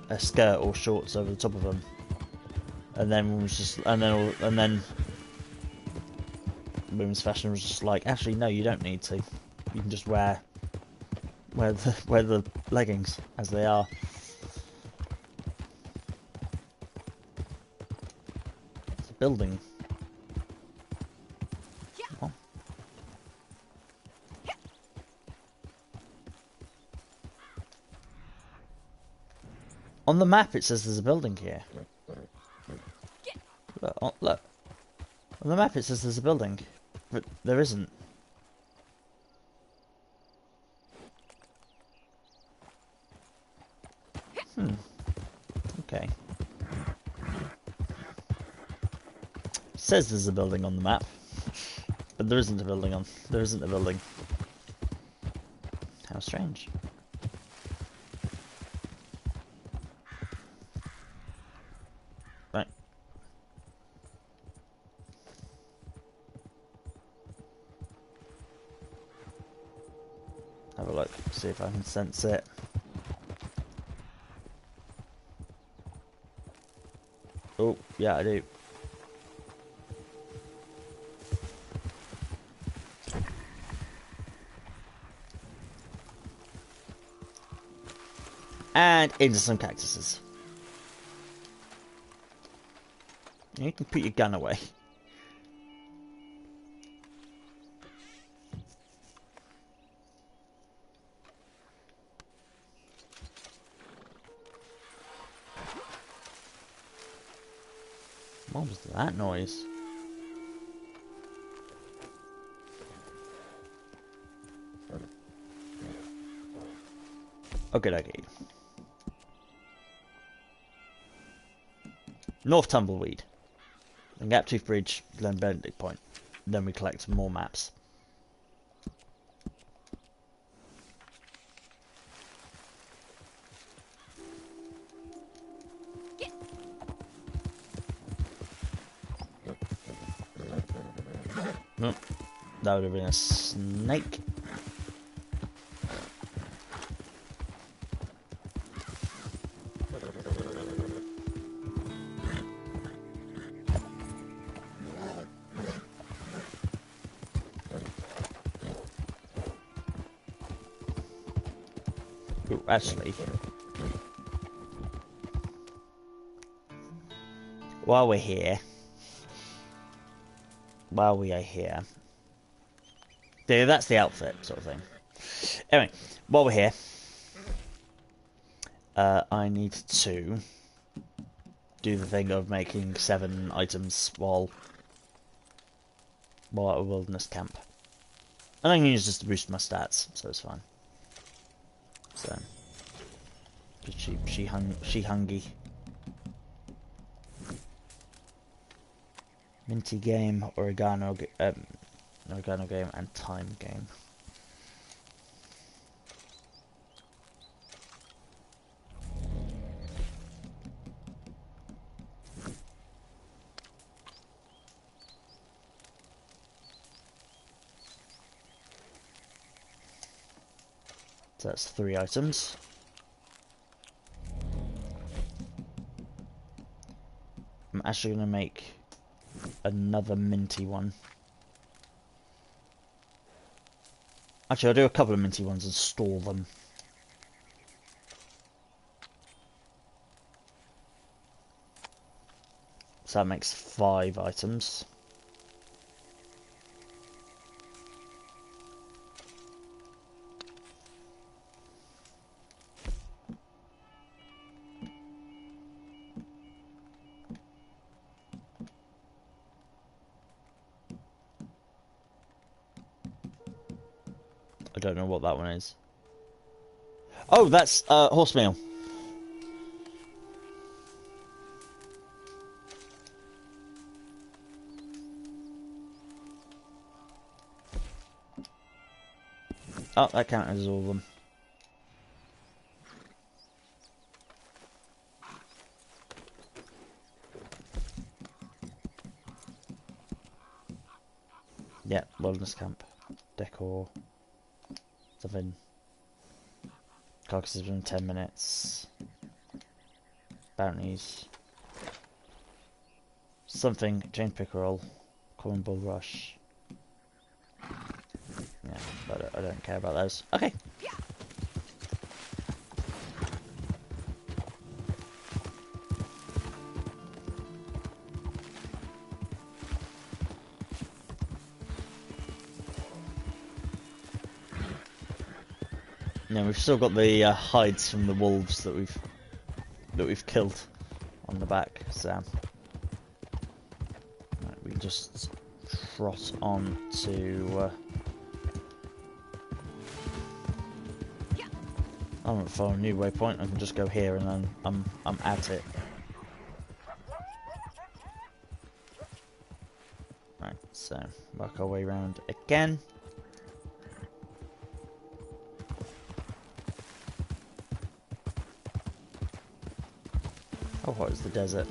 a skirt or shorts over the top of them, and then women's fashion was just like, actually no, you don't need to. You can just wear the leggings as they are. It's a building. Oh. On the map it says there's a building here. Look. On the map it says there's a building, but there isn't. Okay. It says there's a building on the map, but there isn't a building on. There isn't a building. How strange. Right. Have a look. See if I can sense it. Oh, yeah, I do. And into some cactuses. You can put your gun away. What was that noise? Okay, okay. North Tumbleweed. Then Gaptooth Bridge, then Benedict Point. Then we collect more maps. Nope. That would have been a snake. Ooh, actually, while we are here, yeah, that's the outfit sort of thing. Anyway, while we're here, I need to do the thing of making 7 items while at a wilderness camp. And I can use this to boost my stats, so it's fine. So, she hungry. Minty game, oregano game, and time game. So that's 3 items. I'm actually going to make another minty one. Actually, I'll do a couple of minty ones and store them. So that makes 5 items. I don't know what that one is. Oh, that's horse meal. Oh, that counts as all of them. Yeah, wilderness camp. Decor. Something. Carcasses within 10 minutes. Bounties. Something. Chain pickerel. Corn bull rush. Yeah, but I don't care about those. Okay. Yeah, we've still got the hides from the wolves that we've killed on the back, so right, we just trot on to. I don't follow a new waypoint. I can just go here and then I'm at it. Right, so work our way around again. How hot is the desert?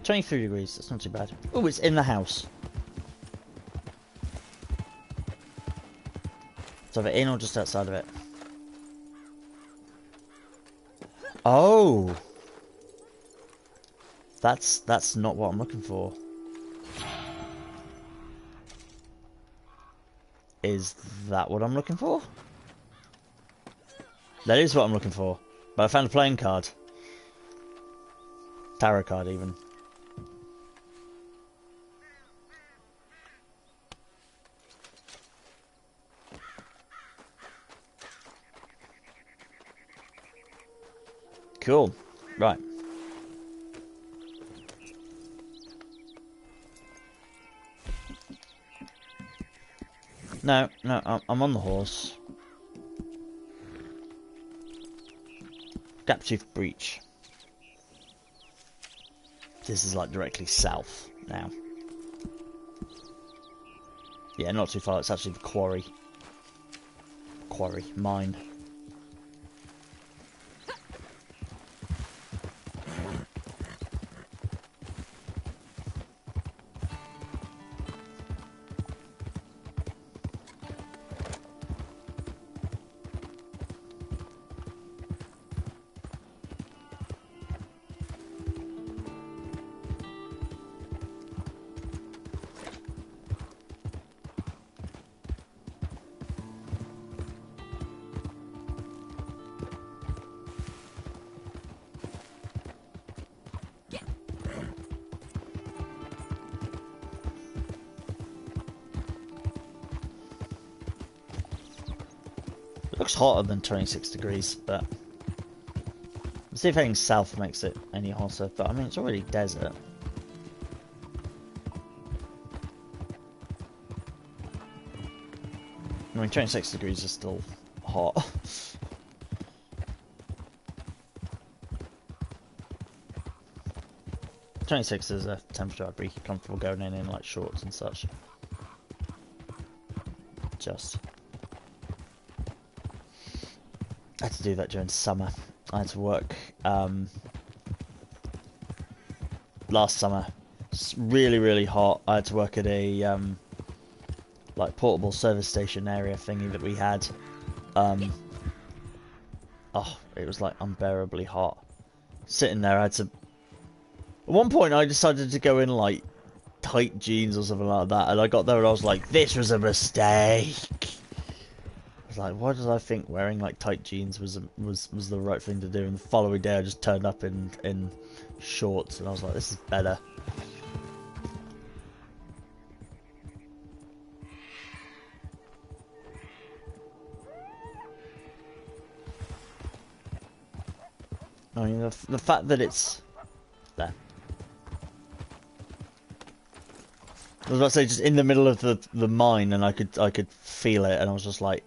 23 degrees, that's not too bad. Oh, it's in the house. It's either in or just outside of it. Oh! That's not what I'm looking for. Is that what I'm looking for? That is what I'm looking for. But I found a playing card. Tarot card, even. Cool. Right. No, I'm on the horse. Gaptooth Breach. This is like directly south now. Yeah, not too far. It's actually the quarry. Mine. It looks hotter than 26 degrees, but let's see if heading south makes it any hotter. But I mean, it's already desert. I mean, 26 degrees is still hot. 26 is a temperature I'd be comfortable going in like shorts and such. Just. I had to do that during summer. I had to work last summer. It's really, really hot. I had to work at a like portable service station area thingy that we had. Oh, it was like unbearably hot. Sitting there, I had to. At one point, I decided to go in like tight jeans or something like that, and I got there and I was like, "This was a mistake." I was like, "Why did I think wearing like tight jeans was the right thing to do?" And the following day, I just turned up in shorts, and I was like, "This is better." I mean, the fact that it's there. I was about to say, just in the middle of the mine, and I could feel it, and I was just like,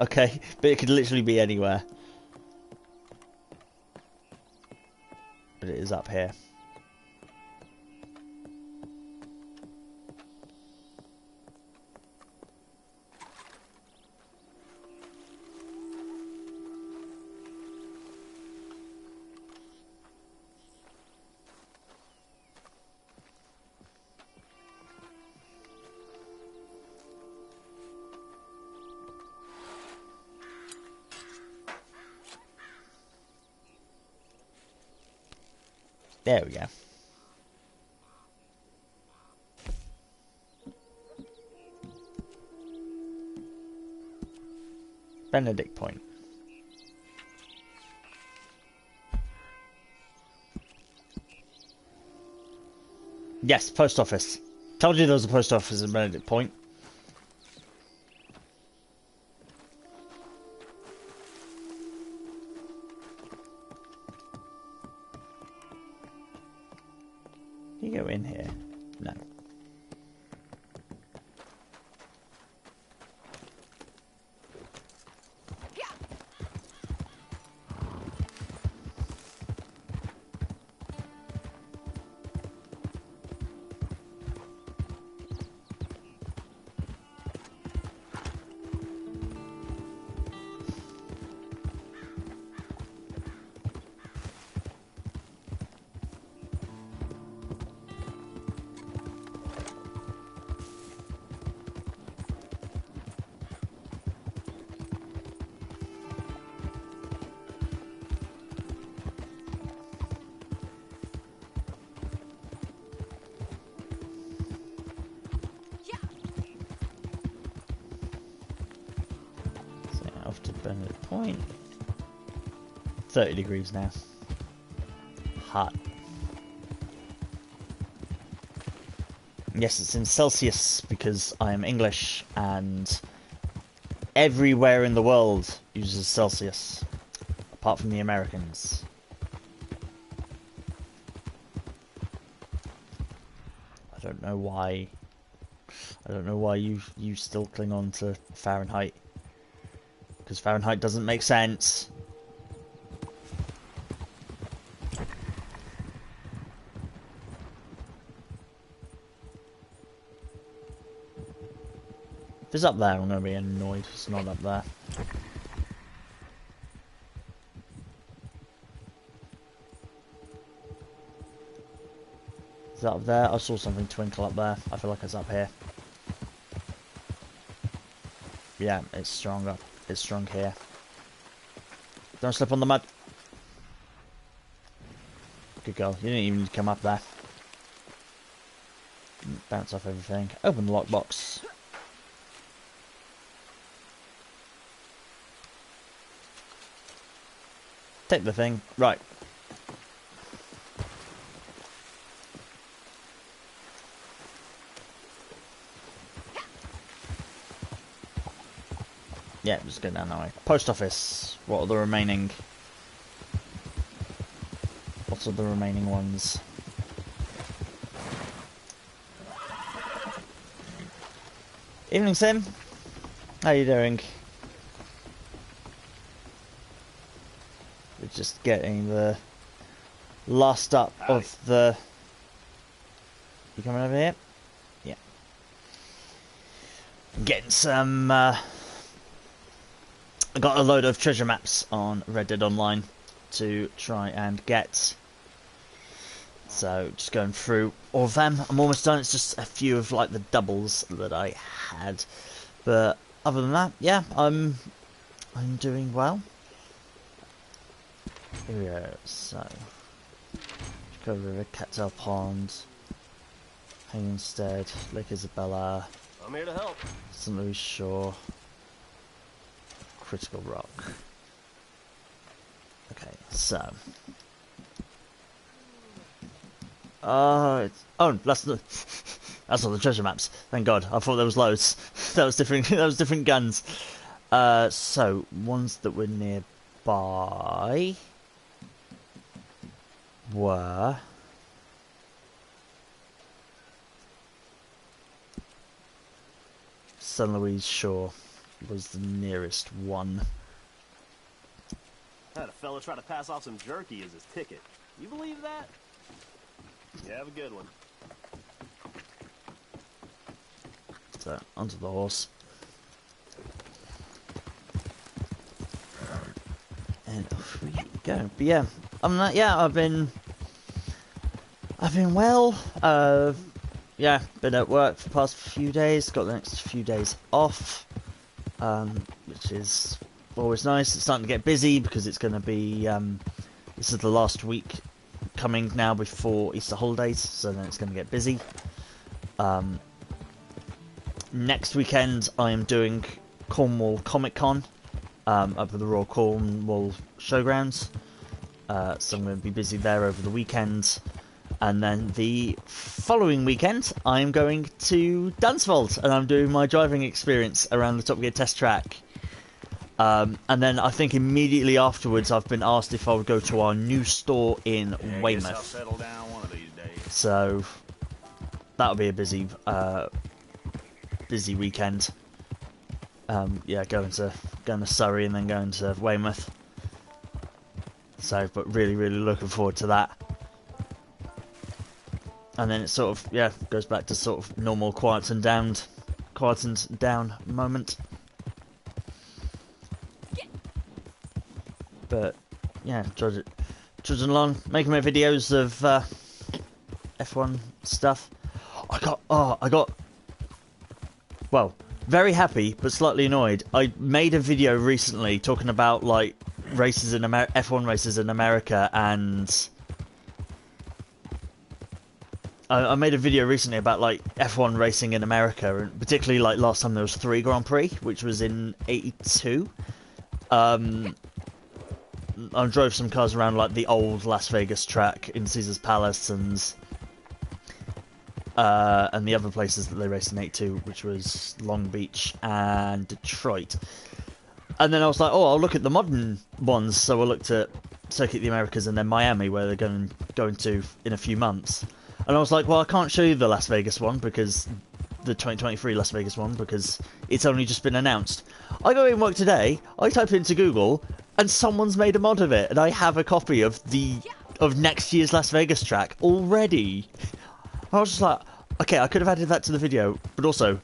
okay, but it could literally be anywhere. But it is up here. There we go. Benedict Point. Yes, post office. Told you there was a post office in Benedict Point. Can you go in here? No. Off to Benedict Point. 30 degrees now. Hot. Yes, it's in Celsius because I am English and everywhere in the world uses Celsius, apart from the Americans. I don't know why. I don't know why you still cling on to Fahrenheit. Because Fahrenheit doesn't make sense. If it's up there, I'm going to be annoyed. It's not up there. Is that up there? I saw something twinkle up there. I feel like it's up here. Yeah, it's stronger. It's strong here. Don't slip on the mud. Good girl. You didn't even need to come up there. Bounce off everything. Open the lockbox. Take the thing. Right. Yeah, just go down that way. Post office. What are the remaining... What are the remaining ones? Evening, Sim. How you doing? We're just getting the last up of the... You coming over here? Yeah. Getting some... I got a load of treasure maps on Red Dead Online to try and get. So just going through all of them. I'm almost done. It's just a few of like the doubles that I had, but other than that, yeah, I'm doing well. Here we go. So Chico River, Cattail Pond, Havenstead, Lake Isabella. I'm here to help. St. Louis Shore, Critical Rock. Okay, so. Oh, that's the. That's all the treasure maps. Thank God. I thought there was loads. That was different. That was different guns. So ones that were nearby were. St. Louis Shore was the nearest one. I had a fella try to pass off some jerky as his ticket. You believe that? You have a good one. So, onto the horse. And off we go. But yeah, other than that, yeah, I've been well. Yeah, been at work for the past few days. Got the next few days off, which is always nice. It's starting to get busy because it's going to be. This is the last week coming now before Easter holidays, so then it's going to get busy. Next weekend I am doing Cornwall Comic Con up at the Royal Cornwall Showgrounds, so I'm going to be busy there over the weekend, and then the following weekend I'm going to Dunsfold and I'm doing my driving experience around the Top Gear test track. And then I think immediately afterwards I've been asked if I would go to our new store in Weymouth. I guess I'll settle down one of these days. So that'll be a busy weekend. Yeah, going to Surrey and then going to Weymouth. So, but really looking forward to that. And then it sort of goes back to sort of normal quietened down moment. But yeah, trudging along, making my videos of F1 stuff. I got well, very happy but slightly annoyed. I made a video recently talking about like races in F1 races in America, and I made a video recently about like F1 racing in America, and particularly like last time there was 3 Grand Prix, which was in '82. I drove some cars around like the old Las Vegas track in Caesar's Palace and the other places that they raced in '82, which was Long Beach and Detroit. And then I was like, oh, I'll look at the modern ones. So I looked at Circuit of the Americas and then Miami, where they're going to in a few months. And I was like, well, I can't show you the Las Vegas one because the 2023 Las Vegas one because it's only just been announced. I go in work today, I type into Google, and someone's made a mod of it, and I have a copy of next year's Las Vegas track already. I was just like, okay, I could have added that to the video, but also,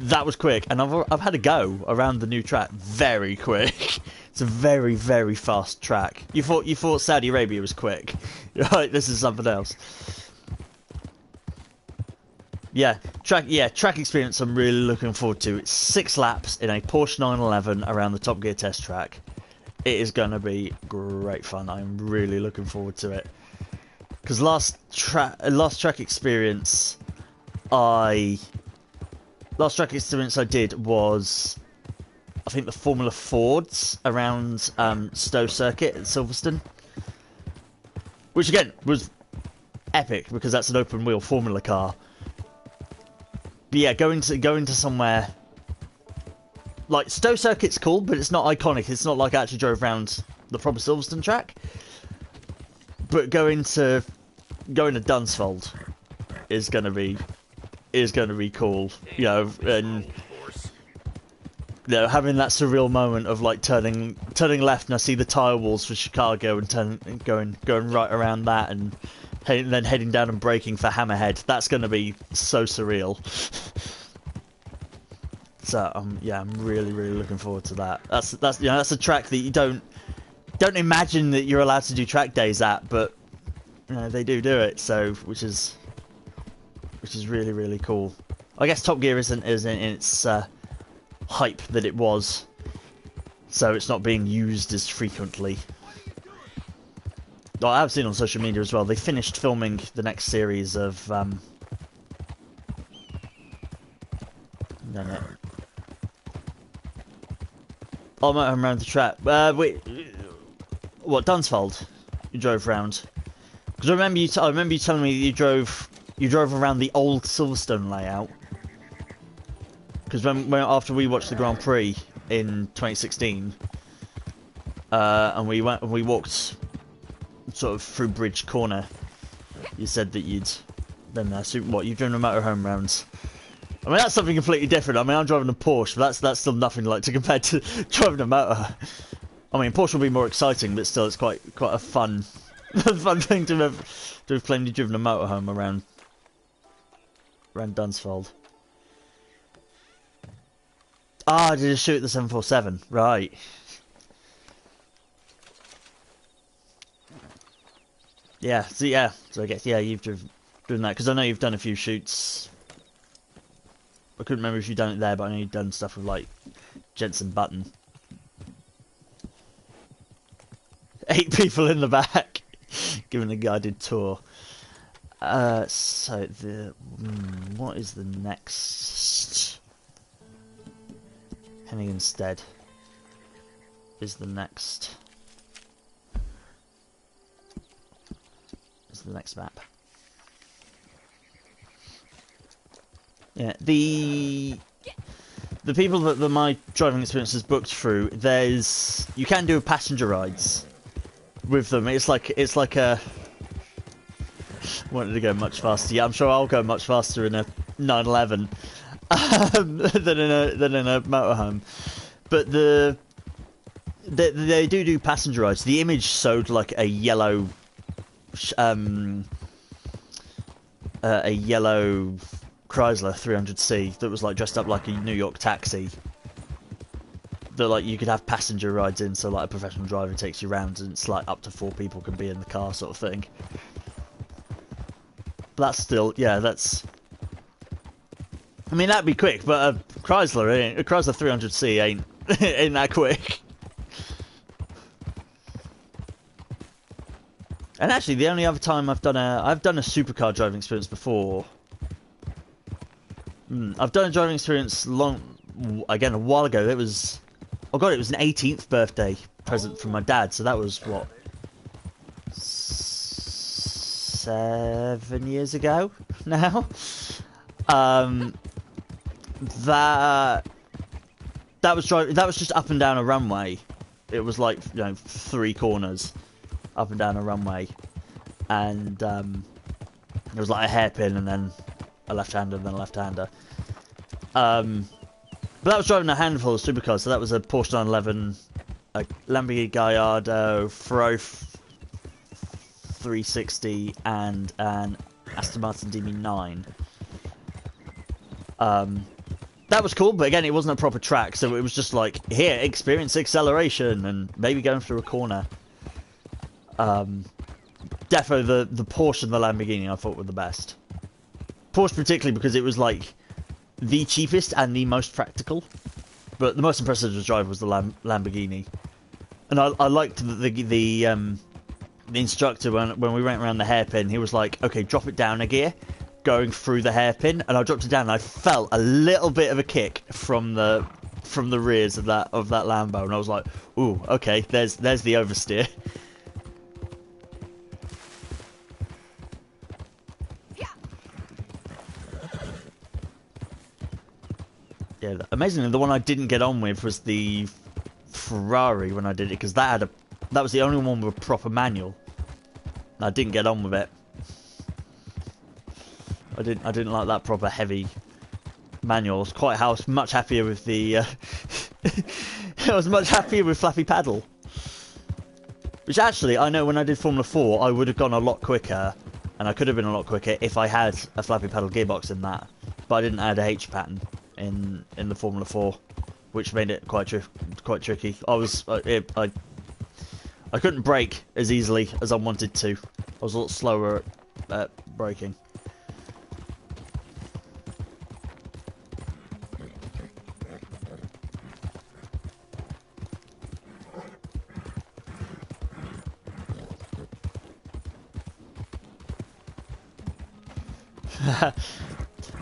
that was quick, and I've had a go around the new track very quick. It's a very, very fast track. You thought Saudi Arabia was quick. You're like, this is something else. Yeah, track experience I'm really looking forward to. It's 6 laps in a Porsche 911 around the Top Gear test track. It is going to be great fun. I'm really looking forward to it. Because last track experience I did was, I think, the Formula Fords around Stowe Circuit at Silverstone, which again was epic because that's an open wheel Formula car. But yeah, going to somewhere like Stowe Circuit's cool, but it's not iconic. It's not like I actually drove around the proper Silverstone track. But going to Dunsfold is gonna be cool, you know, and you know, having that surreal moment of like turning left and I see the tyre walls for Chicago and going right around that and then heading down and braking for Hammerhead. That's gonna be so surreal. So yeah, I'm really looking forward to that. That's you know, that's a track that you don't imagine that you're allowed to do track days at, but you know, they do it. So which is really cool. I guess Top Gear isn't in its hype that it was, so it's not being used as frequently. Oh, I've seen on social media as well. They finished filming the next series of no. Oh, I'm around the track. Wait, what, Dunsfold? You drove round? Because I remember you telling me that you drove around the old Silverstone layout. Because when after we watched the Grand Prix in 2016, and we walked sort of through Bridge Corner, you said that you'd been there. So what, you've driven a motorhome round? I mean, that's something completely different. I mean, I'm driving a Porsche, but that's still nothing like to compare to driving a motor. I mean, Porsche will be more exciting, but still, it's quite a fun thing to have claimed you've driven a motorhome around Dunsfold. Ah, did you shoot the 747? Right. Yeah. So I guess you've driven that because I know you've done a few shoots. I couldn't remember if you'd done it there, but I know you've done stuff with like Jensen Button. 8 people in the back, giving a guided tour. So what is the next? Henniganstead is the next. Is the next map. Yeah, the people that my driving experience has booked through, you can do passenger rides with them. It's like a. Wanted to go much faster. Yeah, I'm sure I'll go much faster in a 911 than in a motorhome. But they do passenger rides. The image showed like a yellow Chrysler 300C that was like dressed up like a New York taxi. That like you could have passenger rides in, so like a professional driver takes you around, and it's like up to 4 people can be in the car, sort of thing. But that's still, yeah, that's. I mean, that'd be quick, but a Chrysler 300C ain't that quick. And actually, the only other time I've done a supercar driving experience before. I've done a driving experience a while ago. It was, oh god, it was an 18th birthday present from my dad. So that was what, 7 years ago now. That was just up and down a runway. It was like, you know, 3 corners up and down a runway, and it was like a hairpin and then a left-hander and then a left-hander. But that was driving a handful of supercars. So that was a Porsche 911, a Lamborghini Gallardo, Ferrari 360, and an Aston Martin DB9. that was cool, but again, it wasn't a proper track, so it was just like, here, experience acceleration, and maybe going through a corner. Defo, the Porsche and the Lamborghini I thought were the best. Porsche particularly because it was like the cheapest and the most practical, but the most impressive to drive was the Lamborghini. And I liked the instructor when we went around the hairpin. He was like, "Okay, drop it down a gear, going through the hairpin," and I dropped it down. And I felt a little bit of a kick from the rears of that Lambo, and I was like, "Ooh, okay, there's the oversteer." Yeah, amazingly, the one I didn't get on with was the Ferrari when I did it, because that was the only one with a proper manual. And I didn't get on with it. I didn't like that proper heavy manual. I was much happier with the. I was much happier with flappy paddle. Which actually, I know when I did Formula 4, I would have gone a lot quicker, and I could have been a lot quicker if I had a flappy paddle gearbox in that. But I didn't add a H pattern in the Formula 4, which made it quite tricky. I couldn't brake as easily as I wanted to. I was a lot slower at braking.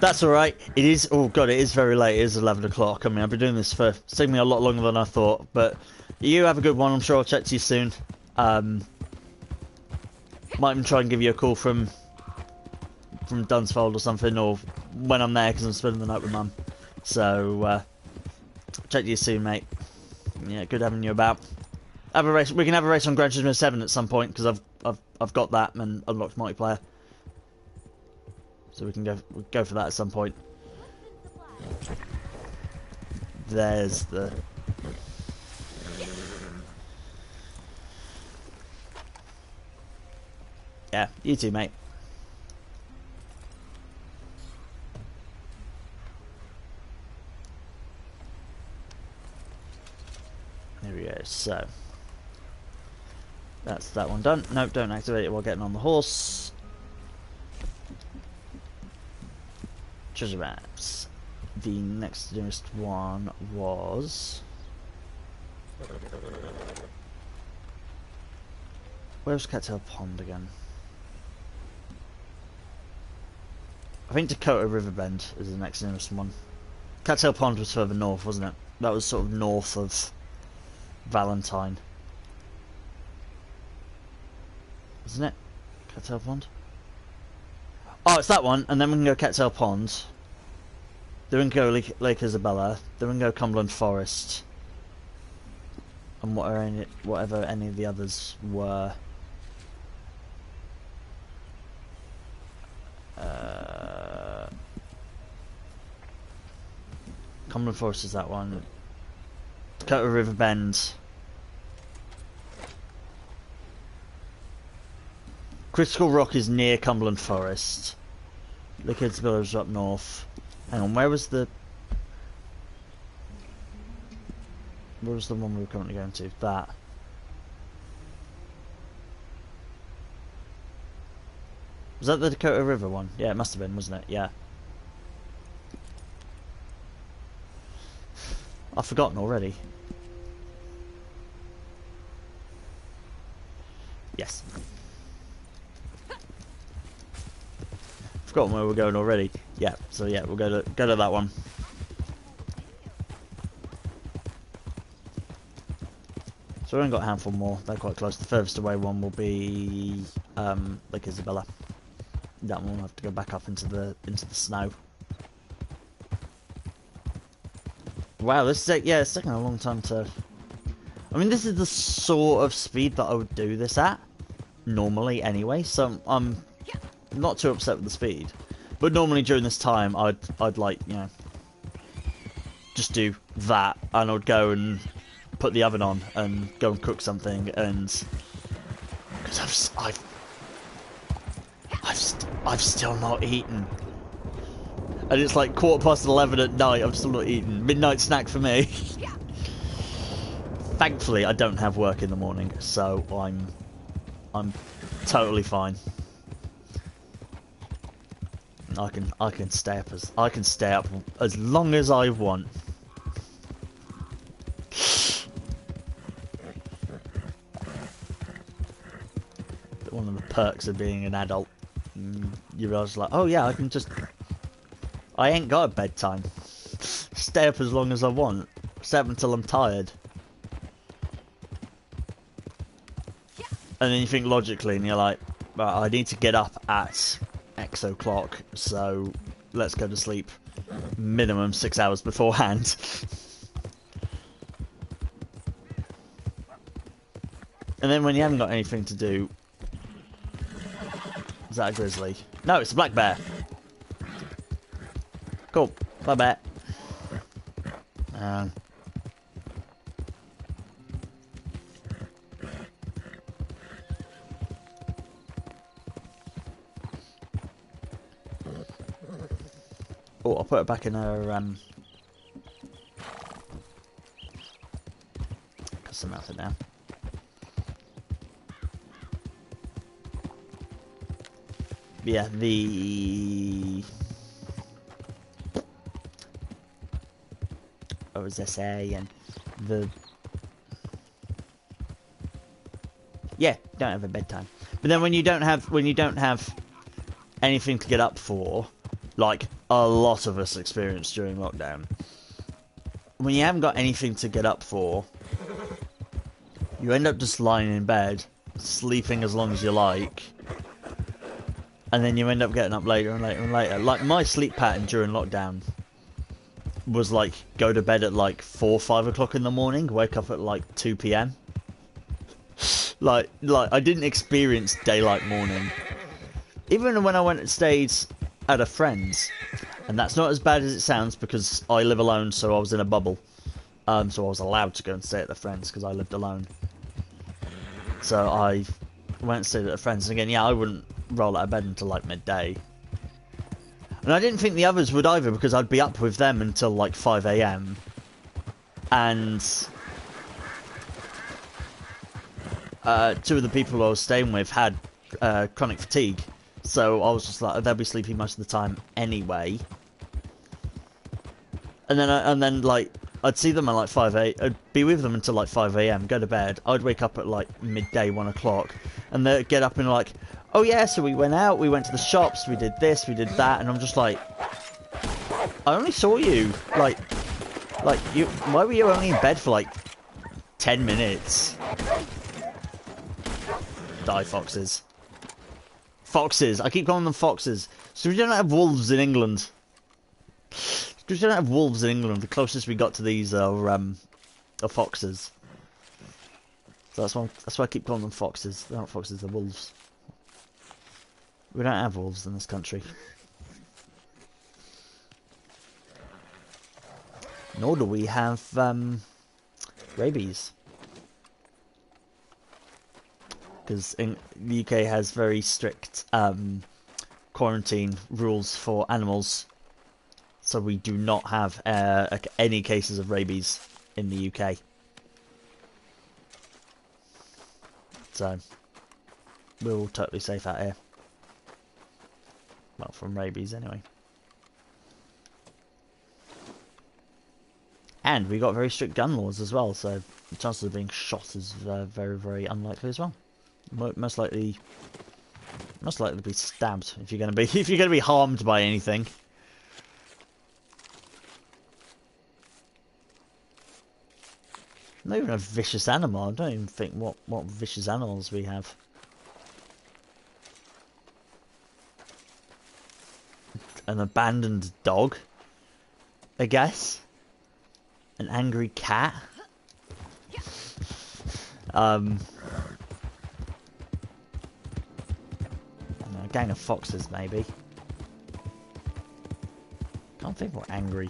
That's alright. It is, oh god, it is very late. It is 11 o'clock. I mean, I've been doing this for, it's taken me a lot longer than I thought, but you have a good one. I'm sure I'll chat to you soon. Might even try and give you a call from Dunsfold or something, or when I'm there, because I'm spending the night with Mum. So, chat to you soon, mate. Yeah, good having you about. Have a race. We can have a race on Gran Turismo 7 at some point, because I've got that and unlocked multiplayer. So we can go for that at some point. There's the... Yeah, you too, mate. There we go, so... That's that one done. Nope, don't activate it while getting on the horse. Treasure maps. The next nearest one was... Where's Cattail Pond again? I think Dakota Riverbend is the next nearest one. Cattail Pond was further north, wasn't it? That was sort of north of Valentine. Isn't it? Cattail Pond? Oh, it's that one, and then we can go Cattail Pond. Then we can go Lake Isabella. Then we can go Cumberland Forest. And whatever any of the others were. Cumberland Forest is that one. Dakota Riverbend. Critical Rock is near Cumberland Forest. Lake Isabella is up north. Hang on, where was the one we were currently going to? That. Was that the Dakota River one? Yeah, it must have been, wasn't it? Yeah. I've forgotten already. Yes. Forgotten where we're going already. Yeah, so yeah, we'll go to that one. So we've only got a handful more. They're quite close. The furthest away one will be Lake Isabella. That one will have to go back up into the snow. Wow, this is it's taking a long time to. I mean, this is the sort of speed that I would do this at normally, anyway. So I'm not too upset with the speed. But normally during this time, I'd like, you know, just do that, and I'd go and put the oven on and go and cook something, and because I've still not eaten. and it's like 11:15 at night. I'm still not eating. Midnight snack for me. Thankfully, I don't have work in the morning, so I'm totally fine. I can stay up as long as I want. One of the perks of being an adult, you realise like, oh yeah, I ain't got a bedtime. Stay up as long as I want. Stay up until I'm tired. And then you think logically, and you're like, well, I need to get up at X o'clock, so let's go to sleep minimum 6 hours beforehand. And then when you haven't got anything to do... Is that a grizzly? No, it's a black bear. Cool. Bye, bear. Oh, I'll put it back in her custom outfit now. Yeah, the OSSA and the don't have a bedtime. But then when you don't have anything to get up for, like a lot of us experienced during lockdown, when you haven't got anything to get up for, you end up just lying in bed, sleeping as long as you like. And then you end up getting up later and later and later. Like, my sleep pattern during lockdown was like, go to bed at like 4, 5 o'clock in the morning, wake up at like 2 p.m. Like, I didn't experience daylight morning. Even when I went and stayed at a friend's, and that's not as bad as it sounds because I live alone, so I was in a bubble. So I was allowed to go and stay at the friend's because I lived alone. So I went and stayed at a friend's, and again, yeah, I wouldn't roll out of bed until like midday. And I didn't think the others would either, because I'd be up with them until like 5 a.m. And two of the people I was staying with had chronic fatigue, so I was just like, they'll be sleeping most of the time anyway. And then like, I'd see them at like 5 I'd be with them until like 5 a.m, go to bed. I'd wake up at like midday, 1 o'clock, and they'd get up and like, oh yeah, so we went out, we went to the shops, we did this, we did that, and I'm just like, I only saw you, like you, why were you only in bed for like 10 minutes? Die, foxes. Foxes, I keep calling them foxes. So we don't have wolves in England. Because we don't have wolves in England, the closest we got to these are foxes. So that's why I keep calling them foxes. They're not foxes, they're wolves. We don't have wolves in this country. Nor do we have rabies. Because the UK has very strict quarantine rules for animals. So we do not have any cases of rabies in the UK. So we're all totally safe out here. Well, from rabies anyway. And we got very strict gun laws as well, so the chances of being shot is very, very unlikely as well. Most likely to be stabbed if you're gonna be harmed by anything. Not even a vicious animal. I don't even think what vicious animals we have. An abandoned dog, I guess. An angry cat. A gang of foxes, maybe. Can't think what angry.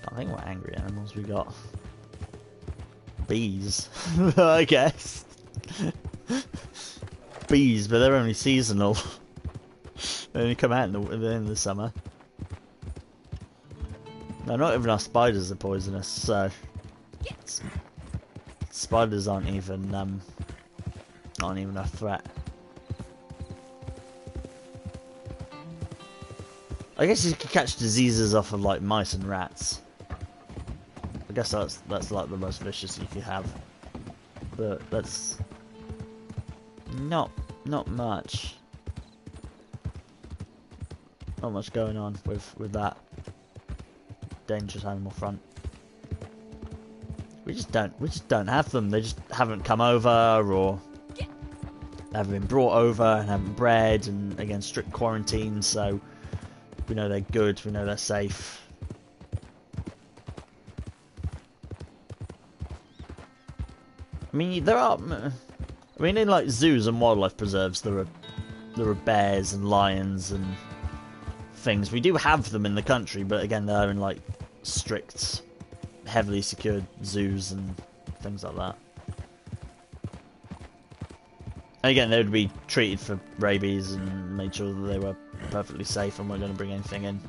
Can't think what angry animals we got. Bees, I guess. Bees, but they're only seasonal. They only come out in the summer. No, not even our spiders are poisonous, so spiders aren't even a threat. I guess you could catch diseases off of like mice and rats. I guess that's like the most vicious you could have, but that's not much. Not much going on with that dangerous animal front. We just don't have them. They just haven't come over, or haven't been brought over and haven't bred, and again strict quarantine, so we know they're good, we know they're safe. I mean, in like zoos and wildlife preserves, there are bears and lions and things. We do have them in the country, but again, they're in like strict, heavily secured zoos and things like that. And again, they would be treated for rabies and made sure that they were perfectly safe and weren't going to bring anything in.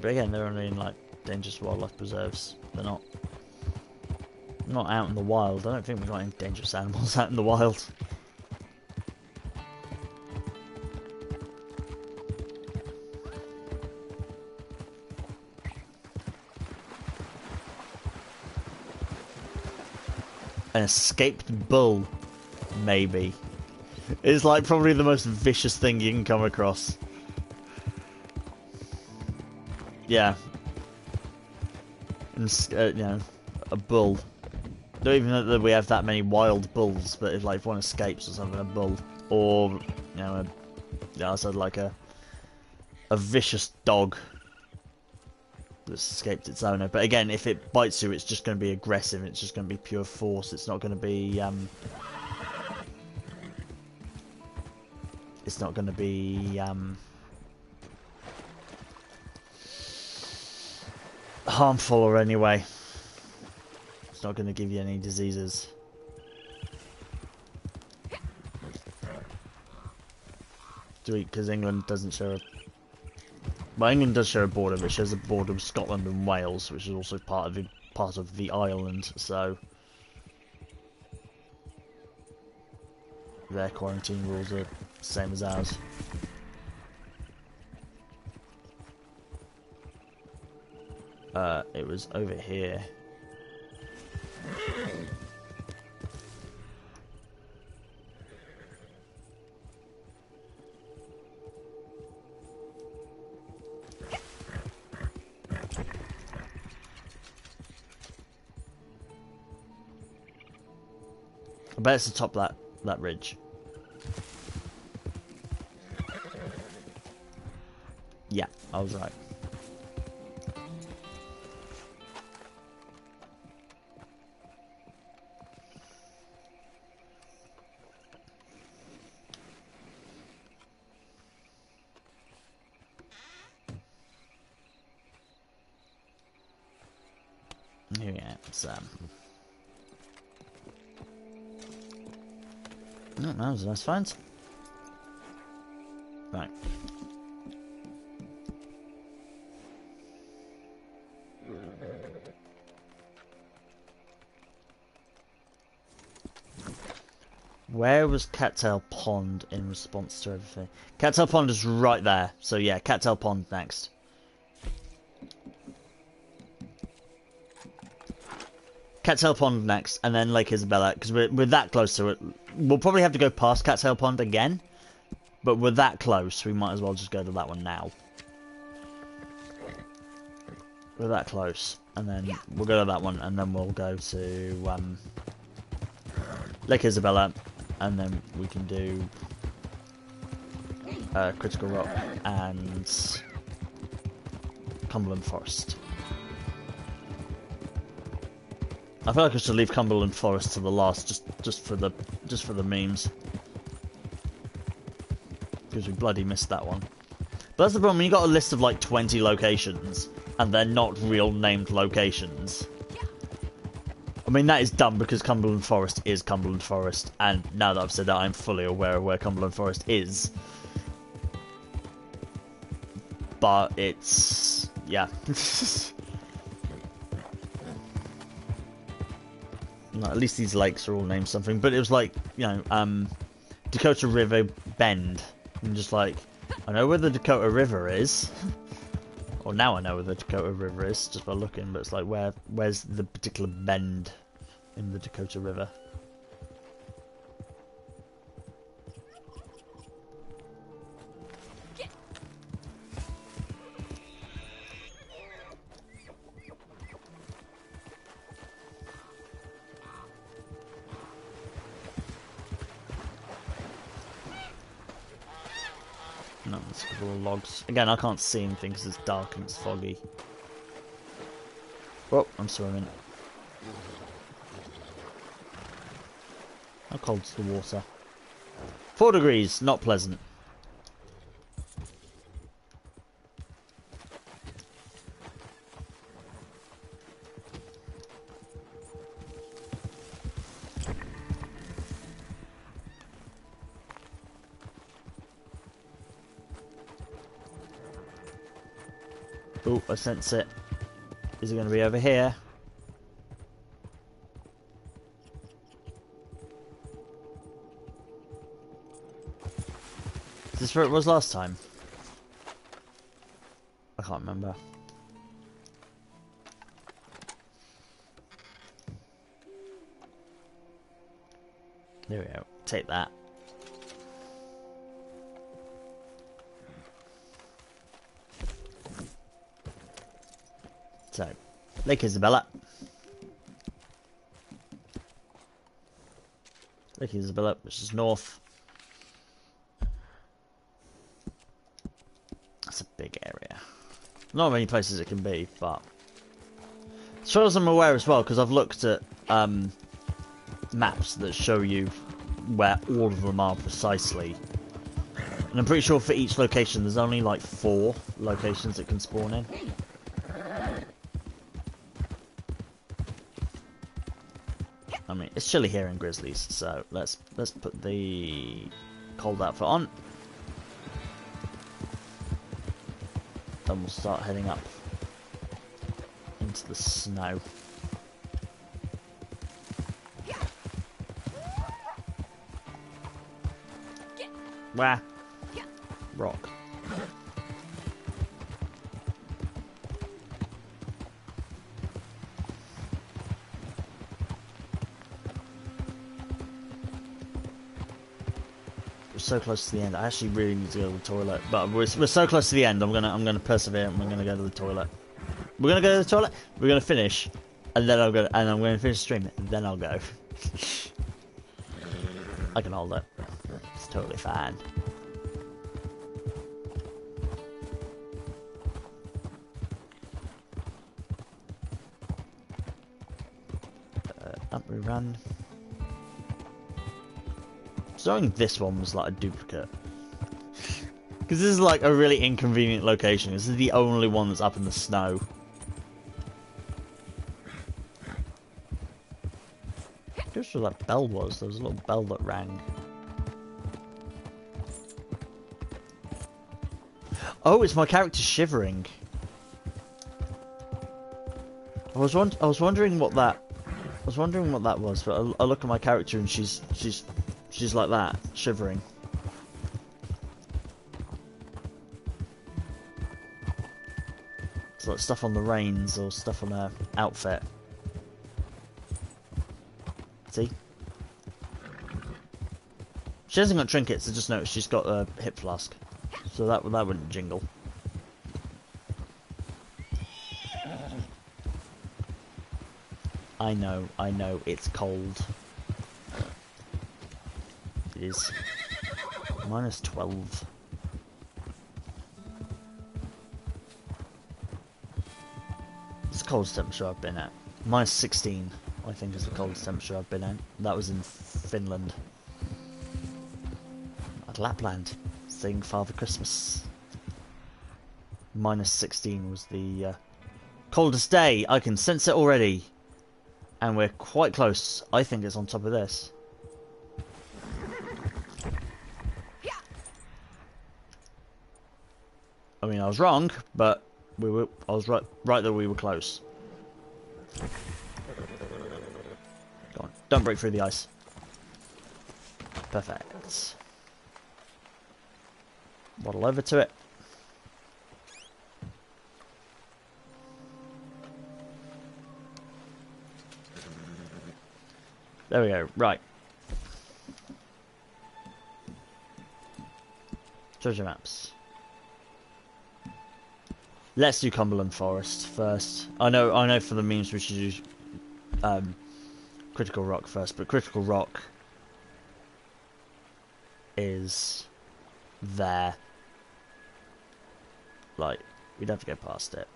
But again, they're only in like dangerous wildlife preserves. They're not out in the wild. I don't think we've got any dangerous animals out in the wild. An escaped bull, maybe, is like probably the most vicious thing you can come across. Yeah. And, you know, a bull. Don't even know that we have that many wild bulls, but if like one escapes or something, a bull, or you know, I said like a vicious dog that's escaped its owner. But again, if it bites you, it's just going to be aggressive. It's just going to be pure force. It's not going to be It's not going to be harmful or anyway. It's not going to give you any diseases. Because England doesn't share a... Well, England does share a border, but it shares a border with Scotland and Wales, which is also part of the island, so their quarantine rules are the same as ours. It was over here. I bet it's the top of that ridge. Yeah, I was right. Here we are, Sam. No, that was a nice find. Right. Where was Cattail Pond in response to everything? Cattail Pond is right there. So yeah, Cattail Pond next. Cattail Pond next, and then Lake Isabella, because we're that close to it. We'll probably have to go past Cattail Pond again, but we're that close, we might as well just go to that one now. We're that close, and then we'll go to that one, and then we'll go to Lake Isabella, and then we can do Critical Rock and Cumberland Forest. I feel like I should leave Cumberland Forest to the last, just for the memes. Because because we bloody missed that one. But that's the problem, when you got a list of like 20 locations, and they're not real named locations. I mean, that is dumb because Cumberland Forest is Cumberland Forest, and now that I've said that, I'm fully aware of where Cumberland Forest is. But it's... yeah. No, at least these lakes are all named something, but it was like, you know, Dakota River Bend. I'm just like, I know where the Dakota River is. Or now I know where the Dakota River is, just by looking, but it's like, where's the particular bend in the Dakota River? No, it's a couple of logs. Again, I can't see anything because it's dark and it's foggy. Whoa, I'm swimming. How cold's the water? 4 degrees, not pleasant. Oh, I sense it. Is it going to be over here? Is this where it was last time? I can't remember. There we go. Take that. So, Lake Isabella. Lake Isabella, which is north. That's a big area. Not many places it can be, but as far as I'm aware as well, because I've looked at maps that show you where all of them are precisely. And I'm pretty sure for each location there's only like 4 locations it can spawn in. I mean, it's chilly here in Grizzlies, so let's put the cold outfit on. Then we'll start heading up into the snow. Where? Rock. So close to the end. I actually really need to go to the toilet, but we're so close to the end. I'm gonna persevere, and we're gonna go to the toilet. We're gonna go to the toilet. We're gonna finish, and then I'll go. And I'm gonna finish the stream, and then I'll go. I can hold it. It's totally fine. Up we run. So I think this one was like a duplicate. Because this is like a really inconvenient location. This is the only one that's up in the snow. I'm not sure what that bell was. There was a little bell that rang. Oh, it's my character shivering. I was wondering what that. I was wondering what that was, but I look at my character and she's like that, shivering. It's like stuff on the reins or stuff on her outfit. See? She hasn't got trinkets, I just noticed she's got a hip flask. So that wouldn't jingle. I know, it's cold. It is. Minus 12. It's the coldest temperature I've been at. Minus 16, I think, is the coldest temperature I've been at. That was in Finland. At Lapland. thing, Father Christmas. -16 was the coldest day. I can sense it already. And we're quite close. I think it's on top of this. I mean, I was wrong, but I was right that we were close. Go on, don't break through the ice. Perfect. Waddle over to it. There we go, right. Treasure maps. Let's do Cumberland Forest first. I know for the memes we should use Critical Rock first, but Critical Rock is there. Like, we'd have to go past it.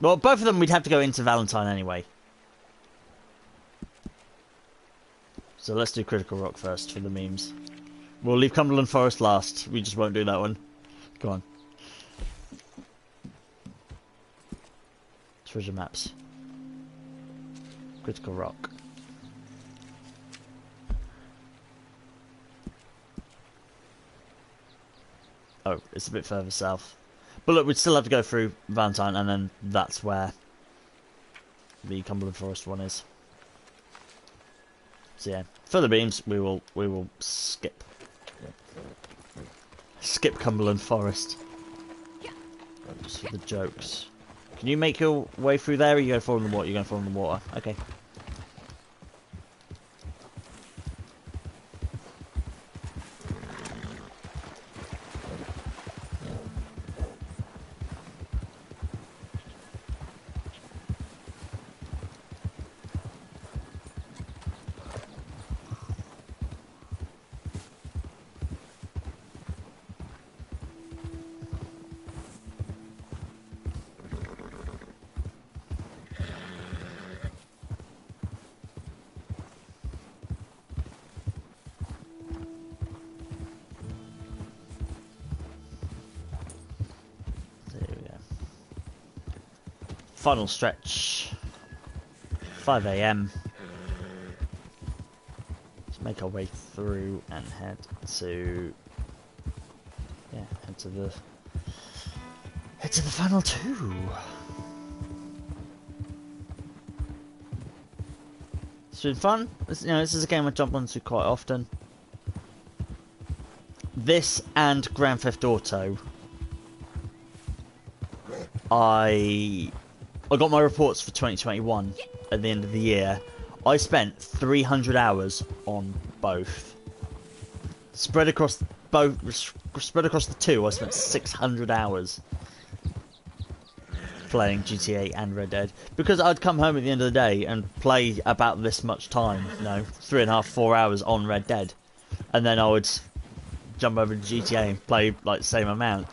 Well, both of them we'd have to go into Valentine anyway. So let's do Critical Rock first for the memes. We'll leave Cumberland Forest last. We just won't do that one. Go on. Treasure maps. Critical Rock. Oh, it's a bit further south. But look, we'd still have to go through Valentine, and then that's where the Cumberland Forest one is. So yeah, for the beams, we will skip Cumberland Forest. Just for the jokes. Can you make your way through there, or you go fall in the water? You're going to fall in the water. Okay. Final stretch. 5 AM. Let's make our way through and head to the final 2. It's been fun. This is a game I jump onto quite often. This and Grand Theft Auto. I got my reports for 2021 at the end of the year. I spent 300 hours on both. Spread across the two, I spent 600 hours playing GTA and Red Dead, because I'd come home at the end of the day and play about this much time, 3.5, 4 hours on Red Dead, and then I would jump over to GTA and play like the same amount.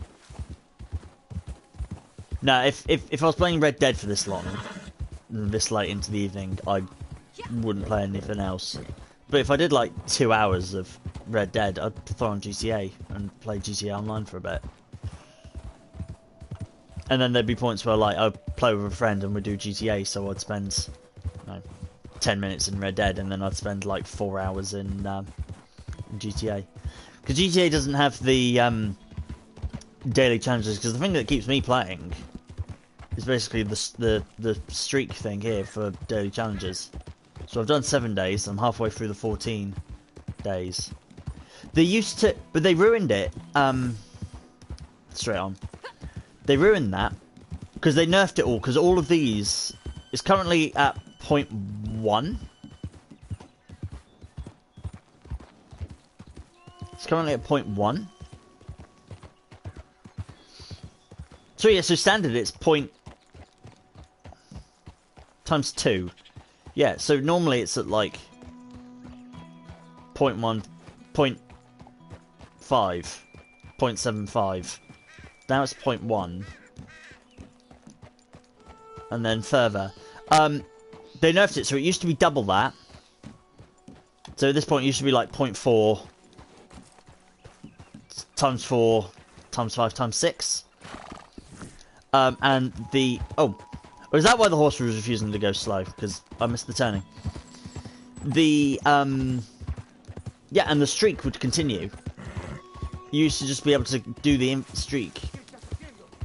Now, if I was playing Red Dead for this long, this late into the evening, I wouldn't play anything else. But if I did like 2 hours of Red Dead, I'd throw on GTA and play GTA Online for a bit. And then there'd be points where like I'd play with a friend and we'd do GTA, so I'd spend 10 minutes in Red Dead, and then I'd spend like 4 hours in GTA. Because GTA doesn't have the daily challenges, because the thing that keeps me playing is basically the streak thing here for daily challenges. So I've done 7 days, I'm halfway through the 14 days. They used to, but they ruined it, straight on. They ruined that, because they nerfed it all, because all of these is currently at 0.1. It's currently at 0.1. So yeah, so standard it's times 2. Yeah, so normally it's at like 0.1, 0.5, 0.75. Now it's 0.1. And then further. They nerfed it, so it used to be double that. So at this point it used to be like 0.4, times 4, times 5, times 6. And the... Oh. Or is that why the horse was refusing to go slow? Because I missed the turning. The, yeah, and the streak would continue. You used to just be able to do the streak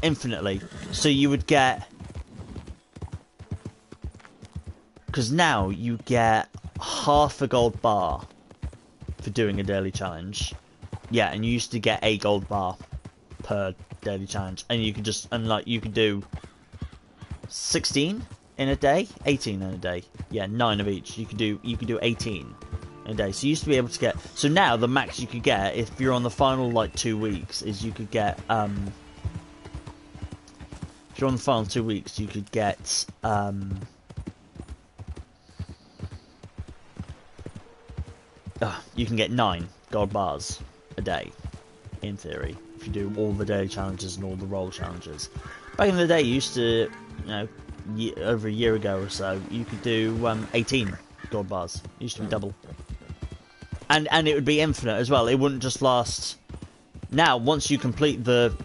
infinitely. So you would get... Because now you get half a gold bar for doing a daily challenge. Yeah, and you used to get a gold bar per daily challenge. And you could just, and like, you could do 16 in a day, 18 in a day. Yeah, 9 of each. You could do 18 in a day. So you used to be able to get, so now the max you could get if you're on the final like 2 weeks is you could get if you're on the final 2 weeks you could get you can get 9 gold bars a day in theory if you do all the daily challenges and all the role challenges. Back in the day you used to, you know, over a year ago or so, you could do 18 gold bars. It used to be double. And it would be infinite as well. It wouldn't just last. Now, once you complete the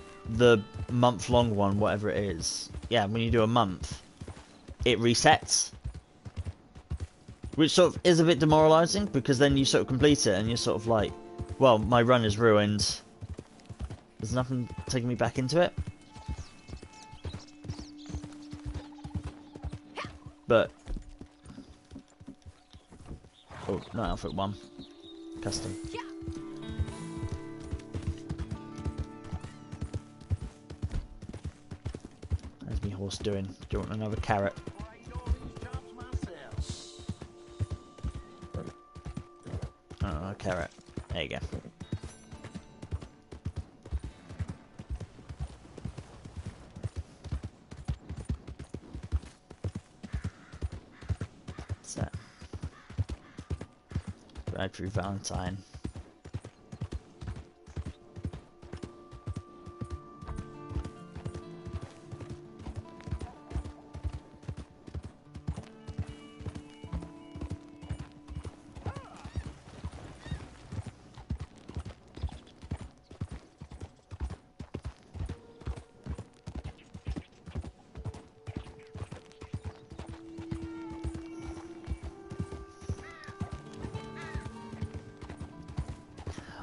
month-long one, whatever it is, yeah, when you do a month, it resets. Which sort of is a bit demoralising, because then you sort of complete it, and you're sort of like, well, my run is ruined. There's nothing taking me back into it. But... Oh, not outfit 1. Custom. How's me horse doing? Do you want another carrot? Oh, a carrot. There you go. What's that? Factory Valentine.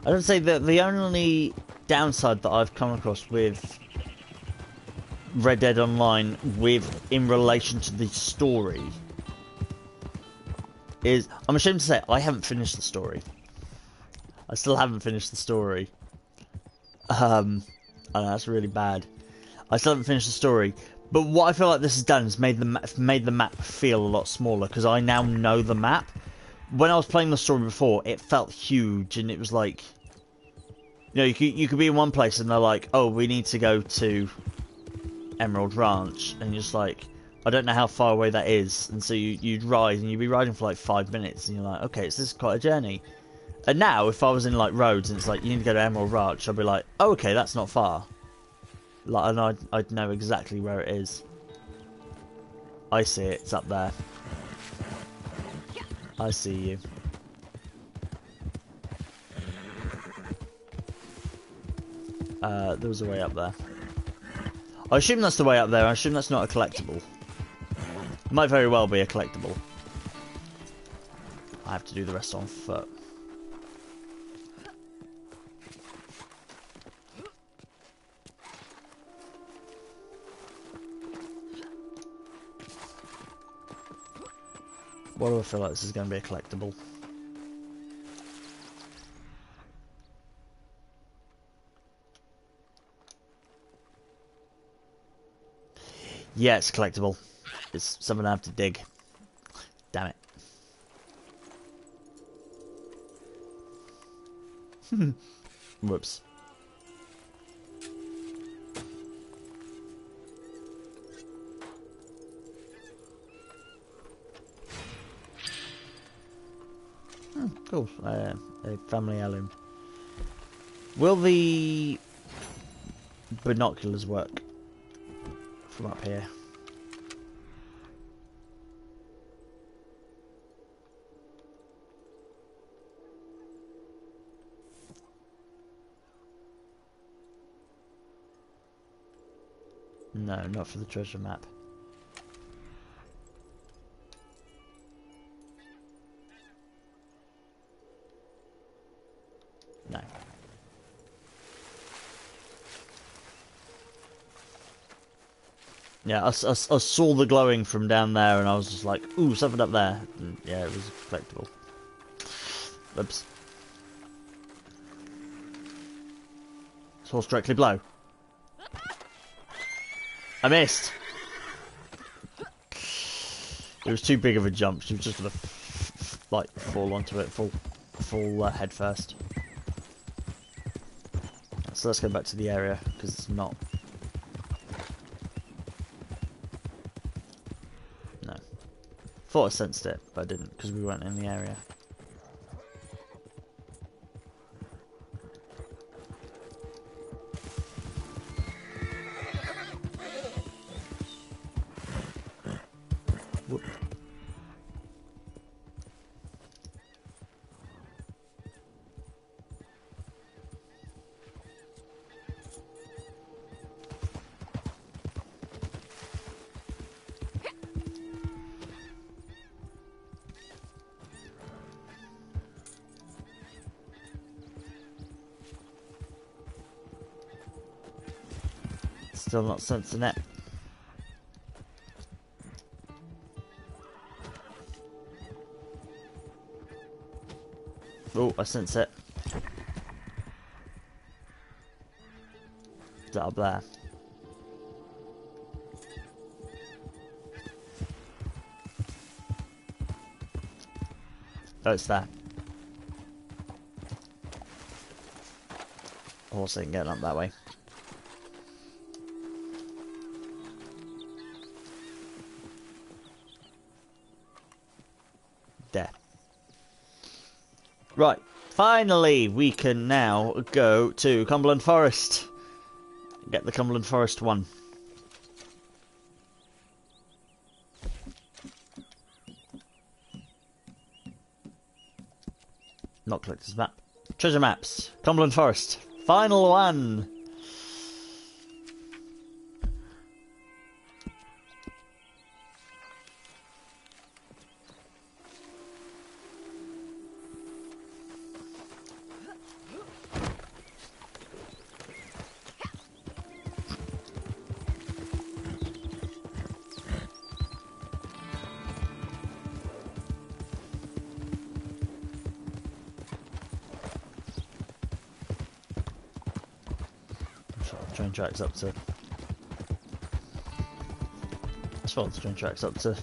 I would say that the only downside that I've come across with Red Dead Online in relation to the story is, I'm ashamed to say, I haven't finished the story. I still haven't finished the story. I know that's really bad. I still haven't finished the story. But what I feel like this has done is made the map feel a lot smaller, because I now know the map. When I was playing the story before, it felt huge, and it was like, you know, you could be in one place and they're like, oh, we need to go to Emerald Ranch, and you're just like, I don't know how far away that is, and so you'd ride, and you'd be riding for like 5 minutes, and you're like, okay, so this is quite a journey. And now, if I was in like roads and it's like, you need to go to Emerald Ranch, I'd be like, oh, okay, that's not far. Like, and I'd know exactly where it is. I see it, it's up there. I see you. There was a way up there. I assume that's the way up there. I assume that's not a collectible. It might very well be a collectible. I have to do the rest on foot. Why do I feel like this is going to be a collectible? Yeah, it's collectible. It's something I have to dig. Damn it. Whoops. Cool. A family heirloom. Will the binoculars work from up here? No, not for the treasure map. No. Yeah, I saw the glowing from down there and I was just like, ooh, something up there. And yeah, it was collectible. Oops. Horse directly below. I missed. It was too big of a jump. She was just gonna like fall onto it, full head first. So let's go back to the area because it's not. No. Thought I sensed it, but I didn't because we weren't in the area. Whoop. Still not sensing it. Oh, I sense it. Is that up there? Oh, it's there. Horse ain't getting up that way. There. Right, finally we can now go to Cumberland Forest. Get the Cumberland Forest one. Not collector's map. Treasure maps. Cumberland Forest. Final one. Train tracks up to. As well as train tracks up to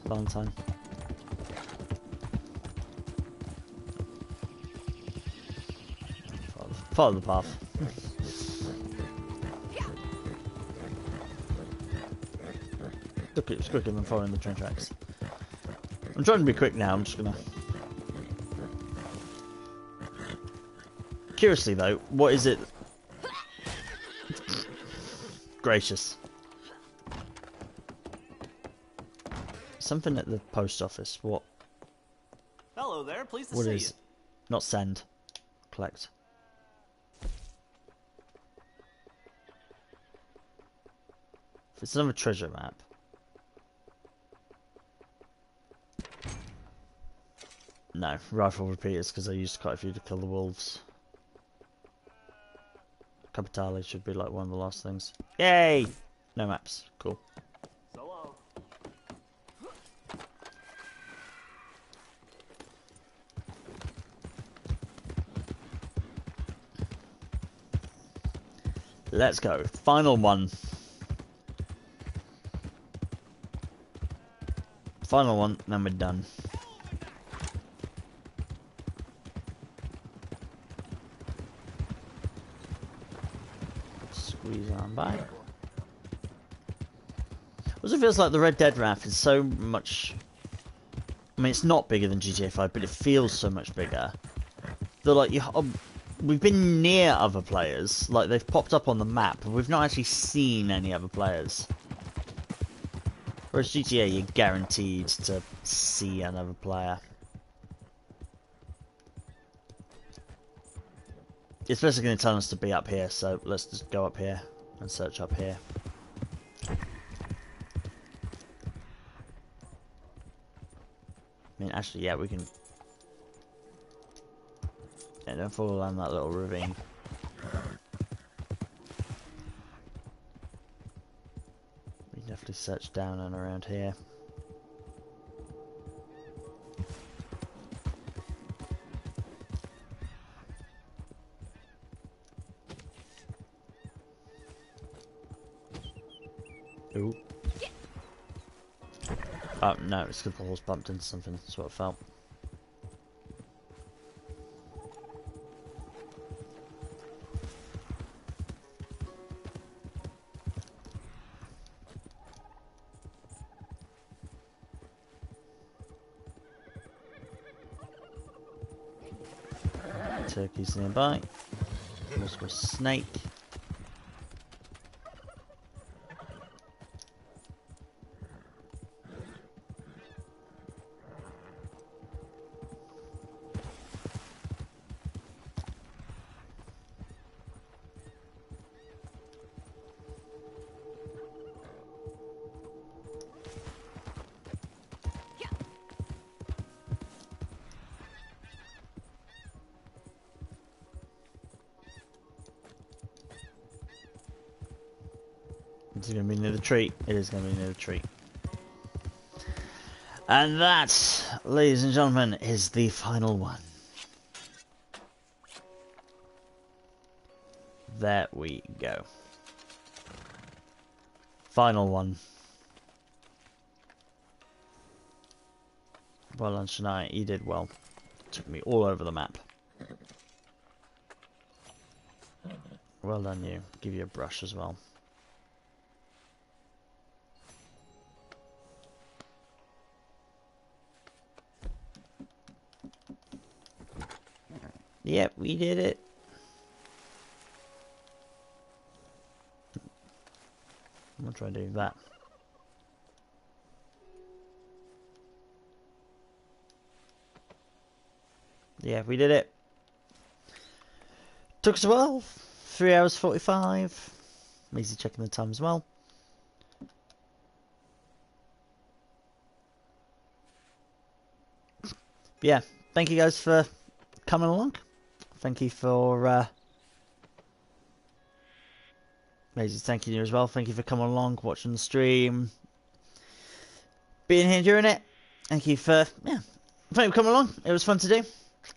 Valentine. Follow the path. Look, it's quicker than following the train tracks. I'm trying to be quick now. I'm just gonna. Curiously though, what is it? Gracious. Something at the post office. What? Hello there, pleased to What see is? you. Not send. Collect. If it's another treasure map. No, rifle repeaters because I used quite a few to kill the wolves. Capitale should be like one of the last things. Yay! No maps. Cool. So long. Let's go. Final one. Final one, then we're done. Squeeze on by. Also feels like the Red Dead map is so much. I mean, it's not bigger than GTA 5, but it feels so much bigger. They're like we've been near other players, like they've popped up on the map, but we've not actually seen any other players. Whereas GTA, you're guaranteed to see another player. It's basically going to tell us to be up here, so let's just go up here and search up here. actually, yeah, we can. Yeah, don't fall down that little ravine. We can definitely search down and around here. Ooh. Oh, no, it's because the horse bumped into something. That's what I felt. Turkeys nearby. Also a snake. It's going to be near the tree. It is going to be near the tree. And that, ladies and gentlemen, is the final one. There we go. Final one. Well done, Shania. You did well. Took me all over the map. Well done, you. Give you a brush as well. Yep, we did it. I'm gonna try and do that. Yeah, we did it. Took us a while. 3 hours 45. I'm easy checking the time as well. But yeah, thank you guys for coming along. Thank you for Maisie, thank you as well. Thank you for coming along, watching the stream, being here during it. Thank you for thank you for coming along. It was fun to do.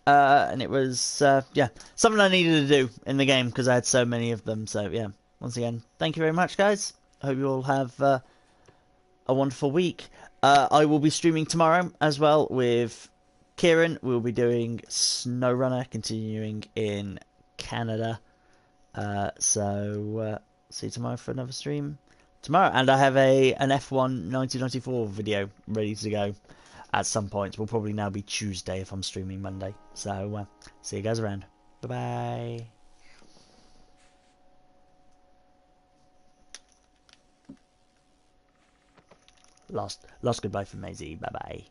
And it was yeah, something I needed to do in the game because I had so many of them. So yeah, once again, thank you very much, guys. I hope you all have a wonderful week. I will be streaming tomorrow as well with Kieran. We'll be doing SnowRunner, continuing in Canada. So see you tomorrow for another stream tomorrow, and I have an F1 1994 video ready to go at some point. Will probably now be Tuesday if I'm streaming Monday. So see you guys around. Bye bye. Last goodbye from Maisie. Bye bye.